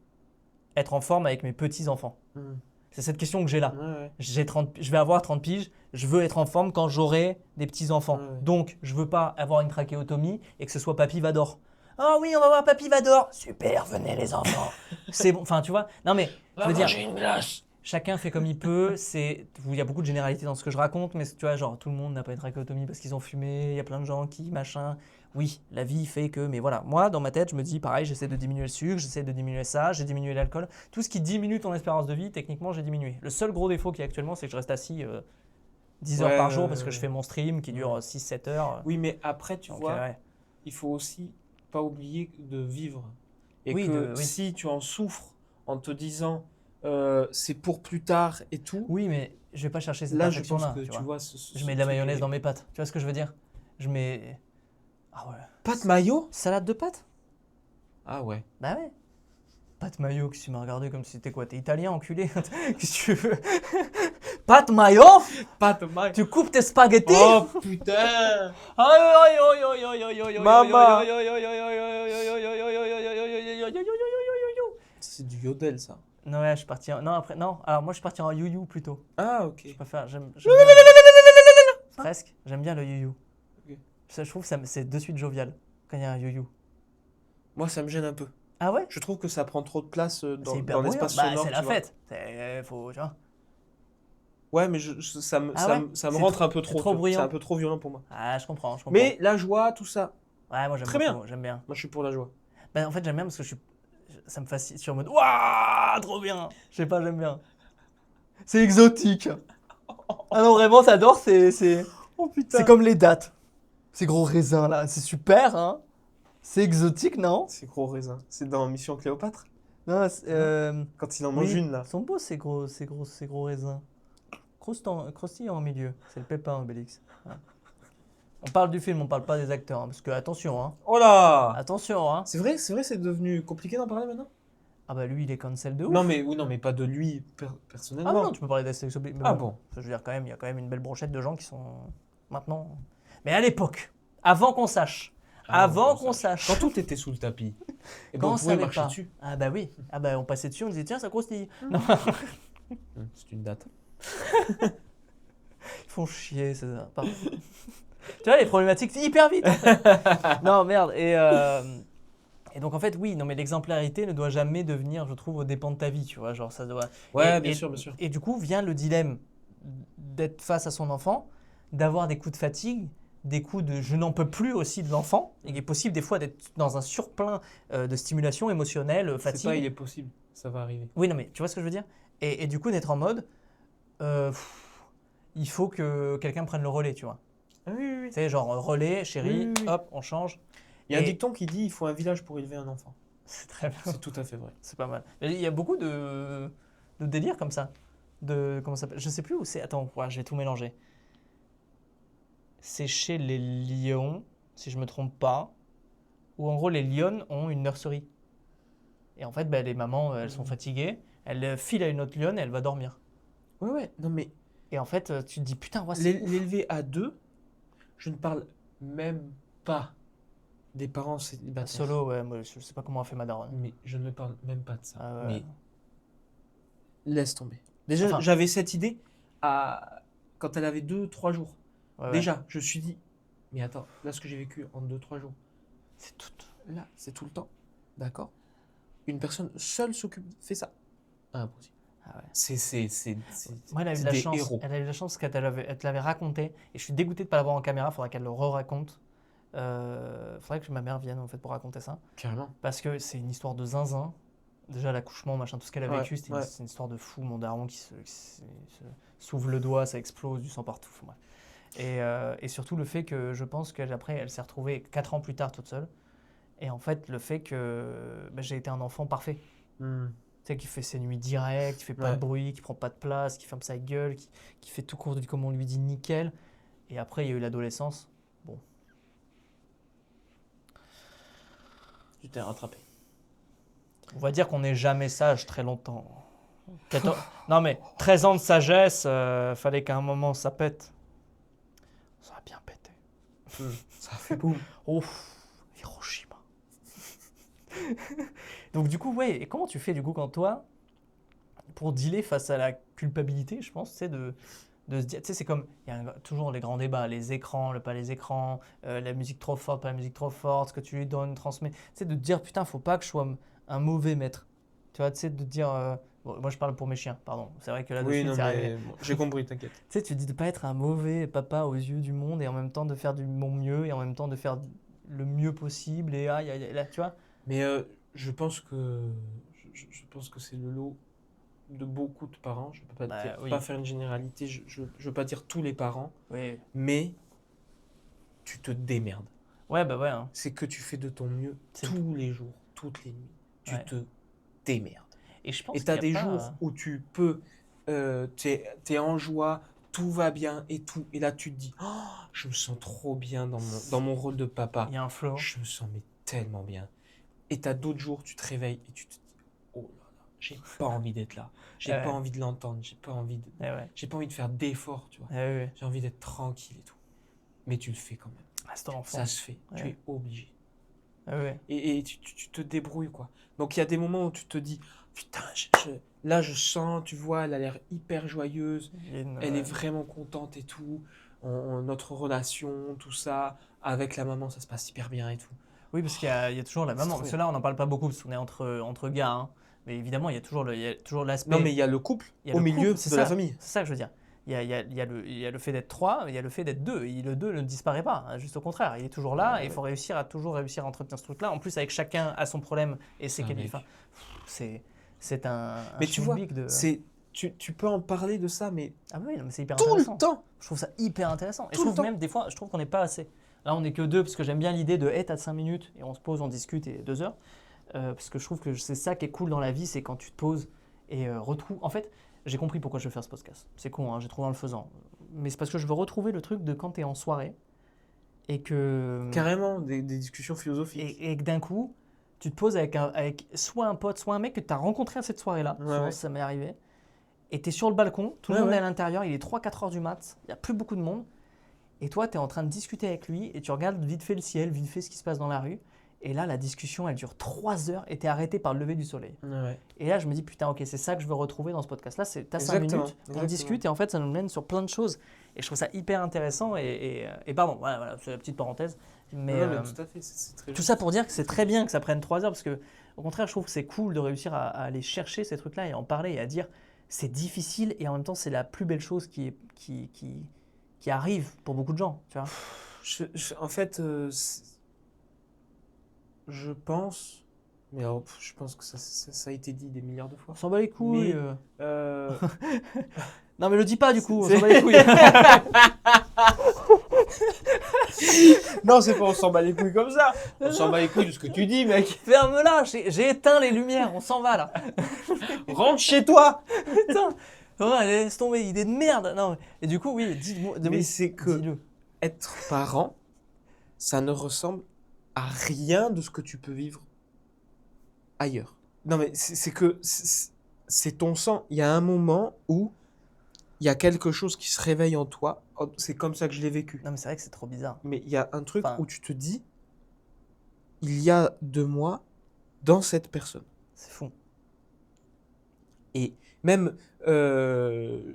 A: être en forme avec mes petits-enfants.
B: Hmm.
A: C'est cette question que j'ai là.
B: Ouais.
A: Je vais avoir 30 piges, je veux être en forme quand j'aurai des petits-enfants.
B: Ouais.
A: Donc, je veux pas avoir une trachéotomie et que ce soit Papy Vador. Ah oui, on va voir Papy Vador. Super, venez les enfants. C'est bon, enfin, tu vois. Non mais, je veux dire,
B: une glace.
A: chacun fait comme il peut. Il y a beaucoup de généralités dans ce que je raconte, mais tu vois, genre, tout le monde n'a pas une trachéotomie parce qu'ils ont fumé. Il y a plein de gens qui, machin. Oui, la vie fait que, mais voilà. Moi, dans ma tête, je me dis, pareil, j'essaie de diminuer le sucre, j'essaie de diminuer ça, j'ai diminué l'alcool. Tout ce qui diminue ton espérance de vie, techniquement, j'ai diminué. Le seul gros défaut qu'il y a actuellement, c'est que je reste assis 10 heures par jour parce que je fais mon stream qui dure 6-7 heures.
B: Oui, mais après, tu
A: Donc,
B: vois,
A: ouais.
B: il faut aussi pas oublier de vivre. Et
A: Oui,
B: que
A: oui.
B: si tu en souffres en te disant c'est pour plus tard et tout,
A: Oui, mais je vais pas chercher cette
B: là je pense
A: perfection-là.
B: que
A: tu
B: tu
A: vois.
B: vois,
A: Je mets de la mayonnaise dans mes pâtes. Tu vois ce que je veux dire? Je mets. Ah ouais.
B: Pâte mayo?
A: Salade de pâtes?
B: Ah ouais.
A: Bah ouais. Pâte mayo, que tu m'as regardé comme si c'était quoi? T'es italien, enculé? Qu'est-ce que tu veux? Pâte mayo?
B: Pâte mayo.
A: Tu coupes tes spaghettis?
B: Oh putain!
A: Maman!
B: C'est du yodel ça.
A: Non, ouais, je suis parti en... Non, après, non. Alors, moi, je suis parti en you-you plutôt.
B: Ah, ok.
A: Je préfère... j'aime bien presque. J'aime bien le you-you.
B: Ok.
A: Ça, je trouve que c'est de suite jovial quand il y a un you-you.
B: Moi, ça me gêne un peu.
A: Ah ouais?
B: Je trouve que ça prend trop de place
A: C'est hyper
B: dans
A: bruyant.
B: l'espace
A: Bah, c'est
B: sonore,
A: la
B: tu vois.
A: fête. Faut, tu vois.
B: Ouais, mais
A: Ah ouais?
B: ça me
A: C'est
B: rentre un peu
A: c'est
B: trop,
A: trop
B: tu vois. C'est un
A: bruyant.
B: peu trop violent pour moi.
A: Ah, je comprends, je comprends.
B: Mais la joie, tout ça,
A: Ouais, moi, j'aime
B: très bien.
A: beaucoup. J'aime bien.
B: Moi, je suis pour la joie.
A: Bah, en fait, j'aime bien parce que ça me fascine. Je suis en mode, waouh, trop bien. Je sais pas, j'aime bien. C'est exotique. Ah non, vraiment, t'adores,
B: Oh
A: c'est
B: putain.
A: comme les dates. Ces gros raisins là, c'est super, hein. C'est exotique, non?
B: C'est gros raisin. C'est dans Mission Cléopâtre,
A: Non,
B: quand il en mange
A: oui,
B: une là.
A: ils sont beaux ces gros raisins. Croustillant au milieu. C'est le pépin, Obélix. Ouais. On parle du film, on parle pas des acteurs, hein, parce que attention, hein.
B: Oh là!
A: Attention, hein.
B: C'est vrai, c'est devenu compliqué d'en parler maintenant?
A: Ah bah lui, il est cancel de
B: Non,
A: ouf.
B: mais oui, non, mais pas de lui
A: Ah mais non,
B: personnellement.
A: tu peux parler d'Astérix Obélix, mais
B: Ah
A: bon,
B: bon?
A: je veux dire quand même, il y a quand même une belle brochette de gens qui sont maintenant. Mais à l'époque, avant qu'on sache, avant qu'on sache,
B: Quand tout était sous le tapis, et ben
A: quand
B: on
A: on
B: pouvait
A: savait
B: marcher
A: pas.
B: dessus.
A: Ah bah oui, ah bah on passait dessus, on disait tiens ça croustille. Non,
B: C'est une date.
A: ils font chier, c'est ça. Pardon. Tu vois les problématiques c'est hyper vite. En fait. Non merde et donc en fait oui non mais l'exemplarité ne doit jamais devenir je trouve aux dépens de ta vie tu vois genre ça doit
B: Ouais, bien sûr, bien sûr.
A: et du coup vient le dilemme d'être face à son enfant, d'avoir des coups de fatigue, des coups de je n'en peux plus aussi de l'enfant. Il est possible des fois d'être dans un surplein de stimulation émotionnelle,
B: C'est
A: fatigue.
B: pas, il est possible. Ça va arriver.
A: Oui, non, mais tu vois ce que je veux dire et du coup, d'être en mode, il faut que quelqu'un prenne le relais, tu vois.
B: Ah oui, oui, oui.
A: Tu sais, genre relais, chérie,
B: Oui, oui, oui.
A: hop, on change.
B: Il y a un
A: Et-
B: dicton qui dit il faut un village pour élever un enfant.
A: C'est très bien,
B: C'est tout à fait vrai.
A: c'est pas mal. Mais il y a beaucoup de délires comme ça. Comment ça s'appelle? Je sais plus où c'est. Attends, ouais, je vais tout mélanger. C'est chez les lions, si je me trompe pas, où en gros les lionnes ont une nurserie. Et en fait, bah, les mamans, elles sont fatiguées, elles filent à une autre lionne et elle va dormir.
B: Ouais, ouais. Non, mais
A: Et en fait, tu te dis putain, ouais, c'est ouf.
B: l'élever à deux, je ne parle même pas des parents célibataires.
A: Solo, ouais, moi, je sais pas comment a fait ma daronne.
B: Mais je ne parle même pas de ça.
A: Ah ouais.
B: Mais laisse tomber. Déjà,
A: Enfin-
B: j'avais cette idée quand elle avait 2-3 jours.
A: Ouais, ouais.
B: Déjà, je me suis dit, mais attends, là, ce que j'ai vécu en 2-3 jours,
A: C'est tout.
B: là, c'est tout le temps. D'accord? Une personne seule fait ça. Impossible.
A: Ah ouais.
B: C'est
A: Moi, elle a eu de la
B: des
A: chance.
B: héros.
A: Elle a eu de la chance elle te l'avait raconté. Et je suis dégoûté de pas l'avoir en caméra. Faudra qu'elle le re-raconte. Faudrait que ma mère vienne en fait pour raconter ça.
B: Carrément.
A: Parce que c'est une histoire de zinzin. Déjà, l'accouchement, machin, tout ce qu'elle a
B: Ouais,
A: vécu, c'est
B: ouais.
A: une histoire de fou. Mon daron qui s'ouvre le doigt, ça explose, du sang partout. Enfin, bref. Et surtout le fait que je pense qu'après, elle s'est retrouvée 4 ans plus tard toute seule. Et en fait, le fait que j'ai été un enfant parfait.
B: Hmm.
A: Tu sais, qui fait ses nuits directes, qui fait pas
B: Ouais.
A: de bruit, qui prend pas de place, qui ferme sa gueule, qui fait tout court comme on lui dit nickel. Et après, il y a eu l'adolescence. Bon.
B: Tu t'es rattrapé.
A: On va dire qu'on n'est jamais sage très longtemps. 14 Non mais 13 ans de sagesse, fallait qu'à un moment ça pète. Ça a bien pété.
B: Ça fait boum.
A: Ouf, Hiroshima. Donc du coup, ouais, et comment tu fais du coup quand toi, pour dealer face à la culpabilité, je pense, c'est de se dire, tu sais, c'est comme, il y a toujours les grands débats, les écrans, pas les écrans, la musique trop forte, pas la musique trop forte, ce que tu lui donnes, transmets. Tu sais, de te dire, putain, faut pas que je sois un mauvais maître. Tu vois, tu sais, de te dire, bon, moi je parle pour mes chiens, pardon. C'est vrai que là, de
B: Oui,
A: suite,
B: non,
A: c'est arrivé.
B: mais bon, j'ai compris, t'inquiète.
A: Tu sais, tu te dis de pas être un mauvais papa aux yeux du monde et en même temps de faire du mon mieux et en même temps de faire le mieux possible et aïe, aïe, aïe, là, tu vois.
B: Mais je pense que je pense que c'est le lot de beaucoup de parents. Je peux pas
A: Bah,
B: dire,
A: oui.
B: pas faire une généralité. Je veux pas dire tous les parents,
A: Oui.
B: mais tu te démerdes.
A: Ouais, bah ouais. Hein.
B: C'est que tu fais de ton mieux
A: C'est-
B: tous les jours, toutes les nuits. Tu
A: Ouais.
B: te démerdes.
A: Et je pense
B: Et
A: qu'il
B: tu as
A: y a
B: des
A: pas-
B: jours où tu peux, t'es en joie, tout va bien et tout. Et là, tu te dis, oh, je me sens trop bien dans mon rôle de papa.
A: il y a un flow.
B: Je me sens mais tellement bien. Et tu as d'autres jours, tu te réveilles et tu te dis, oh là là, j'ai pas envie d'être là. J'ai
A: Ouais.
B: pas envie de l'entendre. J'ai pas envie de faire d'efforts, tu vois.
A: Ouais.
B: J'ai envie d'être tranquille et tout. Mais tu le fais quand même.
A: Ah, c'est ton enfant.
B: Ça se fait. Tu
A: Ouais.
B: es obligé.
A: Ah ouais.
B: Et tu te débrouilles, quoi. Donc il y a des moments où tu te dis, putain, là je sens, tu vois, elle a l'air hyper joyeuse,
A: Il y a une,
B: elle est vraiment contente et tout. Notre relation, tout ça, avec la maman, ça se passe hyper bien et tout.
A: Oui, parce il y a toujours la
B: C'est
A: maman.
B: trop
A: Parce
B: bien.
A: que là, on n'en parle pas beaucoup parce qu'on est entre gars. Hein. Mais évidemment, il y a toujours
B: Non,
A: l'aspect.
B: mais il y a le couple
A: Il y a
B: au
A: le
B: milieu
A: couple, c'est
B: de la
A: ça.
B: famille.
A: C'est ça que je veux dire. Il y a le fait d'être trois, il y a le fait d'être deux. Et le deux ne disparaît pas, hein, juste au contraire. Il est toujours là et il faut toujours réussir à entretenir ce truc-là. En plus, avec chacun a son problème et c'est
B: Ah,
A: quel.
B: mec.
A: Enfin, c'est un
B: Mais tu vois,
A: schmilblick de.
B: tu peux en parler de ça, mais
A: Ah oui, non, mais c'est hyper
B: tout le
A: intéressant.
B: temps.
A: Je trouve ça hyper intéressant. Et je
B: Tout le
A: trouve
B: temps.
A: même, des fois, je trouve qu'on n'est pas assez. Là, on n'est que deux parce que j'aime bien l'idée de hey, t'as 5 minutes et on se pose, on discute et 2 heures. Parce que je trouve que c'est ça qui est cool dans la vie, c'est quand tu te poses et retrouves. En fait, j'ai compris pourquoi je veux faire ce podcast. C'est con, hein, j'ai trouvé en le faisant. Mais c'est parce que je veux retrouver le truc de quand t'es en soirée et que.
B: Carrément, des discussions philosophiques.
A: Et que d'un coup, tu te poses avec soit un pote, soit un mec que tu as rencontré à cette soirée-là.
B: Ouais,
A: Souvent,
B: ouais.
A: ça m'est arrivé. Et tu es sur le balcon, tout le
B: Ouais,
A: monde est
B: ouais.
A: à l'intérieur, il est 3-4 heures du mat, il n'y a plus beaucoup de monde. Et toi, tu es en train de discuter avec lui et tu regardes vite fait le ciel, vite fait ce qui se passe dans la rue. Et là, la discussion, elle dure 3 heures et tu es arrêté par le lever du soleil.
B: Ouais.
A: Et là, je me dis, putain, ok, c'est ça que je veux retrouver dans ce podcast-là. Tu as 5
B: Exactement,
A: minutes, on
B: exactement.
A: discute et en fait, ça nous mène sur plein de choses. Et je trouve ça hyper intéressant. Et pardon, voilà, c'est la petite parenthèse. Mais,
B: Non, mais tout à fait, c'est très
A: tout
B: juste.
A: ça pour dire que c'est très bien que ça prenne 3 heures parce que, au contraire, je trouve que c'est cool de réussir à aller chercher ces trucs-là et en parler et à dire c'est difficile et en même temps c'est la plus belle chose qui arrive pour beaucoup de gens. Tu vois.
B: En fait, je pense, mais alors, je pense que ça a été dit des milliards de fois.
A: On s'en bat les couilles.
B: Mais,
A: Non mais le dis pas du coup, on
B: c'est-
A: s'en bat les couilles.
B: non, c'est pas on s'en bat les couilles comme ça. On s'en bat les couilles de ce que tu dis, mec.
A: Ferme-la, j'ai éteint les lumières, on s'en va là.
B: Rentre chez toi.
A: Putain, ouais, laisse tomber, idée de merde. Non, et du coup, oui, dis-moi.
B: Mais
A: Oui,
B: c'est que
A: dis-le.
B: être parent, ça ne ressemble à rien de ce que tu peux vivre ailleurs. Non, mais c'est que c'est ton sang. Il y a un moment où il y a quelque chose qui se réveille en toi. Oh, c'est comme ça que je l'ai vécu.
A: Non mais c'est vrai que c'est trop bizarre.
B: Mais il y a un truc
A: Enfin-
B: où tu te dis, il y a de moi dans cette personne.
A: C'est fou.
B: Et même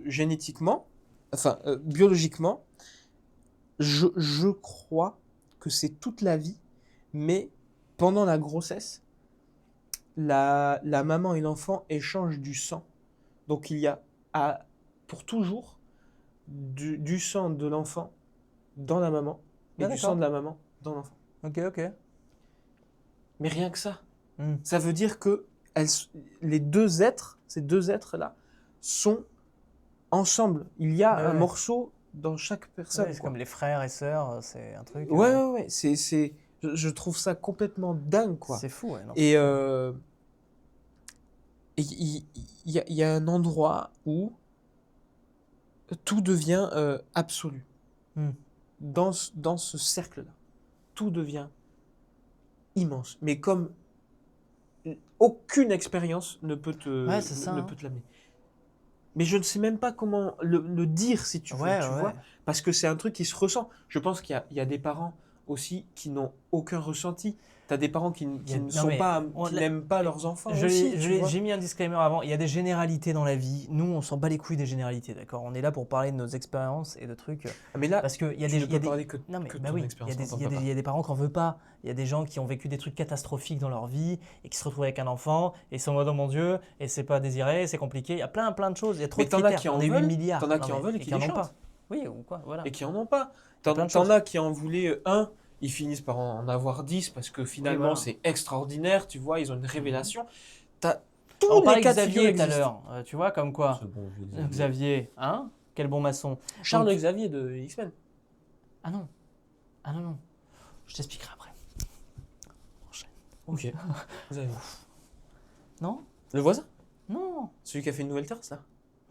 B: génétiquement, enfin biologiquement, je crois que c'est toute la vie, mais pendant la grossesse, la maman et l'enfant échangent du sang. Donc il y a pour toujours du sang de l'enfant dans la maman et
A: Ah,
B: du
A: d'accord.
B: sang de la maman dans l'enfant.
A: Ok, ok.
B: Mais rien que ça.
A: Hmm.
B: Ça veut dire que les deux êtres, ces deux êtres-là, sont ensemble. Il y a
A: Ouais,
B: un
A: ouais.
B: morceau dans chaque personne.
A: Ouais, c'est
B: quoi.
A: comme les frères et sœurs, c'est un truc.
B: Ouais, ouais, ouais. Je trouve ça complètement dingue, quoi.
A: C'est fou, ouais. Non,
B: Et
A: c'est fou.
B: il y a un endroit où tout devient absolu.
A: Hmm.
B: Dans ce cercle-là, tout devient immense. Mais comme aucune expérience ne peut
A: Ouais, c'est ça,
B: ne
A: hein.
B: peut te l'amener. Mais je ne sais même pas comment le dire, si tu veux,
A: Ouais,
B: tu
A: ouais.
B: vois, parce que c'est un truc qui se ressent. Je pense qu'il y a des parents aussi qui n'ont aucun ressenti. Tu as des parents qui
A: Il y a-
B: ne
A: non,
B: sont
A: mais
B: pas,
A: on
B: qui
A: l'a-
B: n'aiment pas leurs enfants
A: Je
B: aussi,
A: l'ai- je
B: tu
A: l'ai-
B: vois.
A: J'ai mis un disclaimer avant. Il y a des généralités dans la vie. Nous, on s'en bat les couilles des généralités, d'accord. On est là pour parler de nos expériences et de trucs.
B: Ah, mais là,
A: Parce qu'il y a
B: tu
A: des.
B: ne
A: il y a
B: peux
A: des-
B: parler que,
A: Non, mais
B: que
A: bah
B: ton
A: oui, il y
B: expérience
A: a des,
B: en tant
A: il
B: que
A: y a des-
B: papa.
A: il y a des parents qu'on veut pas. Il y a des gens qui ont vécu des trucs catastrophiques dans leur vie et qui se retrouvent avec un enfant et ils sont en mode oh mon Dieu, et c'est pas désiré, c'est compliqué. Il y a plein de choses. Il y a trop
B: Mais
A: de
B: t'en as
A: critères.
B: qui en
A: On est 8
B: veulent,
A: milliards.
B: t'en as
A: Non,
B: qui en
A: mais-
B: veulent et qui
A: en
B: les
A: ont
B: chantent.
A: pas. Oui, ou quoi, voilà.
B: Et qui en ont pas.
A: Il y a plein de
B: T'en
A: choses.
B: as qui en voulaient un, ils finissent par en avoir 10 parce que finalement
A: voilà.
B: c'est extraordinaire, tu vois, ils ont une révélation. T'as tous
A: On
B: les
A: parlait de
B: cas de figure
A: Xavier tout à
B: existent.
A: l'heure. Tu vois, comme quoi.
B: C'est bon,
A: Xavier, hein? Quel bon maçon.
B: Charles
A: Donc-
B: Xavier de X-Men.
A: Ah non. Ah non, non. Je t'expliquerai après.
B: Ok. Xavier.
A: Non?
B: Le voisin?
A: Non.
B: Celui qui a fait une nouvelle terrasse là?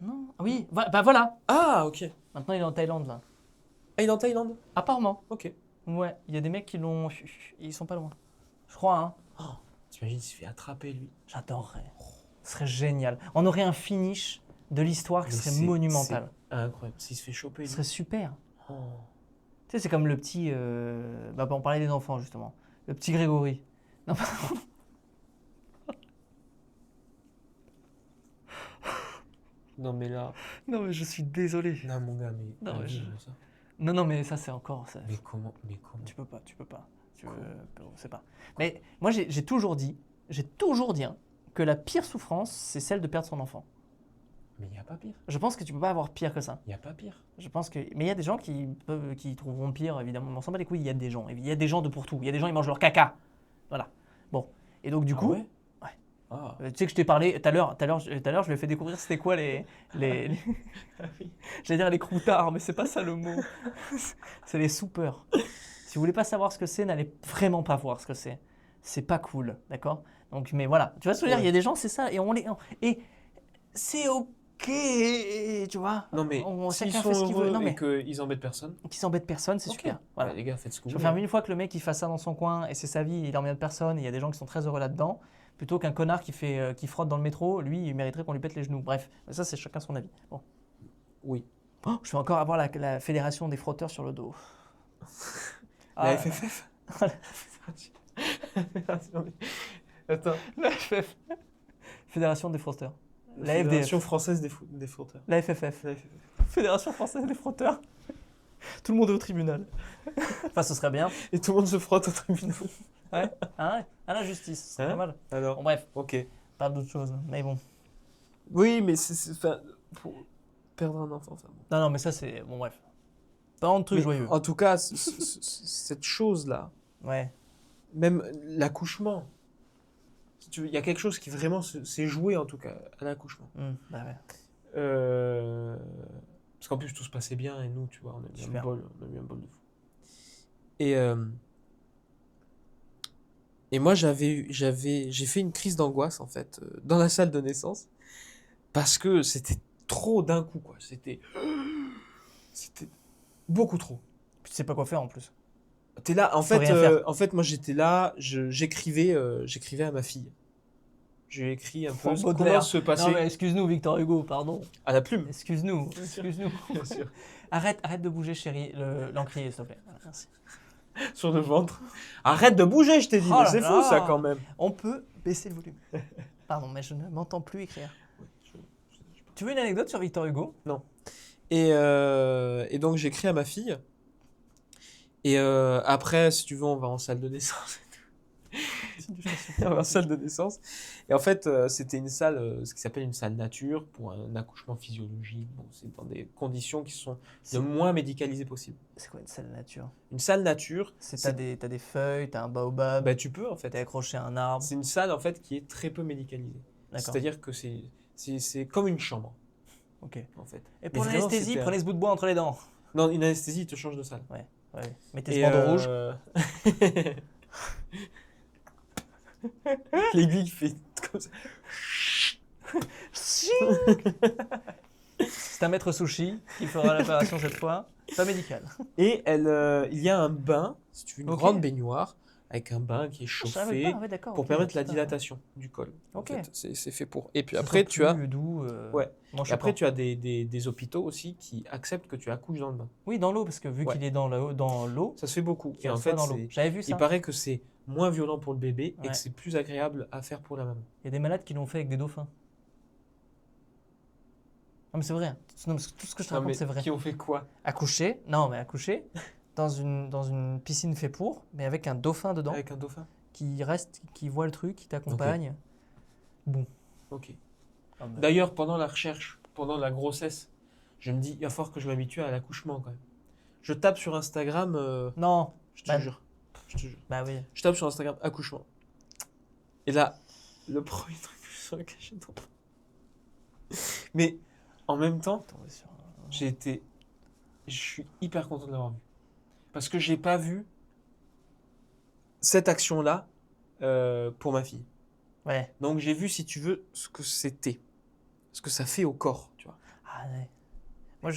A: Non. Ah oui, bah voilà.
B: Ah, ok.
A: Maintenant, il est en Thaïlande, là.
B: Ah, il est en Thaïlande?
A: Apparemment.
B: Ok.
A: Ouais, il y a des mecs qui l'ont. Ils sont pas loin. Je crois, hein.
B: Oh, t'imagines, il se fait attraper lui.
A: J'adorerais. Ce serait génial. On aurait un finish de l'histoire qui
B: Mais
A: serait
B: c'est-
A: monumental.
B: c'est incroyable. S'il se fait choper
A: Ce
B: lui.
A: serait super.
B: Oh.
A: Tu sais, c'est comme le petit. Bah, on parlait des enfants, justement. Le petit Grégory. Non,
B: Non, mais là.
A: non, mais je suis désolé.
B: Non, mon gars, mais.
A: Non, mais
B: imagine ça.
A: Non, mais ça, c'est encore. Ça,
B: Mais comment?
A: tu peux pas. C'est pas. Mais moi, j'ai toujours dit, hein, que la pire souffrance, c'est celle de perdre son enfant.
B: Mais il n'y a pas pire.
A: Je pense que tu peux pas avoir pire que ça.
B: Il n'y a pas pire.
A: Je pense que. Mais il y a des gens qui trouveront pire, évidemment. On s'en bat les couilles, il y a des gens. Il y a des gens de pour tout. Il y a des gens, ils mangent leur caca. Voilà. Bon. Et donc, du coup.
B: Ouais. Ah.
A: Tu sais que je t'ai parlé tout à l'heure, je lui ai fait découvrir c'était quoi les
B: Ah oui.
A: j'allais dire les croutards, mais c'est pas ça le mot. C'est les soupeurs. Si vous voulez pas savoir ce que c'est, n'allez vraiment pas voir ce que c'est. C'est pas cool, d'accord? Donc, mais voilà, tu vois ce que je veux dire? Il y a des gens, c'est ça, et c'est ok, tu vois?
B: Non, mais s'ils
A: chacun
B: sont
A: fait ce qu'il veut.
B: heureux
A: Non,
B: et
A: mais
B: qu'ils embêtent personne.
A: qui s'embête personne, c'est
B: Ok.
A: super. Voilà.
B: Bah, les gars, faites ce que
A: Je
B: vous
A: préfère
B: voulez.
A: une fois que le mec il fasse ça dans son coin et c'est sa vie, il emmerde personne et il y a des gens qui sont très heureux là-dedans, plutôt qu'un connard qui frotte dans le métro, lui il mériterait qu'on lui pète les genoux. Bref, mais ça c'est chacun son avis. Bon.
B: Oui.
A: Oh, je vais encore avoir la fédération des frotteurs sur le dos.
B: La FFF. Attends.
A: La FF. Fédération des frotteurs. La
B: Fédération
A: FDF.
B: française des frotteurs.
A: La FFF.
B: La FFF.
A: Fédération française des frotteurs. Tout le monde est au tribunal. Enfin, ce serait bien.
B: Et tout le monde se frotte au tribunal.
A: Ouais. Ah ouais. À la justice. C'est
B: Hein?
A: pas mal.
B: Alors,
A: Bon, bref,
B: ok.
A: pas d'autre chose. Mais bon.
B: Oui, mais enfin, pour perdre un enfant, enfin bon.
A: Non, mais ça c'est. Bon, bref. Pas de trucs
B: Mais
A: joyeux.
B: en tout cas, cette chose-là,
A: Ouais.
B: même l'accouchement, si tu veux, il y a quelque chose qui vraiment s'est joué en tout cas à l'accouchement.
A: Bah ouais.
B: Parce qu'en plus tout se passait bien et nous, tu vois, on a eu un
A: Super.
B: bol de fou. Et moi j'ai fait une crise d'angoisse en fait dans la salle de naissance parce que c'était trop d'un coup quoi. C'était beaucoup trop.
A: Tu sais pas quoi faire en plus.
B: T'es là,
A: Tu peux rien faire.
B: en fait, moi j'étais là, j'écrivais à ma fille. J'ai écrit un peu
A: Oh,
B: comment
A: Baudelaire.
B: se passait
A: Non mais excuse-nous Victor Hugo, pardon.
B: à la plume.
A: Excuse-nous.
B: Bien sûr.
A: Arrête de bouger chérie, l'encrier s'il te plaît. Voilà, merci.
B: Sur le ventre. Arrête de bouger, je t'ai dit,
A: Oh
B: mais
A: là
B: c'est
A: là.
B: fou ça quand même.
A: On peut baisser le volume. Pardon, mais je ne m'entends plus écrire. Tu veux une anecdote sur Victor Hugo?
B: Et donc j'écris à ma fille. Et après, si tu veux, on va en salle de naissance. On va en salle de naissance. Et en fait, c'était une salle, ce qui s'appelle une salle nature pour un accouchement physiologique. Bon, c'est dans des conditions qui sont le moins médicalisées possible.
A: C'est quoi une salle nature?
B: Une salle nature,
A: T'as des feuilles, t'as un baobab,
B: bah, tu peux en
A: t'es
B: fait.
A: accroché à un arbre.
B: C'est une salle en fait qui est très peu médicalisée.
A: D'accord.
B: C'est-à-dire que c'est comme une chambre
A: Ok.
B: en fait.
A: Et pour
B: Mais vraiment,
A: l'anesthésie,
B: c'était
A: prenez ce bout de bois entre les dents.
B: Non, une anesthésie, il te change de salle.
A: Ouais. Mettez ce bandeau rouge.
B: L'aiguille qui fait comme ça.
A: C'est un maître sushi qui fera l'opération cette fois. Pas médical.
B: Et il y a un bain, si tu veux, une
A: Ok.
B: grande baignoire, avec un bain qui est
A: Je savais
B: chauffé
A: pas, ouais, d'accord,
B: pour
A: ok,
B: permettre la
A: putain.
B: dilatation du col. En
A: Ok.
B: fait, c'est fait pour. Et puis
A: Que ce
B: après,
A: soit
B: tu as,
A: plus doux.
B: ouais.
A: moins
B: Et après,
A: choquant.
B: tu as des hôpitaux aussi qui acceptent que tu accouches dans le bain.
A: Oui, dans l'eau, parce que vu
B: Ouais.
A: qu'il est dans l'eau,
B: Ça se fait beaucoup.
A: qu'il
B: Et en
A: reste
B: fait,
A: pas dans l'eau. J'avais vu
B: il
A: ça.
B: paraît que c'est moins violent pour le bébé et
A: Ouais.
B: que c'est plus agréable à faire pour la maman.
A: Il y a des malades qui l'ont fait avec des dauphins. Non, mais c'est vrai. Non, parce que tout ce que je te
B: Non,
A: raconte,
B: mais
A: c'est vrai.
B: qui ont fait quoi?
A: Accoucher dans une piscine fait pour, mais avec un dauphin dedans
B: Avec un dauphin?
A: qui reste, qui voit le truc, qui t'accompagne. Bon.
B: Ok.
A: Ah, mais-
B: D'ailleurs, pendant la recherche, pendant la grossesse, je me dis, il va falloir que je m'habitue à l'accouchement quand même. Je tape sur Instagram,
A: Non.
B: je te
A: Bah-
B: jure. Je te jure.
A: Bah oui.
B: Je tape sur Instagram accouchement. Et là, le premier truc que je sens caché dans. Mais en même temps,
A: Tombé sur un-
B: je suis hyper content de l'avoir vu. Parce que j'ai pas vu cette action-là pour ma fille.
A: Ouais.
B: Donc j'ai vu, si tu veux, ce que c'était. Ce que ça fait au corps, tu vois.
A: Ah ouais. Moi,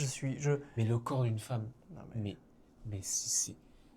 B: Mais le corps d'une femme,
A: Non, mais-
B: mais si c'est...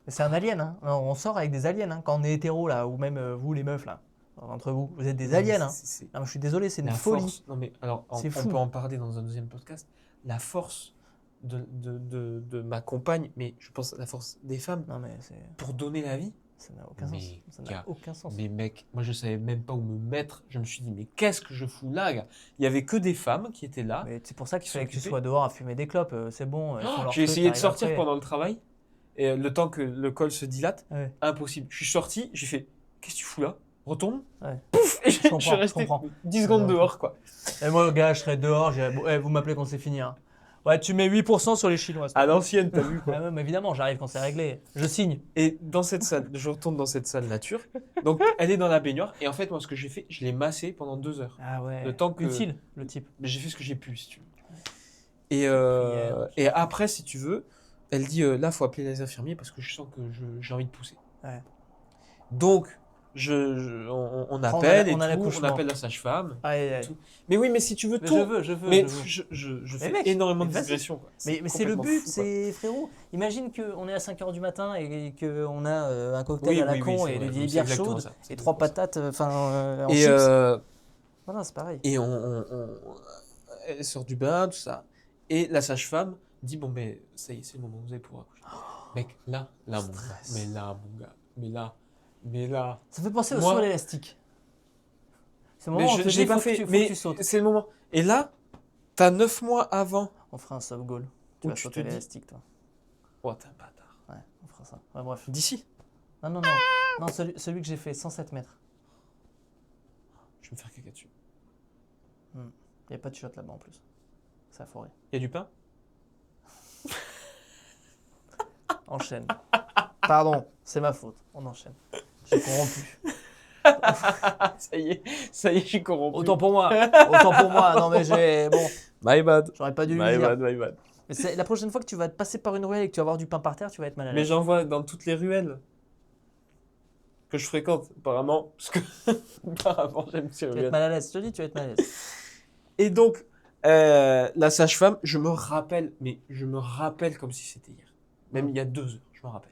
A: C'est un alien, hein. Non, on sort avec des aliens, hein. Quand on est hétéro, là, ou même vous, les meufs, là. Entre vous, vous êtes des aliens, hein. Non, mais je suis désolé, c'est une
B: la
A: folie.
B: force. Non mais alors,
A: C'est
B: on
A: fou.
B: peut en parler dans un deuxième podcast. La force de ma compagne, mais je pense à la force des femmes,
A: Non, mais
B: pour donner la vie.
A: ça n'a aucun sens.
B: Mais,
A: Ça n'a
B: gars,
A: aucun sens.
B: mais mec, moi je savais même pas où me mettre. Je me suis dit, mais qu'est-ce que je fous là, gars? Il y avait que des femmes qui étaient là.
A: Mais c'est pour ça qu'il fallait que tu
B: s'occuper.
A: sois dehors à fumer des clopes. C'est bon. Ils font leur
B: J'ai
A: truc,
B: essayé de
A: t'arrives
B: sortir
A: après.
B: pendant le travail, et le temps que le col se dilate,
A: Ouais.
B: impossible. Je suis sorti, j'ai fait, qu'est-ce que tu fous là? Retourne.
A: Ouais.
B: Pouf! Et je
A: comprends,
B: suis
A: je
B: resté
A: comprends.
B: 10 secondes
A: Ouais.
B: dehors, quoi.
A: Et moi, le gars, je serais dehors. Je dirais, bon, vous m'appelez quand c'est fini. Hein. Ouais, tu mets 8% sur les Chinois.
B: À l'ancienne, t'as vu, quoi.
A: Ouais, mais évidemment, j'arrive quand c'est réglé. Je signe.
B: Et dans cette salle, je retourne dans cette salle nature. Donc, elle est dans la baignoire. Et en fait, moi, ce que j'ai fait, je l'ai massée pendant 2 heures.
A: Ah ouais.
B: Le temps que-
A: Utile, le type.
B: Mais j'ai fait ce que j'ai pu, si tu veux.
A: Prière.
B: Et après, si tu veux, elle dit, là, faut appeler les infirmiers parce que je sens que j'ai envie de pousser.
A: Ouais.
B: Donc, on appelle
A: on a
B: et tout, on
A: l'accouchement.
B: appelle la sage-femme.
A: Aïe, aïe.
B: Tout. Mais oui, mais si tu veux
A: Mais
B: tout...
A: je veux.
B: Mais
A: je veux.
B: je fais
A: mec,
B: énormément
A: mais
B: de
A: vas-y.
B: digressions, quoi.
A: Mais c'est le
B: complètement
A: but,
B: fou, quoi.
A: c'est frérot. Imagine qu'on est à 5h du matin et qu'on a un cocktail
B: Oui,
A: à la
B: oui, oui,
A: con
B: c'est
A: et
B: vrai.
A: des vieilles
B: C'est
A: bières
B: exactement
A: chaudes
B: ça. C'est
A: et 3
B: exactement ça.
A: patates en
B: Et,
A: chips. Voilà, c'est pareil.
B: et elle sort du bain, tout ça. Et la sage-femme dit, bon, mais ça y est, c'est le moment, vous allez pouvoir accoucher. Mec, là, mon gars.
A: Stress.
B: Mais là, mon gars. Mais là.
A: Ça fait penser au
B: Moi-
A: saut à l'élastique. C'est le
B: Mais
A: moment où on te
B: j'ai
A: dit,
B: pas
A: faut
B: fait.
A: que
B: Mais
A: tu sautes.
B: c'est le moment. Et là, t'as 9 mois avant.
A: On fera un soft goal. Tu
B: Où
A: vas
B: tu
A: sauter
B: te
A: à
B: dis-
A: l'élastique, toi.
B: Oh, t'es un bâtard.
A: Ouais, on fera ça. Ouais, bref.
B: D'ici.
A: Non. Non, celui que j'ai fait, 107 mètres.
B: Je vais me faire caca dessus.
A: Il n'y a pas de shot là-bas en plus. C'est la forêt.
B: Il y a du pain?
A: Enchaîne. Pardon, c'est ma faute. On enchaîne. J'ai corrompu.
B: Ça y est, j'ai corrompu.
A: Autant pour moi. Non, mais bon,
B: My bad.
A: j'aurais pas dû lui
B: My
A: dire.
B: bad, my bad.
A: Mais la prochaine fois que tu vas te passer par une ruelle et que tu vas avoir du pain par terre, tu vas être mal à
B: Mais
A: l'aise.
B: j'en vois dans toutes les ruelles que je fréquente, apparemment. Parce que, apparemment, j'aime ces
A: Tu vas être
B: ruelles.
A: mal à l'aise. Je te dis, tu vas être mal à l'aise.
B: Et donc, la sage-femme, je me rappelle comme si c'était hier. Même il y a 2 heures, je me rappelle.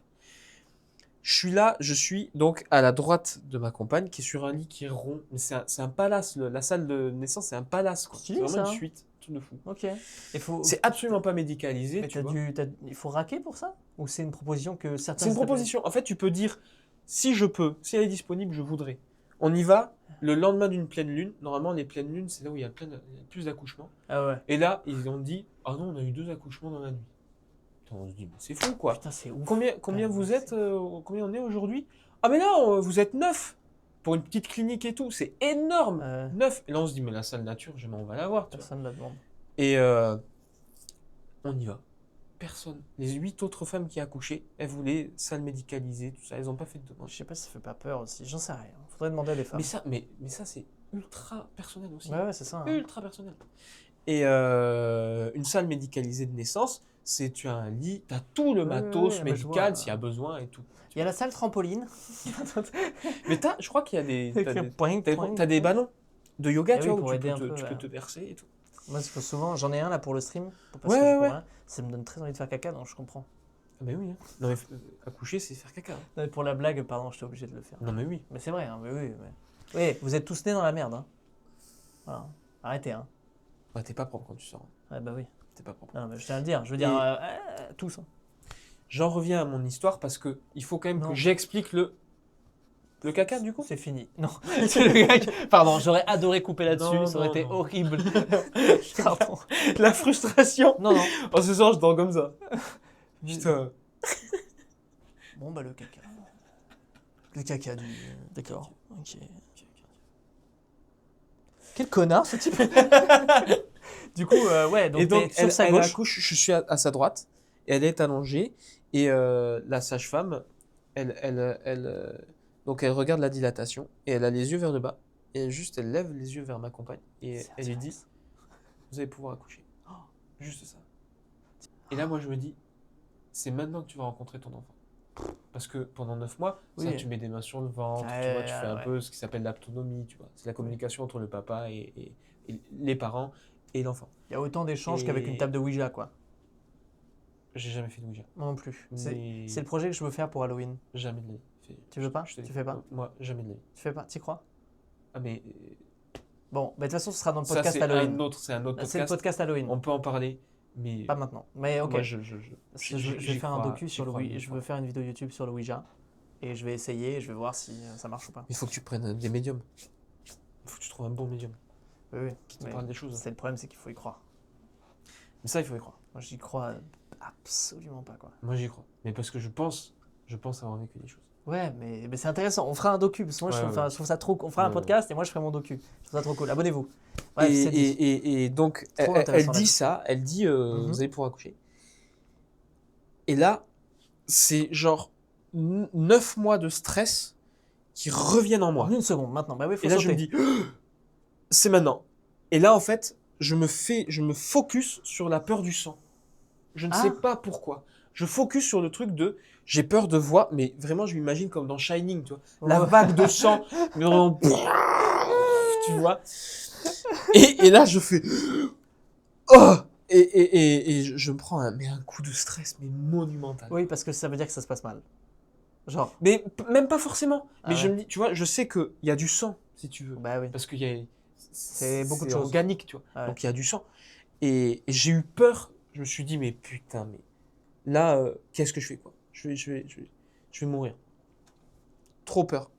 B: Je suis donc à la droite de ma compagne qui est sur un lit qui est rond. Mais c'est un palace, la salle de naissance, c'est un palace, quoi. C'est
A: Stylé,
B: vraiment
A: ça,
B: une
A: hein.
B: suite, tout de fou.
A: Ok.
B: C'est absolument pas médicalisé,
A: Mais
B: tu vois.
A: il faut raquer pour ça? Ou c'est une proposition que certains.
B: C'est une proposition. En fait, tu peux dire, si je peux, si elle est disponible, je voudrais. On y va le lendemain d'une pleine lune. Normalement, les pleines lunes, c'est là où il y a plus d'accouchements.
A: Ah ouais.
B: Et là, ils ont dit, ah non, on a eu 2 accouchements dans la nuit. Putain, on se dit, mais c'est fou, quoi.
A: Putain, c'est ouf.
B: Combien
A: Ouais,
B: vous êtes combien on est aujourd'hui? Ah mais là, vous êtes 9 pour une petite clinique et tout. C'est énorme. 9. Et là, on se dit, mais la salle nature, jamais on va la voir. Tu vois.
A: Personne ne la demande.
B: Et on y va. Personne. Les 8 autres femmes qui accouchaient, elles voulaient salle médicalisée, tout ça. Elles n'ont pas fait de demande.
A: Je sais pas si ça fait pas peur aussi. J'en sais rien. Faudrait demander à des femmes.
B: Mais ça, c'est ultra personnel aussi.
A: Ouais, c'est ça. Hein.
B: Ultra personnel. Et une salle médicalisée de naissance, c'est tu as un lit, tu as tout le matos
A: mais je
B: médical
A: vois.
B: s'il y a besoin et tout.
A: Il y a la salle trampoline.
B: Mais je crois qu'il y a des...
A: Poing, poing.
B: T'as des ballons de yoga,
A: Eh
B: tu
A: oui,
B: vois,
A: pour
B: où
A: aider un
B: tu
A: peu,
B: peux te verser et tout.
A: Moi, c'est souvent, j'en ai un là pour le stream. Parce
B: Ouais,
A: que je peux
B: ouais.
A: rien. Ça me donne très envie de faire caca, donc je comprends.
B: Ah bah oui, hein. Non mais accoucher, c'est faire caca. Hein.
A: Non, mais pour la blague, pardon, j'étais obligé de le faire.
B: Non mais oui.
A: Mais c'est vrai, hein, mais oui. Oui, vous êtes tous nés dans la merde. Hein. Voilà. Arrêtez, hein.
B: Bah t'es pas propre quand tu sors.
A: Ouais, bah oui.
B: T'es pas propre.
A: Non, mais je tiens à le dire. Je veux dire, tous. Hein.
B: J'en reviens à mon histoire parce que il faut quand même
A: Non.
B: que j'explique le caca du coup.
A: C'est fini. Non. Pardon, j'aurais adoré couper là-dessus.
B: Non,
A: Ça aurait
B: non,
A: été
B: non.
A: horrible. Pardon.
B: La frustration.
A: Non.
B: Oh ce soir je dors comme ça. Putain.
A: Bon, bah le caca. Le caca du. D'accord. Ok. Quel connard ce type. Du coup, ouais, donc,
B: Et donc
A: t'es sur sa
B: elle
A: gauche.
B: accouche, je suis à sa droite et elle est allongée et la sage-femme, donc elle regarde la dilatation et elle a les yeux vers le bas et elle lève les yeux vers ma compagne et
A: C'est
B: elle lui dit
A: intéressant.
B: vous allez pouvoir accoucher. Oh, juste ça. Et là moi je me dis c'est maintenant que tu vas rencontrer ton enfant. Parce que pendant 9 mois,
A: Oui.
B: ça, tu mets des mains sur le ventre, tu
A: Ouais,
B: vois, tu fais un
A: ouais.
B: peu ce qui s'appelle l'autonomie, tu vois. C'est la communication entre le papa et les parents et l'enfant.
A: Il y a autant d'échanges
B: Et-
A: qu'avec une table de Ouija, quoi.
B: J'ai jamais fait de Ouija.
A: Moi non plus.
B: Mais-
A: C'est le projet que je veux faire pour Halloween.
B: Jamais de la vie.
A: Tu veux pas
B: Je te
A: Tu
B: dis,
A: fais pas
B: Moi, jamais de la vie.
A: Tu fais pas Tu crois
B: Ah mais
A: Bon, bah de toute façon, ce sera dans le
B: ça
A: podcast
B: c'est
A: Halloween.
B: c'est un autre
A: C'est le
B: podcast.
A: podcast Halloween.
B: On peut en parler. Mais
A: Pas maintenant. Mais ok.
B: moi,
A: Je vais
B: j'y
A: faire un
B: crois,
A: docu
B: j'y
A: sur le
B: crois,
A: Ouija.
B: j'y
A: Je
B: crois.
A: veux faire une vidéo YouTube sur le Ouija. Et je vais essayer et je vais voir si ça marche ou pas.
B: Il faut que tu prennes des médiums. Il faut que tu trouves un bon médium
A: Oui, oui.
B: qui te
A: Mais
B: parle des choses.
A: c'est le problème, c'est qu'il faut y croire.
B: Mais ça, il faut y croire.
A: Moi, j'y crois absolument pas, quoi.
B: Moi, j'y crois. Mais parce que je pense avoir vécu des choses.
A: Ouais, mais c'est intéressant. On fera un docu. Parce que moi, je trouve ça trop cool. On fera un
B: Ouais.
A: podcast et moi, je ferai mon docu. Je trouve ça trop cool. Abonnez-vous. Bref, c'est dit.
B: Et donc,
A: Trop
B: elle
A: intéressant,
B: dit
A: là.
B: ça. Elle dit,
A: Mhm.
B: vous allez pouvoir accoucher. Et là, c'est genre 9 mois de stress qui reviennent en moi.
A: En une seconde, maintenant. Bah oui, faut
B: Et là,
A: sauter.
B: je me dis, c'est maintenant. Et là, en fait, je me focus sur la peur du sang. Je ne
A: Ah.
B: sais pas pourquoi. Je focus sur le truc de, j'ai peur de voir, mais vraiment, je m'imagine comme dans Shining, tu vois. La
A: Ouais.
B: vague de sang, mais vraiment, tu vois. Et là, je fais, oh! Et je me prends un coup de stress, mais monumental.
A: Oui, parce que ça veut dire que ça se passe mal. Genre.
B: Mais même pas forcément. Mais
A: Ah
B: je
A: ouais.
B: me dis, tu vois, je sais qu'il y a du sang, si tu veux.
A: Bah oui.
B: Parce qu'il y a.
A: C'est beaucoup de
B: c'est
A: choses.
B: organique, tu vois.
A: Ouais.
B: Donc il y a du sang. Et j'ai eu peur. Je me suis dit, mais putain, mais là, qu'est-ce que je fais, quoi? Je vais mourir. Trop peur.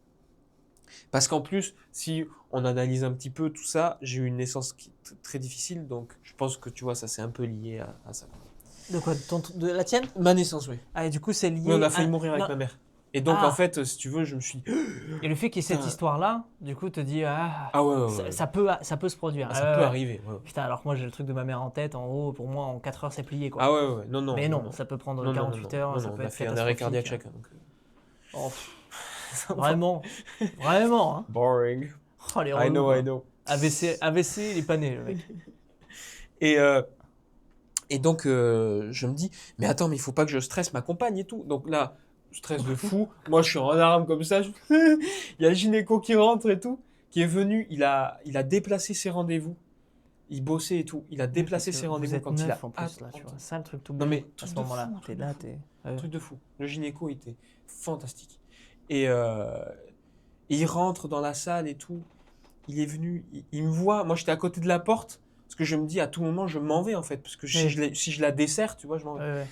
B: Parce qu'en plus, si on analyse un petit peu tout ça, j'ai eu une naissance très difficile. Donc je pense que, tu vois, ça c'est un peu lié à ça.
A: De quoi de la tienne?
B: Ma naissance, oui.
A: Ah, et du coup, c'est lié.
B: Oui, on a failli
A: à-
B: mourir avec
A: Non.
B: ma mère. Et donc,
A: Ah.
B: en fait, si tu veux, je me suis dit,
A: Et le fait qu'il y ait cette
B: Putain.
A: histoire-là, du coup, te dit
B: ah ouais, ouais, ouais.
A: ça peut se produire.
B: Ah, ça peut arriver. Ouais.
A: Putain, alors que moi j'ai le truc de ma mère en tête, en haut, pour moi en 4 heures c'est plié quoi.
B: Ah ouais, ouais, non, non.
A: Mais non, ça peut prendre 48 heures, ça
B: non,
A: peut
B: on a
A: être
B: fait un arrêt
A: catastrophique.
B: cardiaque chacun. Donc,
A: Oh, vraiment, vraiment. Hein.
B: boring.
A: Oh, les
B: I
A: relous,
B: know,
A: quoi.
B: I know.
A: AVC, il est pané le mec.
B: Et donc, je me dis, mais attends, mais il faut pas que je stresse ma compagne et tout. Donc là, stress de fou. Moi, je suis en larmes comme ça. Il y a le gynéco qui rentre et tout, qui est venu. Il a déplacé ses rendez-vous. Il bossait et tout. Il a déplacé ses rendez-vous quand il a.
A: en plus, là, tu vois. Ça, le truc tout
B: Non, mais
A: à
B: truc
A: ce
B: de
A: moment-là,
B: fou,
A: t'es
B: truc
A: là,
B: de fou.
A: t'es.
B: Un truc de fou. Le gynéco était fantastique. Et il rentre dans la salle et tout. Il est venu, il me voit. Moi, j'étais à côté de la porte. Parce que je me dis, à tout moment, je m'en vais en fait. Parce que si je la desserre, tu vois, je m'en vais.
A: Ouais.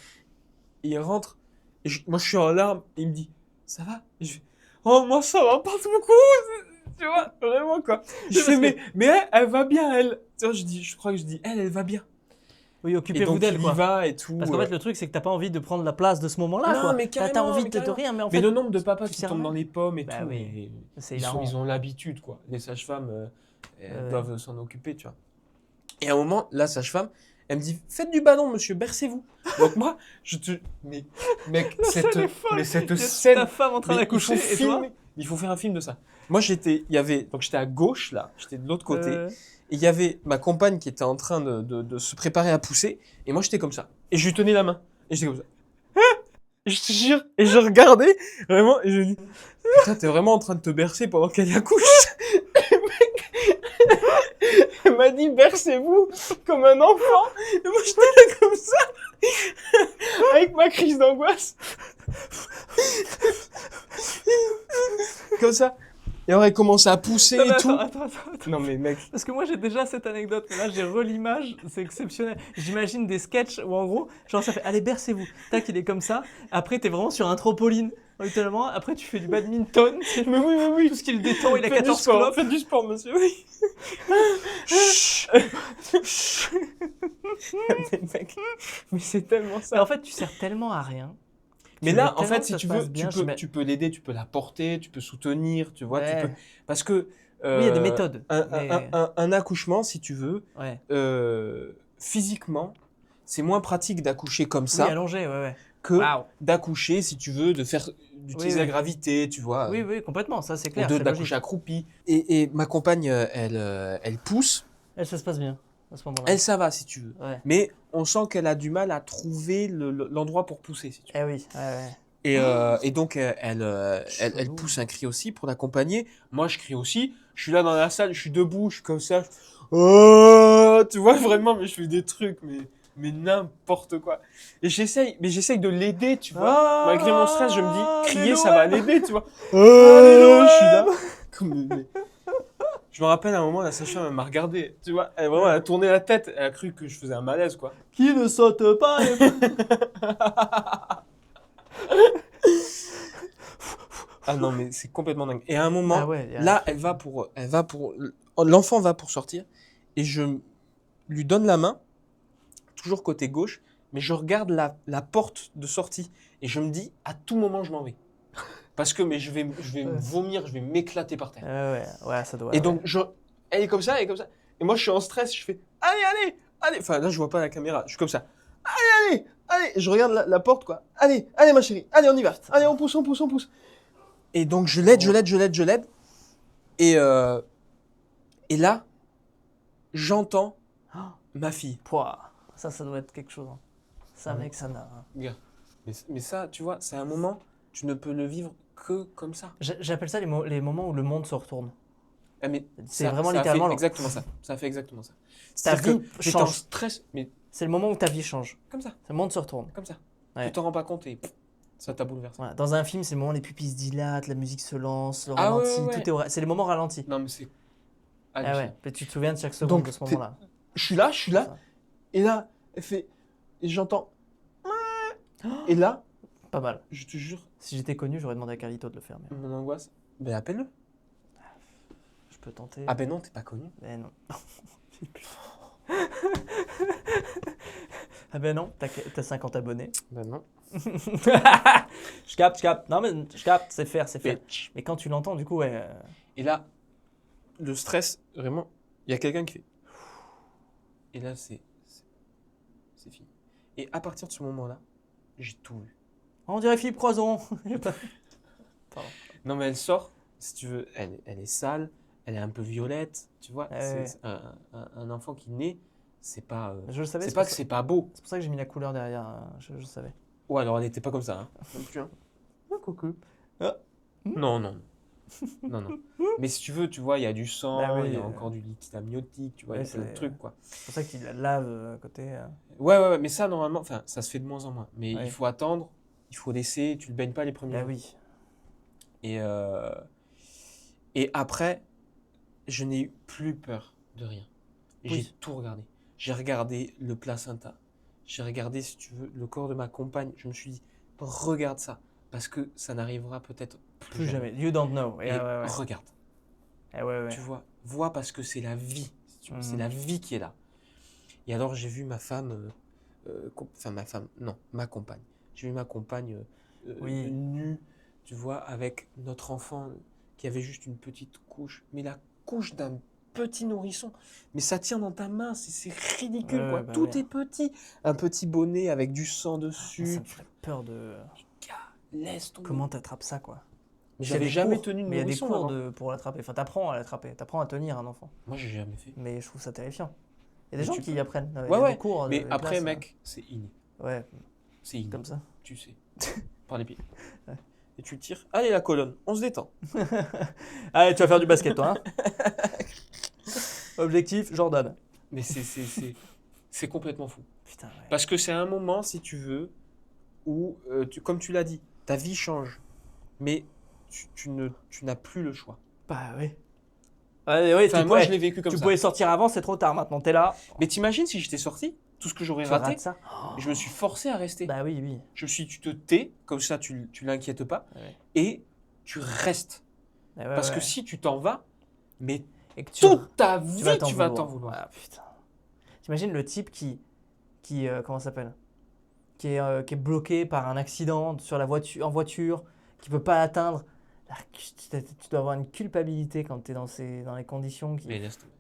B: Et il rentre. Et moi, je suis en larmes. Et il me dit, ça va? Et je fais, oh, moi, ça va pas beaucoup. Tu vois, vraiment quoi. Je fais, mais elle va bien, elle. Tu vois, je crois que je dis, elle va bien.
A: Oui,
B: Et
A: occupez-vous
B: donc,
A: d'elle
B: il y
A: quoi.
B: va et tout.
A: Parce qu'en fait, le truc, c'est que t'as pas envie de prendre la place de ce moment-là.
B: Non,
A: quoi.
B: mais
A: T'as
B: carrément,
A: envie
B: mais
A: de
B: carrément.
A: rien, mais en
B: Mais
A: fait,
B: le nombre de papas
A: tu
B: qui
A: sais
B: tombent
A: rien.
B: dans les pommes et
A: Bah
B: tout,
A: oui.
B: et
A: c'est
B: ils
A: hilarant.
B: ont l'habitude, quoi. Les sages-femmes elles
A: Ouais.
B: doivent s'en occuper, tu vois. Et à un moment, la sage-femme, elle me dit, faites du ballon, monsieur, bercez-vous. Donc moi, mais mec, cette scène,
A: Ta femme en train
B: mais
A: d'accoucher et toi
B: il faut faire un film de ça. Moi, j'étais à gauche, là, j'étais de l'autre côté,
A: Euh,
B: et il y avait ma compagne qui était en train de se préparer à pousser, et moi, j'étais comme ça. Et je lui tenais la main, et j'étais comme ça. Et je te jure, et je regardais, vraiment, et je lui dis, putain, t'es vraiment en train de te bercer pendant qu'elle accouche. Et mec, elle m'a dit, bercez-vous comme un enfant. Et moi, j'étais là comme ça, avec ma crise d'angoisse. Comme ça. Et alors, elle commençait à pousser
A: Non, mais
B: et tout.
A: attends.
B: Non, mais mec.
A: Parce que moi j'ai déjà cette anecdote, mais là j'ai l'image, c'est exceptionnel. J'imagine des sketchs où en gros, genre ça fait allez bercez-vous, tac il est comme ça, après t'es vraiment sur un trampoline, littéralement, après tu fais du badminton,
B: Mais oui.
A: tout ce qui le détend, il a
B: Faites du
A: 14
B: sport,
A: clopes.
B: faites du sport, monsieur, oui. Mais mec, mais c'est tellement
A: Mais
B: ça.
A: en fait tu sers tellement à rien.
B: Mais
A: Tu
B: là,
A: veux
B: en fait,
A: tellement
B: si
A: que
B: tu
A: ça se
B: veux,
A: passe bien,
B: tu peux l'aider, tu peux la porter, tu peux soutenir, tu vois,
A: Ouais.
B: parce que
A: Oui, il y a des méthodes. mais-
B: un accouchement, si tu veux,
A: Ouais.
B: physiquement, c'est moins pratique d'accoucher comme
A: Oui,
B: ça
A: allongé, ouais.
B: que
A: Waouh.
B: d'accoucher, si tu veux, d'utiliser
A: Oui.
B: la gravité, tu vois,
A: Oui, complètement, ça c'est
B: ou
A: clair. c'est
B: d'accoucher
A: logique.
B: accroupi. Et ma compagne, elle pousse,
A: Elle, ça se passe bien à ce moment-là.
B: elle, ça va, si tu veux.
A: Ouais.
B: Mais on sent qu'elle a du mal à trouver l'endroit pour pousser, si tu veux.
A: Eh oui, ouais.
B: Et donc, elle
A: Chelou.
B: pousse un cri aussi pour l'accompagner. Moi, je crie aussi. Je suis là dans la salle, je suis debout, je suis comme ça. Oh, tu vois, vraiment, mais je fais des trucs, mais n'importe quoi. Et j'essaye de l'aider, tu vois. Malgré mon stress, je me dis, crier, ça va l'aider, tu vois. Je suis là. Je me rappelle à un moment, la sage-femme elle m'a regardé, tu vois, elle a tourné la tête, elle a cru que je faisais un malaise, quoi.
A: Qui ne saute pas
B: Ah non, mais c'est complètement dingue. Et à un
A: Ah
B: moment,
A: ouais,
B: là, l'enfant va pour sortir, et je lui donne la main, toujours côté gauche, mais je regarde la porte de sortie, et je me dis, à tout moment, je m'en vais. Parce que mais je vais me vomir, je vais m'éclater par terre.
A: ouais, ça doit.
B: Et donc, elle est comme ça, elle est comme ça. Et moi, je suis en stress, je fais, allez, allez, allez. Enfin, là, je vois pas la caméra, je suis comme ça. Allez, allez, allez. Je regarde la porte, quoi. Allez, allez, ma chérie, allez, on y va. Allez, on pousse, on pousse, on pousse. Et donc, je l'aide. Et là, j'entends ma fille.
A: Pouah, ça doit être quelque chose. Hein. Ça,
B: Ouais.
A: mec, ça n'a.
B: Gars, mais ça, tu vois, c'est un moment, tu ne peux le vivre que comme ça.
A: J'appelle ça les moments où le monde se retourne.
B: Ah, mais
A: C'est
B: ça,
A: vraiment
B: ça a
A: littéralement.
B: fait exactement ça. Ça a fait exactement ça.
A: Ta
B: C'est-à-dire
A: vie
B: que j'étais en
A: change.
B: stress, mais
A: C'est le moment où ta vie change.
B: comme ça,
A: Le monde se retourne.
B: comme ça.
A: Ouais.
B: Tu t'en rends pas compte et pff, ça t'a bouleversé.
A: Voilà. Dans un film, c'est le moment où les pupilles se dilatent, la musique se lance, le
B: Ah ouais,
A: ralenti,
B: ouais, ouais.
A: tout est c'est les moments ralentis.
B: Non, mais c'est
A: Ah
B: hallucinant.
A: ouais, mais tu te souviens de chaque seconde
B: Donc,
A: de ce moment-là.
B: Je suis là,
A: Ça.
B: et là, elle fait, et j'entends, et là,
A: Pas mal.
B: je te jure,
A: Si j'étais connu, j'aurais demandé à Carlito de le faire. Mais
B: mon angoisse, ben appelle-le.
A: je peux tenter.
B: Ah ben non, t'es pas connu.
A: Mais non. Ah ben non, t'as 50 abonnés.
B: Ben non.
A: Je capte. Non mais je capte, c'est faire.
B: Mais-
A: Mais quand tu l'entends, du coup, ouais.
B: Et là, le stress, vraiment, il y a quelqu'un qui fait. Et là, c'est fini. Et à partir de ce moment-là, j'ai tout vu.
A: On dirait Philippe Croison.
B: Non, mais elle sort, si tu veux, elle est sale, elle est un peu violette, tu vois.
A: Ouais.
B: C'est un enfant qui naît, c'est pas,
A: Je le savais.
B: c'est pas que c'est pas beau.
A: C'est pour ça que j'ai mis la couleur derrière. Je savais.
B: Ouais, alors elle n'était pas comme ça, hein. Non plus, hein.
A: Ah, coucou.
B: Non, non. Non, non. Mais si tu veux, tu vois, il y a du sang,
A: Bah oui,
B: il y a encore du liquide amniotique, tu vois, il y a
A: ouais,
B: plein de
A: c'est-
B: trucs, quoi.
A: C'est pour ça qu'il la lave à côté.
B: Ouais, mais ça, normalement, enfin, ça se fait de moins en moins. Mais
A: Ouais.
B: il faut attendre, il faut laisser, tu le baignes pas les premiers
A: Ah
B: jours.
A: oui.
B: Et après, je n'ai eu plus peur de rien. Et
A: Oui.
B: j'ai tout regardé. J'ai regardé le placenta. J'ai regardé, si tu veux, le corps de ma compagne. Je me suis dit, regarde ça. Parce que ça n'arrivera peut-être
A: Plus jamais. You don't know.
B: Et
A: Ouais.
B: regarde.
A: Ouais.
B: Tu vois parce que c'est la vie. Si tu veux.
A: Mhm.
B: C'est la vie qui est là. Et alors, j'ai vu ma femme, ma compagne. J'ai vu ma compagne
A: Oui.
B: nue, tu vois, avec notre enfant qui avait juste une petite couche. Mais la couche d'un petit nourrisson. Mais ça tient dans ta main, c'est ridicule,
A: Ouais,
B: quoi.
A: bah
B: Tout
A: oui.
B: est petit. Un petit bonnet avec du sang
A: Ça
B: dessus.
A: me ferait peur de.
B: Laisse tomber.
A: Comment t'attrapes ça, quoi?
B: Mais
A: Il y a
B: j'avais
A: des
B: jamais
A: cours,
B: tenu de
A: mais il y a des
B: nourrisson
A: cours
B: avant.
A: pour l'attraper. Enfin, t'apprends à l'attraper. T'apprends à tenir un enfant.
B: Moi, j'ai jamais fait.
A: Mais je trouve ça terrifiant. Il y a des
B: Mais
A: gens
B: tu
A: qui
B: peux.
A: y apprennent. Il y a
B: Ouais.
A: des cours,
B: Mais
A: des
B: après,
A: classes,
B: mec, c'est inné.
A: Ouais,
B: C'est inné.
A: comme ça.
B: Tu sais. Par les pieds.
A: Ouais.
B: Et tu tires. Allez, la colonne. On se détend.
A: Allez, tu vas faire du basket, toi. Hein. Objectif, Jordan.
B: Mais c'est complètement fou.
A: Putain, ouais.
B: Parce que c'est un moment, si tu veux, où, comme tu l'as dit, ta vie change. Mais tu n'as plus le choix.
A: Bah oui. Ouais,
B: Enfin, moi, je l'ai vécu comme
A: tu
B: ça.
A: pouvais sortir avant, c'est trop tard. Maintenant, t'es là.
B: Mais t'imagines si j'étais sorti, tout ce que j'aurais
A: Tu
B: raté,
A: rates ça.
B: je me suis forcé à rester.
A: Bah oui.
B: Je me suis dit, tu te tais, comme ça, tu l'inquiètes pas,
A: Ouais.
B: et tu restes.
A: Ouais,
B: Parce que
A: ouais.
B: si tu t'en vas, mais
A: Et que
B: toute ta vie,
A: tu
B: tu vas t'en vouloir.
A: Ah putain. T'imagines le type qui comment ça s'appelle? Qui est bloqué par un accident en voiture, qui peut pas atteindre. Là, tu dois avoir une culpabilité quand tu es dans les conditions qui.
B: Mais laisse tomber.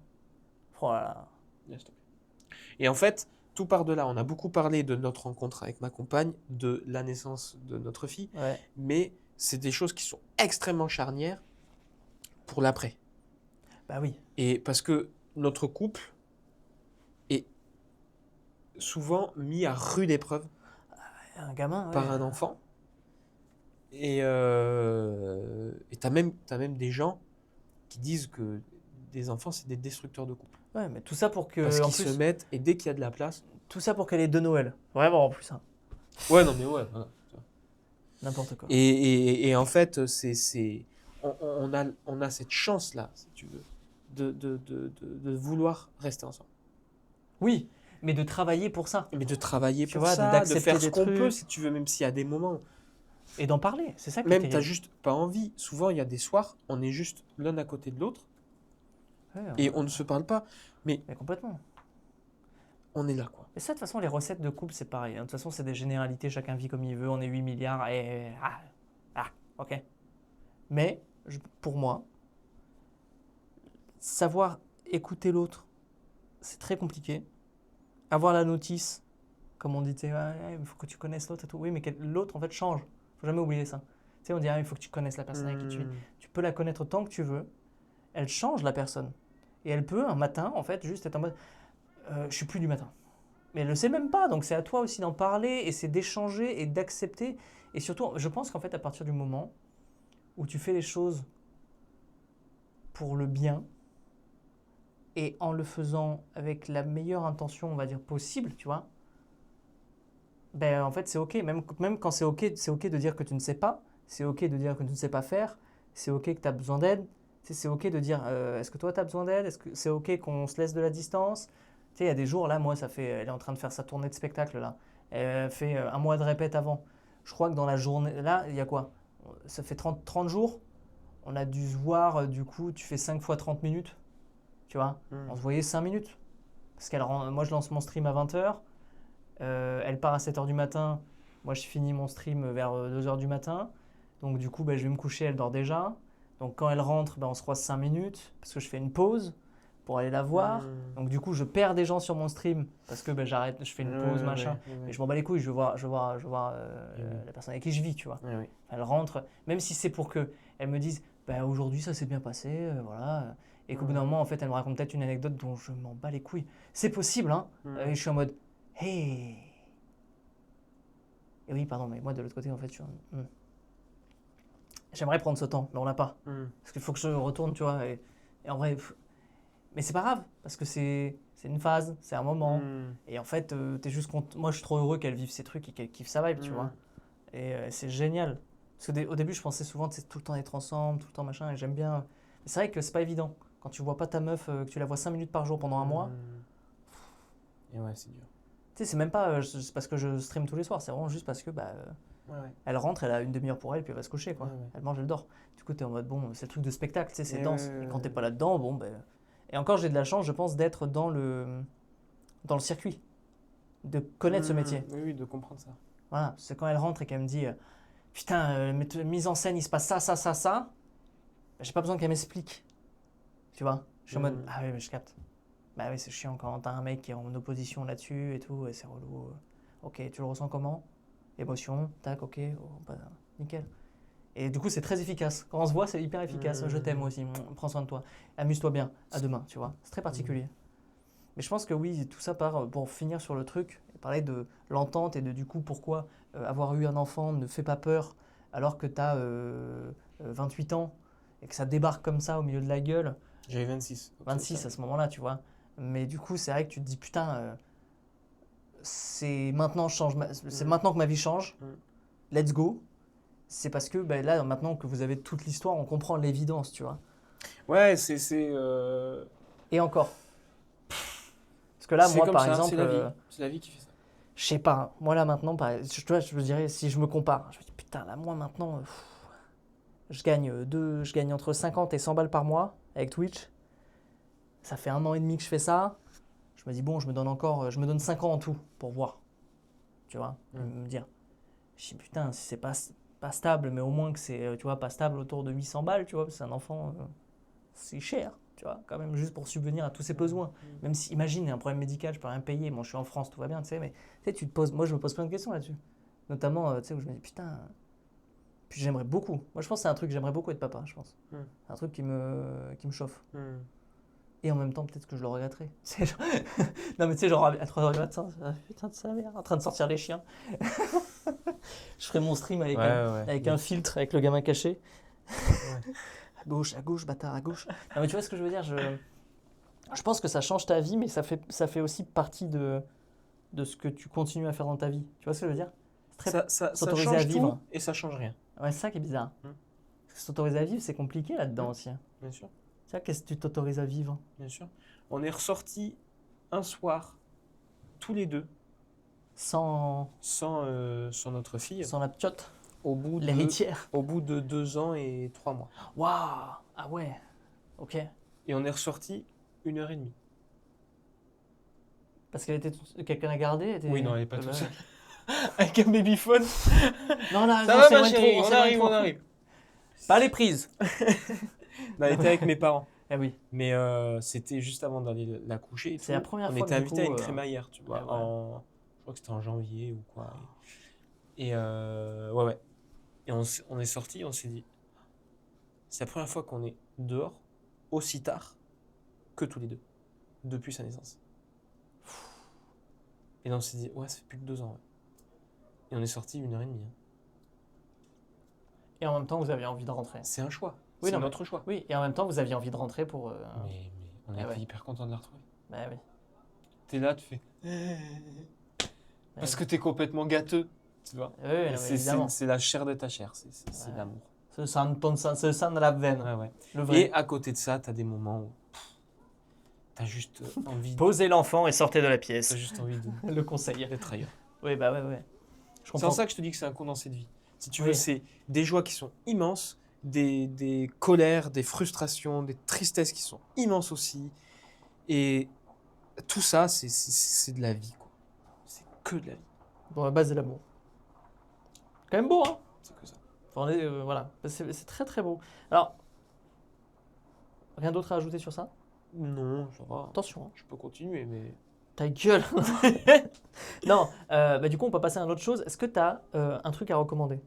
A: Oh là là.
B: Laisse tomber. Et en fait, tout part de là. On a beaucoup parlé de notre rencontre avec ma compagne, de la naissance de notre fille,
A: Ouais.
B: mais c'est des choses qui sont extrêmement charnières pour l'après.
A: Bah oui.
B: Et parce que notre couple est souvent mis à rude épreuve
A: Un gamin. Ouais.
B: par un enfant. Et t'as même des gens qui disent que des enfants, c'est des destructeurs de couple.
A: Ouais, mais tout ça pour que.
B: Parce
A: en
B: qu'ils
A: plus,
B: se mettent, et dès qu'il y a de la place...
A: tout ça pour qu'elle ait deux Noël. Vraiment en plus. Hein.
B: Ouais, non mais ouais, voilà.
A: N'importe quoi.
B: Et en fait, on a cette chance-là, si tu veux, de vouloir rester ensemble.
A: Oui, mais de travailler pour ça.
B: Mais de travailler
A: Tu
B: pour
A: vois,
B: ça, de
A: d'accepter
B: faire
A: des
B: ce qu'on peut,
A: trucs.
B: si tu veux, même s'il y a des moments.
A: Et d'en parler, c'est ça qui est
B: Même, t'as
A: terrible.
B: juste pas envie. Souvent, il y a des soirs, on est juste l'un à côté de l'autre
A: Ouais,
B: et on ne se parle pas. Mais
A: mais complètement.
B: on est là, quoi.
A: Et ça, de toute façon, les recettes de couple, c'est pareil, hein. De toute façon, c'est des généralités, chacun vit comme il veut, on est 8 milliards, et... ok. Mais, pour moi, savoir écouter l'autre, c'est très compliqué. Avoir la notice, comme on dit, tu sais, il faut que tu connaisses l'autre et tout. Oui, mais l'autre, en fait, change. Faut jamais oublier ça. Tu sais, on dit, il faut que tu connaisses la personne avec qui tu vis. Tu peux la connaître tant que tu veux. Elle change, la personne. Et elle peut, un matin, en fait, juste être en mode, je suis plus du matin. Mais elle le sait même pas, donc c'est à toi aussi d'en parler, et c'est d'échanger et d'accepter. Et surtout, je pense qu'en fait, à partir du moment où tu fais les choses pour le bien, et en le faisant avec la meilleure intention, on va dire, possible, tu vois, ben en fait, c'est ok. Même quand c'est ok de dire que tu ne sais pas, c'est ok de dire que tu ne sais pas faire, c'est ok que tu as besoin d'aide, c'est ok de dire est-ce que toi tu as besoin d'aide, est-ce que c'est ok qu'on se laisse de la distance. Tu sais, il y a des jours, là, moi, elle est en train de faire sa tournée de spectacle, là. Elle fait un mois de répète avant. Je crois que dans la journée, là, il y a quoi? Ça fait 30 jours. On a dû se voir, du coup, tu fais 5 fois 30 minutes, tu vois. On se voyait 5 minutes. Parce moi, je lance mon stream à 20h. Elle part à 7h du matin. Moi, je finis mon stream vers 2h du matin. Donc, du coup, je vais me coucher, elle dort déjà. Donc, quand elle rentre, on se croise 5 minutes parce que je fais une pause pour aller la voir. Donc, du coup, je perds des gens sur mon stream parce que j'arrête, je fais une pause, machin. Et je m'en bats les couilles, je veux voir la personne avec qui je vis, tu vois. Elle rentre, même si c'est pour qu'elle me dise aujourd'hui, ça s'est bien passé, voilà. Et qu'au bout d'un moment, en fait, elle me raconte peut-être une anecdote dont je m'en bats les couilles. C'est possible, hein. Et je suis en mode hey. Et oui, pardon, mais moi de l'autre côté, en fait, j'aimerais prendre ce temps, mais on l'a pas. Parce qu'il faut que je retourne, tu vois. Et en vrai, mais c'est pas grave, parce que c'est une phase, c'est un moment. Et en fait, t'es juste moi, je suis trop heureux qu'elle vive ces trucs et qu'elle kiffe sa vibe, tu vois. Et c'est génial. Parce qu'au début, je pensais souvent, tout le temps être ensemble, tout le temps machin, et j'aime bien. Mais c'est vrai que c'est pas évident. Quand tu vois pas ta meuf, que tu la vois 5 minutes par jour pendant un mois.
B: Et ouais, c'est dur.
A: Tu sais, c'est même pas c'est parce que je stream tous les soirs, c'est vraiment juste parce que elle rentre, elle a une demi-heure pour elle, puis elle va se coucher, quoi. Elle mange, elle dort. Du coup, t'es en mode, bon, c'est le truc de spectacle, tu sais, c'est dense. Et quand t'es pas là-dedans, bon, Et encore, j'ai de la chance, je pense, d'être dans le circuit, de connaître ce métier.
B: Oui, de comprendre ça.
A: Voilà, c'est quand elle rentre et qu'elle me dit, putain, mise en scène, il se passe ça, ça, ça, ça. J'ai pas besoin qu'elle m'explique. Tu vois? Je suis en mode, ah oui, mais je capte. Bah oui, c'est chiant quand t'as un mec qui est en opposition là-dessus et tout, et c'est relou. Ok, tu le ressens comment? Émotion, tac, ok, nickel. Et du coup, c'est très efficace. Quand on se voit, c'est hyper efficace. Je t'aime aussi, prends soin de toi. Amuse-toi bien, à demain, tu vois. C'est très particulier. Mais je pense que oui, tout ça part, pour finir sur le truc, et parler de l'entente et de du coup pourquoi avoir eu un enfant ne fait pas peur alors que t'as 28 ans et que ça débarque comme ça au milieu de la gueule.
B: J'avais 26.
A: 26 à ce moment-là, tu vois. Mais du coup, c'est vrai que tu te dis, putain, c'est maintenant, c'est maintenant que ma vie change. Let's go. C'est parce que là, maintenant que vous avez toute l'histoire, on comprend l'évidence, tu vois.
B: Ouais,
A: Et encore. Parce que là, moi,
B: comme
A: par
B: ça,
A: exemple,
B: c'est la vie qui fait ça.
A: je sais pas. Moi, là, maintenant, je me dirais, si je me compare, je me dis, putain, là, moi, maintenant, je gagne entre 50 et 100 balles par mois avec Twitch. Ça fait 1 an et demi que je fais ça. Je me dis, bon, je me donne 5 ans en tout pour voir. Tu vois, me dire. Je dis, putain, si c'est pas stable, mais au moins que c'est, tu vois, pas stable autour de 800 balles, tu vois, parce que c'est un enfant, c'est cher, tu vois, quand même, juste pour subvenir à tous ses besoins. Même si, imagine, il y a un problème médical, je peux rien payer, moi je suis en France, tout va bien, tu sais, mais tu sais, moi je me pose plein de questions là-dessus. Notamment, tu sais, où je me dis, putain, puis j'aimerais beaucoup. Moi je pense que c'est un truc, j'aimerais beaucoup être papa, je pense. C'est un truc qui me chauffe. Et en même temps, peut-être que je le regretterai. Non, mais tu sais, genre à 3h du matin, putain de sa mère, en train de sortir les chiens. Je ferai mon stream avec un filtre, avec le gamin caché. À gauche, bâtard, à gauche. Non, mais tu vois ce que je veux dire, je pense que ça change ta vie, mais ça fait aussi partie de ce que tu continues à faire dans ta vie. Tu vois ce que je veux dire?
B: Ça
A: s'autoriser
B: change
A: à vivre.
B: Tout et ça change rien.
A: Ouais, c'est ça qui est bizarre. S'autoriser à vivre, c'est compliqué là-dedans aussi.
B: Bien sûr.
A: Ça, qu'est-ce que tu t'autorises à vivre?
B: bien sûr. On est ressortis un soir, tous les deux,
A: Sans,
B: sans notre fille,
A: sans la piotte,
B: au bout
A: l'héritière.
B: de 2 ans et 3 mois.
A: Waouh! Ah ouais, ok.
B: Et on est ressortis 1 heure et demie.
A: Parce qu'elle était quelqu'un à garder?
B: Oui, non, elle n'est pas
A: Bah
B: toute
A: ouais.
B: seule. Avec un babyphone.
A: Non, là,
B: Ça
A: non,
B: va,
A: c'est
B: ma
A: loin
B: chérie,
A: trop,
B: on
A: c'est loin
B: arrive,
A: trop.
B: on arrive.
A: Pas les prises.
B: On a été avec mes parents.
A: Eh oui,
B: Mais c'était juste avant d'aller la coucher et
A: c'est
B: tout.
A: la première
B: On
A: fois
B: était
A: que du
B: invités à
A: coup,
B: une crémaillère, tu vois.
A: ouais.
B: Je crois que c'était en janvier ou quoi. Et ouais, ouais. Et on est sortis, on s'est dit, c'est la première fois qu'on est dehors aussi tard que tous les deux, depuis sa naissance. Et là, on s'est dit, ouais, ça fait plus de 2 ans. Ouais. Et on est sortis 1 heure et demie. Hein.
A: Et en même temps, vous aviez envie de rentrer.
B: C'est un choix.
A: Oui,
B: C'est
A: non, mais-
B: notre choix.
A: Oui, et en même temps, vous aviez envie de rentrer pour.
B: Mais on a
A: Ah
B: été
A: ouais.
B: hyper content de la retrouver.
A: Bah oui.
B: T'es là, tu fais. Parce que t'es complètement gâteux, tu vois.
A: Oui, non, mais évidemment.
B: C'est la chair de ta chair, c'est
A: Ouais.
B: de l'amour.
A: Ce sang de la veine.
B: Ouais, ouais.
A: Le vrai.
B: Et à côté de ça, t'as des moments où t'as juste envie,
A: Posez l'enfant et sortez de la pièce.
B: t'as juste envie
A: Le conseil.
B: d'être ailleurs.
A: Oui, bah ouais. Je
B: C'est
A: comprends.
B: en ça que je te dis que c'est un condensé de vie. Si tu veux,
A: Oui.
B: c'est des joies qui sont immenses, des colères, des frustrations, des tristesses qui sont immenses aussi. Et tout ça, c'est de la vie, quoi. C'est que de la vie.
A: Bon, la base de l'amour. Quand même beau, hein?
B: C'est que ça.
A: Enfin, voilà. C'est très très beau. Alors, rien d'autre à ajouter sur ça?
B: Non, ça va.
A: Attention, hein.
B: Je peux continuer, mais.
A: Ta gueule. Non, bah du coup, on peut passer à une autre chose. Est-ce que tu as un truc à recommander?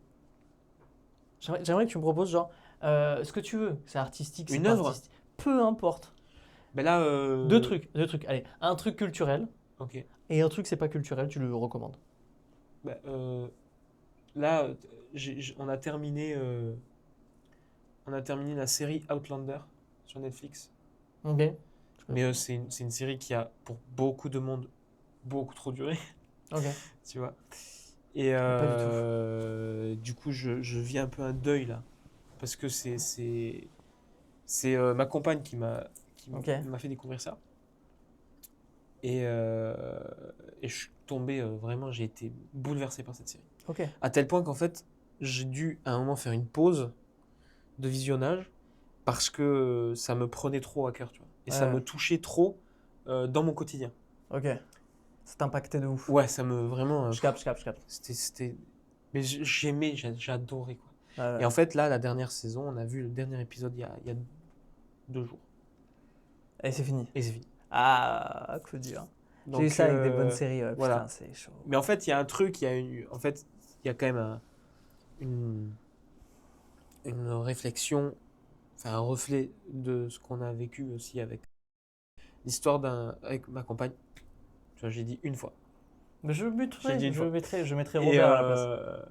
A: J'aimerais que tu me proposes, genre, ce que tu veux. C'est artistique, c'est
B: Une
A: pas
B: œuvre?
A: artistique. Peu importe.
B: Ben là.
A: Deux trucs. Allez, un truc culturel
B: Ok.
A: et un truc c'est pas culturel, tu le recommandes.
B: Bah, là, on a terminé la série Outlander sur Netflix.
A: Ok.
B: Mais c'est une série qui a, pour beaucoup de monde, beaucoup trop duré,
A: Ok.
B: tu vois. Et
A: Pas
B: du coup, je vis un peu un deuil là. Parce que c'est ma compagne qui
A: Ok.
B: m'a fait découvrir ça. Et je suis tombé, vraiment, j'ai été bouleversé par cette série.
A: Ok.
B: À tel point qu'en fait, j'ai dû à un moment faire une pause de visionnage parce que ça me prenait trop à cœur, tu vois. Et ça
A: Ouais.
B: me touchait trop dans mon quotidien.
A: Ok. Ça t'impactait de ouf.
B: Ouais, ça me vraiment.
A: Je capte.
B: C'était. Mais j'aimais, j'adorais quoi.
A: Ouais.
B: Et en fait, là, la dernière saison, on a vu le dernier épisode il y a 2 jours.
A: Et c'est fini.
B: Et c'est fini.
A: Ah, coup dur. J'ai
B: Donc,
A: eu ça avec des bonnes séries.
B: voilà.
A: Putain, c'est chaud.
B: Mais en fait, il y a un truc, en fait, il y a quand même une réflexion, enfin un reflet de ce qu'on a vécu aussi avec l'histoire avec ma compagne. Tu vois, j'ai dit une fois.
A: Mais je
B: J'ai dit une fois.
A: mettrai
B: Et,
A: Robert à la place.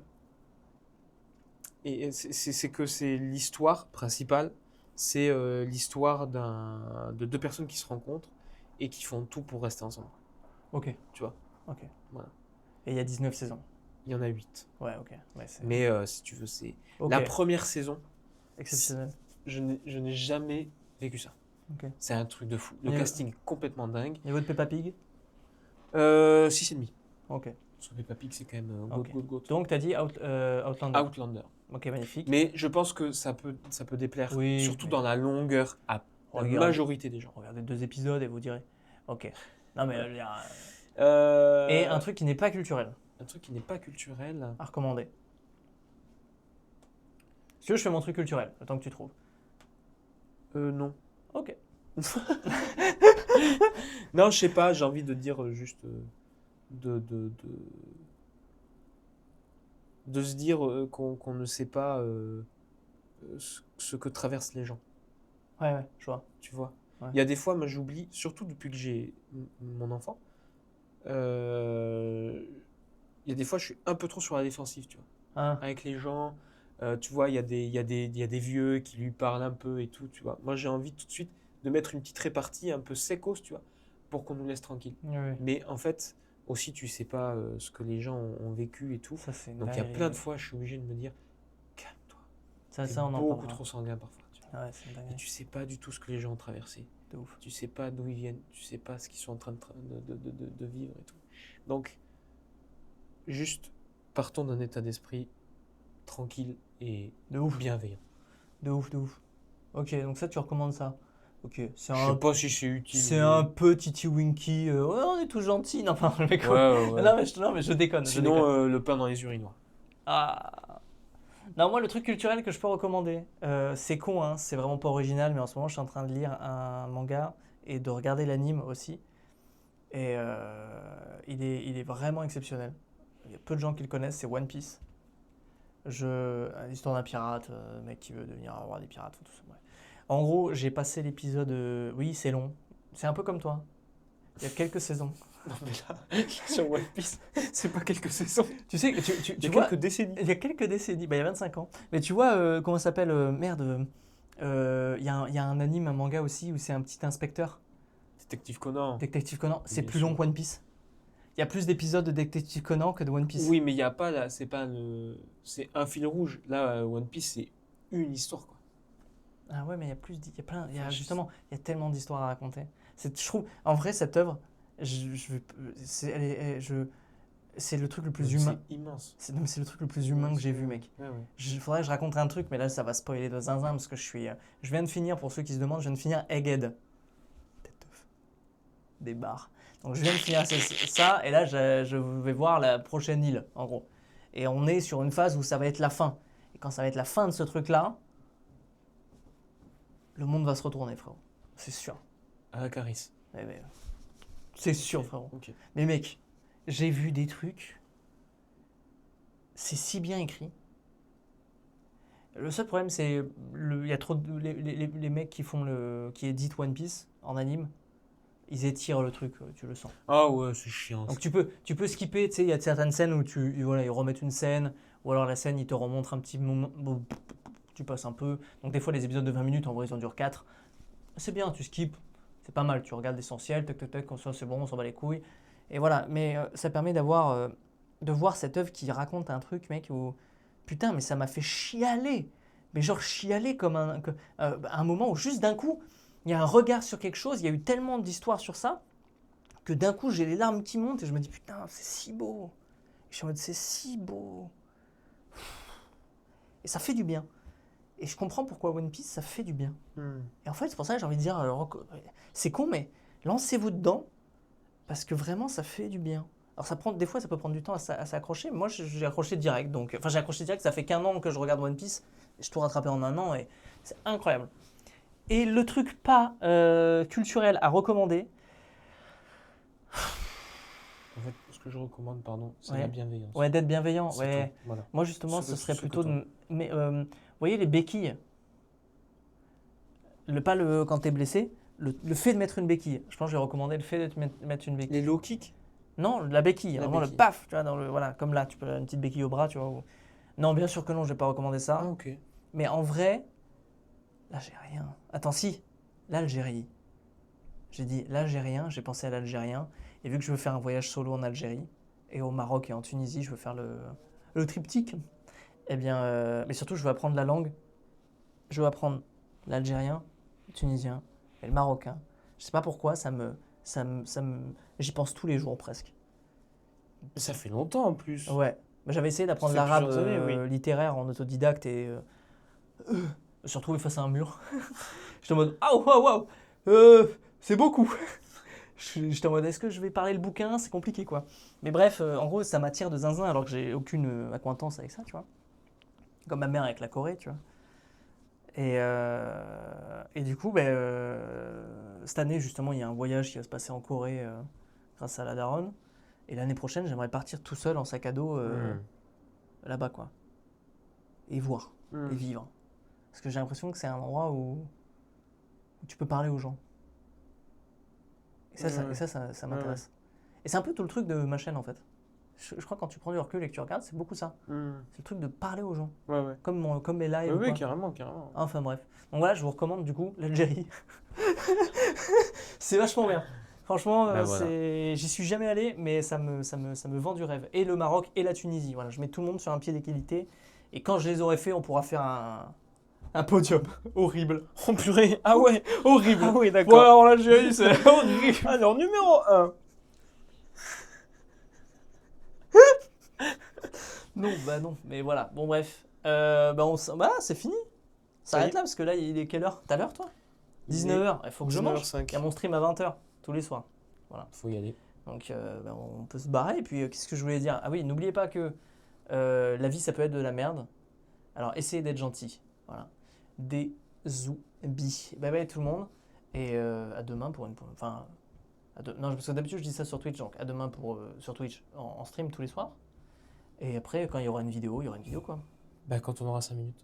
B: et c'est que c'est l'histoire principale, c'est l'histoire de 2 personnes qui se rencontrent et qui font tout pour rester ensemble.
A: Ok.
B: Tu vois.
A: Ok.
B: Voilà.
A: Et il y a 19 saisons.
B: Il y en a 8.
A: Ouais, ok. Ouais, c'est
B: Mais si tu veux, c'est
A: ok.
B: la première saison.
A: Exceptionnel.
B: Je n'ai jamais vécu ça.
A: Ok.
B: C'est un truc de fou. Le
A: Et
B: casting est complètement dingue.
A: Niveau de Peppa Pig?
B: 6,5.
A: Ok.
B: Sur Peppa Pig, c'est quand même
A: Ok.
B: goat.
A: Donc, tu as dit Outlander.
B: Outlander.
A: Ok, magnifique.
B: Mais je pense que ça peut déplaire,
A: Oui,
B: surtout
A: mais-
B: dans la longueur, à la
A: Regarde.
B: majorité des gens.
A: Regardez 2 épisodes et vous direz. Ok. Non, mais.
B: Euh,
A: Et un truc qui n'est pas culturel
B: un truc qui n'est pas culturel.
A: à recommander. Si tu veux, je fais mon truc culturel, le temps que tu trouves.
B: Non.
A: Ok.
B: Non, je sais pas, j'ai envie de dire juste de se dire qu'on ne sait pas ce que traversent les gens,
A: Ouais, je vois.
B: tu vois.
A: Ouais.
B: Il y a des fois, moi j'oublie, surtout depuis que j'ai mon enfant, il y a des fois je suis un peu trop sur la défensive, tu vois.
A: Hein.
B: Avec les gens, tu vois, il y a des vieux qui lui parlent un peu et tout, tu vois. Moi j'ai envie tout de suite de mettre une petite répartie un peu secos, tu vois, pour qu'on nous laisse tranquille.
A: Oui, oui.
B: Mais en fait, aussi tu sais pas ce que les gens ont vécu et tout.
A: Ça, c'est une
B: Donc il y a
A: dinguerie.
B: plein de fois, je suis obligé de me dire, calme-toi.
A: Ça,
B: T'es
A: on en
B: beaucoup
A: parlera.
B: trop sanguin parfois. Tu vois.
A: Ouais, c'est une
B: Et
A: dinguerie.
B: tu sais pas du tout ce que les gens ont traversé.
A: De ouf.
B: Tu sais pas d'où ils viennent. Tu sais pas ce qu'ils sont en train de vivre et tout. Donc, juste partons d'un état d'esprit tranquille et
A: De ouf.
B: bienveillant.
A: De ouf, de ouf. Ok, donc ça, tu recommandes ça. Ok,
B: Je sais pas si c'est utile.
A: c'est un peu Titi Winky. Ouais, on est tous gentils. Non, enfin, le mec.
B: Ouais, ouais.
A: Non, mais je déconne. Je
B: Sinon,
A: déconne.
B: le pain dans les urinoirs.
A: Ah. Non, moi, le truc culturel que je peux recommander, c'est con, hein, c'est vraiment pas original, mais en ce moment, je suis en train de lire un manga et de regarder l'anime aussi. Et il est vraiment exceptionnel. Il y a peu de gens qui le connaissent, c'est One Piece. L'histoire d'un pirate, mec qui veut devenir un roi des pirates, tout ça. Ouais. En gros, j'ai passé l'épisode. Oui, c'est long. C'est un peu comme toi. Il y a quelques saisons.
B: Non, mais là, sur One Piece, c'est pas quelques saisons.
A: Tu sais,
B: Il y a
A: vois,
B: quelques décennies.
A: il y a quelques décennies, bah, il y a 25 ans. Mais tu vois, comment ça s'appelle merde. Il y a un anime, un manga aussi où c'est un petit inspecteur,
B: Détective Conan.
A: Détective Conan. C'est
B: Bien
A: plus
B: sûr.
A: long que One Piece. Il y a plus d'épisodes de Détective Conan que de One Piece.
B: Oui, mais il y a pas là, c'est pas le, c'est un fil rouge. Là, One Piece, c'est une histoire quoi.
A: Ah ouais, mais il y a plus, il y a plein, il y a
B: Enfin,
A: justement, il y a tellement d'histoires à raconter. Je trouve, en vrai, cette œuvre, c'est le truc le plus humain.
B: C'est immense.
A: Non, mais c'est le truc le plus humain que j'ai vu, mec.
B: Ouais, ouais.
A: Il faudrait que je raconte un truc, mais là, ça va spoiler de zinzin parce que je viens de finir, pour ceux qui se demandent, je viens de finir Egghead. Tête d'œuf. Des barres. Donc, je viens de finir ça, et là, je vais voir la prochaine île, en gros. Et on est sur une phase où ça va être la fin. Et quand ça va être la fin de ce truc-là, le monde va se retourner, frérot. C'est sûr.
B: À la Caris.
A: Mais c'est sûr, frérot.
B: Ok.
A: Mais mec, j'ai vu des trucs. C'est si bien écrit. Le seul problème, c'est il y a trop de, les mecs qui éditent One Piece en anime, ils étirent le truc, tu le sens.
B: Ah ouais, c'est chiant.
A: Donc tu peux skipper, tu sais, il y a certaines scènes où voilà, ils remettent une scène, ou alors la scène, ils te remontrent un petit moment, bon, tu passes un peu. Donc des fois, les épisodes de 20 minutes, en vrai, ils en durent 4. C'est bien, tu skippes, c'est pas mal, tu regardes l'essentiel, tac, tac, tac, comme ça, c'est bon, on s'en bat les couilles. Et voilà, mais ça permet de voir cette œuvre qui raconte un truc, mec, où, putain, mais ça m'a fait chialer. Mais genre chialer comme un moment où juste d'un coup, il y a un regard sur quelque chose, il y a eu tellement d'histoires sur ça, que d'un coup, j'ai les larmes qui montent et je me dis, putain, c'est si beau. Et je suis en mode, c'est si beau. Et ça fait du bien. Et je comprends pourquoi One Piece, ça fait du bien. Et en fait, c'est pour ça que j'ai envie de dire, c'est con, mais lancez-vous dedans, parce que vraiment, ça fait du bien. Alors des fois, ça peut prendre du temps à s'accrocher. Moi, j'ai accroché direct. Donc, enfin, j'ai accroché direct. Ça fait qu'un an que je regarde One Piece. Et je tout rattrapé en un an et c'est incroyable. Et le truc pas culturel à recommander.
B: En fait, ce que je recommande, pardon, c'est
A: Ouais.
B: la bienveillance.
A: Ouais, d'être bienveillant.
B: C'est
A: Ouais.
B: tout. Voilà.
A: Moi, justement, ce serait
B: Ce que
A: plutôt
B: toi.
A: de. Mais, vous voyez, les béquilles. Quand t'es blessé, le fait de mettre une béquille. Je pense que j'ai recommandé le fait de mettre une béquille.
B: Les low kicks.
A: Non, la béquille,
B: La
A: vraiment
B: béquille.
A: le paf, tu vois, voilà, comme là, tu peux une petite béquille au bras, tu vois. Non, bien sûr que non, je vais pas recommander ça.
B: Ah ok.
A: Mais en vrai, là, j'ai rien. Attends, si, l'Algérie. J'ai dit l'Algérien, j'ai pensé à l'Algérien. Et vu que je veux faire un voyage solo en Algérie, et au Maroc et en Tunisie, je veux faire le triptyque, eh bien, mais surtout, je veux apprendre la langue. Je veux apprendre l'algérien, le tunisien et le marocain. Je sais pas pourquoi, j'y pense tous les jours presque.
B: Ça fait longtemps en plus.
A: Ouais. Bah, j'avais essayé d'apprendre
B: Ça fait
A: l'arabe
B: plusieurs années, oui.
A: littéraire en autodidacte et je me suis retrouvé face à un mur. J'étais en mode ah waouh waouh, c'est beaucoup. J'étais en mode est-ce que je vais parler le bouquin, c'est compliqué quoi. Mais bref, en gros ça m'attire de zinzin alors que j'ai aucune acquaintance avec ça, tu vois. Comme ma mère avec la Corée, tu vois. Et du coup, cette année justement il y a un voyage qui va se passer en Corée grâce à la daronne. Et l'année prochaine j'aimerais partir tout seul en sac à dos là-bas quoi. Et voir, et vivre. Parce que j'ai l'impression que c'est un endroit où tu peux parler aux gens. Et ça m'intéresse. Et c'est un peu tout le truc de ma chaîne en fait. Je crois que quand tu prends du recul et que tu regardes, c'est beaucoup ça. C'est le truc de parler aux gens.
B: Ouais, ouais.
A: Comme mes lives.
B: Oui,
A: quoi.
B: carrément, carrément.
A: Enfin bref. Donc voilà, je vous recommande du coup l'Algérie. C'est vachement bien. Franchement,
B: Bah, voilà.
A: j'y suis jamais allé, mais ça me vend du rêve. Et le Maroc et la Tunisie. Voilà, je mets tout le monde sur un pied d'égalité. Et quand je les aurai fait, on pourra faire Un podium. Horrible.
B: Oh purée, ah ouais,
A: Horrible.
B: ah oui,
A: Ouais,
B: d'accord.
A: en Algérie, c'est horrible.
B: Alors, numéro 1.
A: Non, bah non, mais voilà. Bon, bref. Bah, c'est fini. Ça
B: Ça y
A: arrête
B: est.
A: là, parce que là, il est quelle heure? T'as l'heure, toi? 19h. Il faut que je mange.
B: 19h05.
A: Il y a mon stream à 20h, tous les soirs.
B: Faut y aller.
A: Donc, on peut se barrer. Et puis, qu'est-ce que je voulais dire? Ah oui, n'oubliez pas que la vie, ça peut être de la merde. Alors, essayez d'être gentil. Voilà. Des zombies. Bye bye tout le monde. Et à demain pour une. Enfin. Non, parce que d'habitude, je dis ça sur Twitch. Donc, à demain sur Twitch en stream tous les soirs. Et après, quand il y aura une vidéo, il y aura une vidéo, quoi.
B: Bah, quand on aura 5 minutes.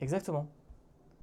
A: Exactement.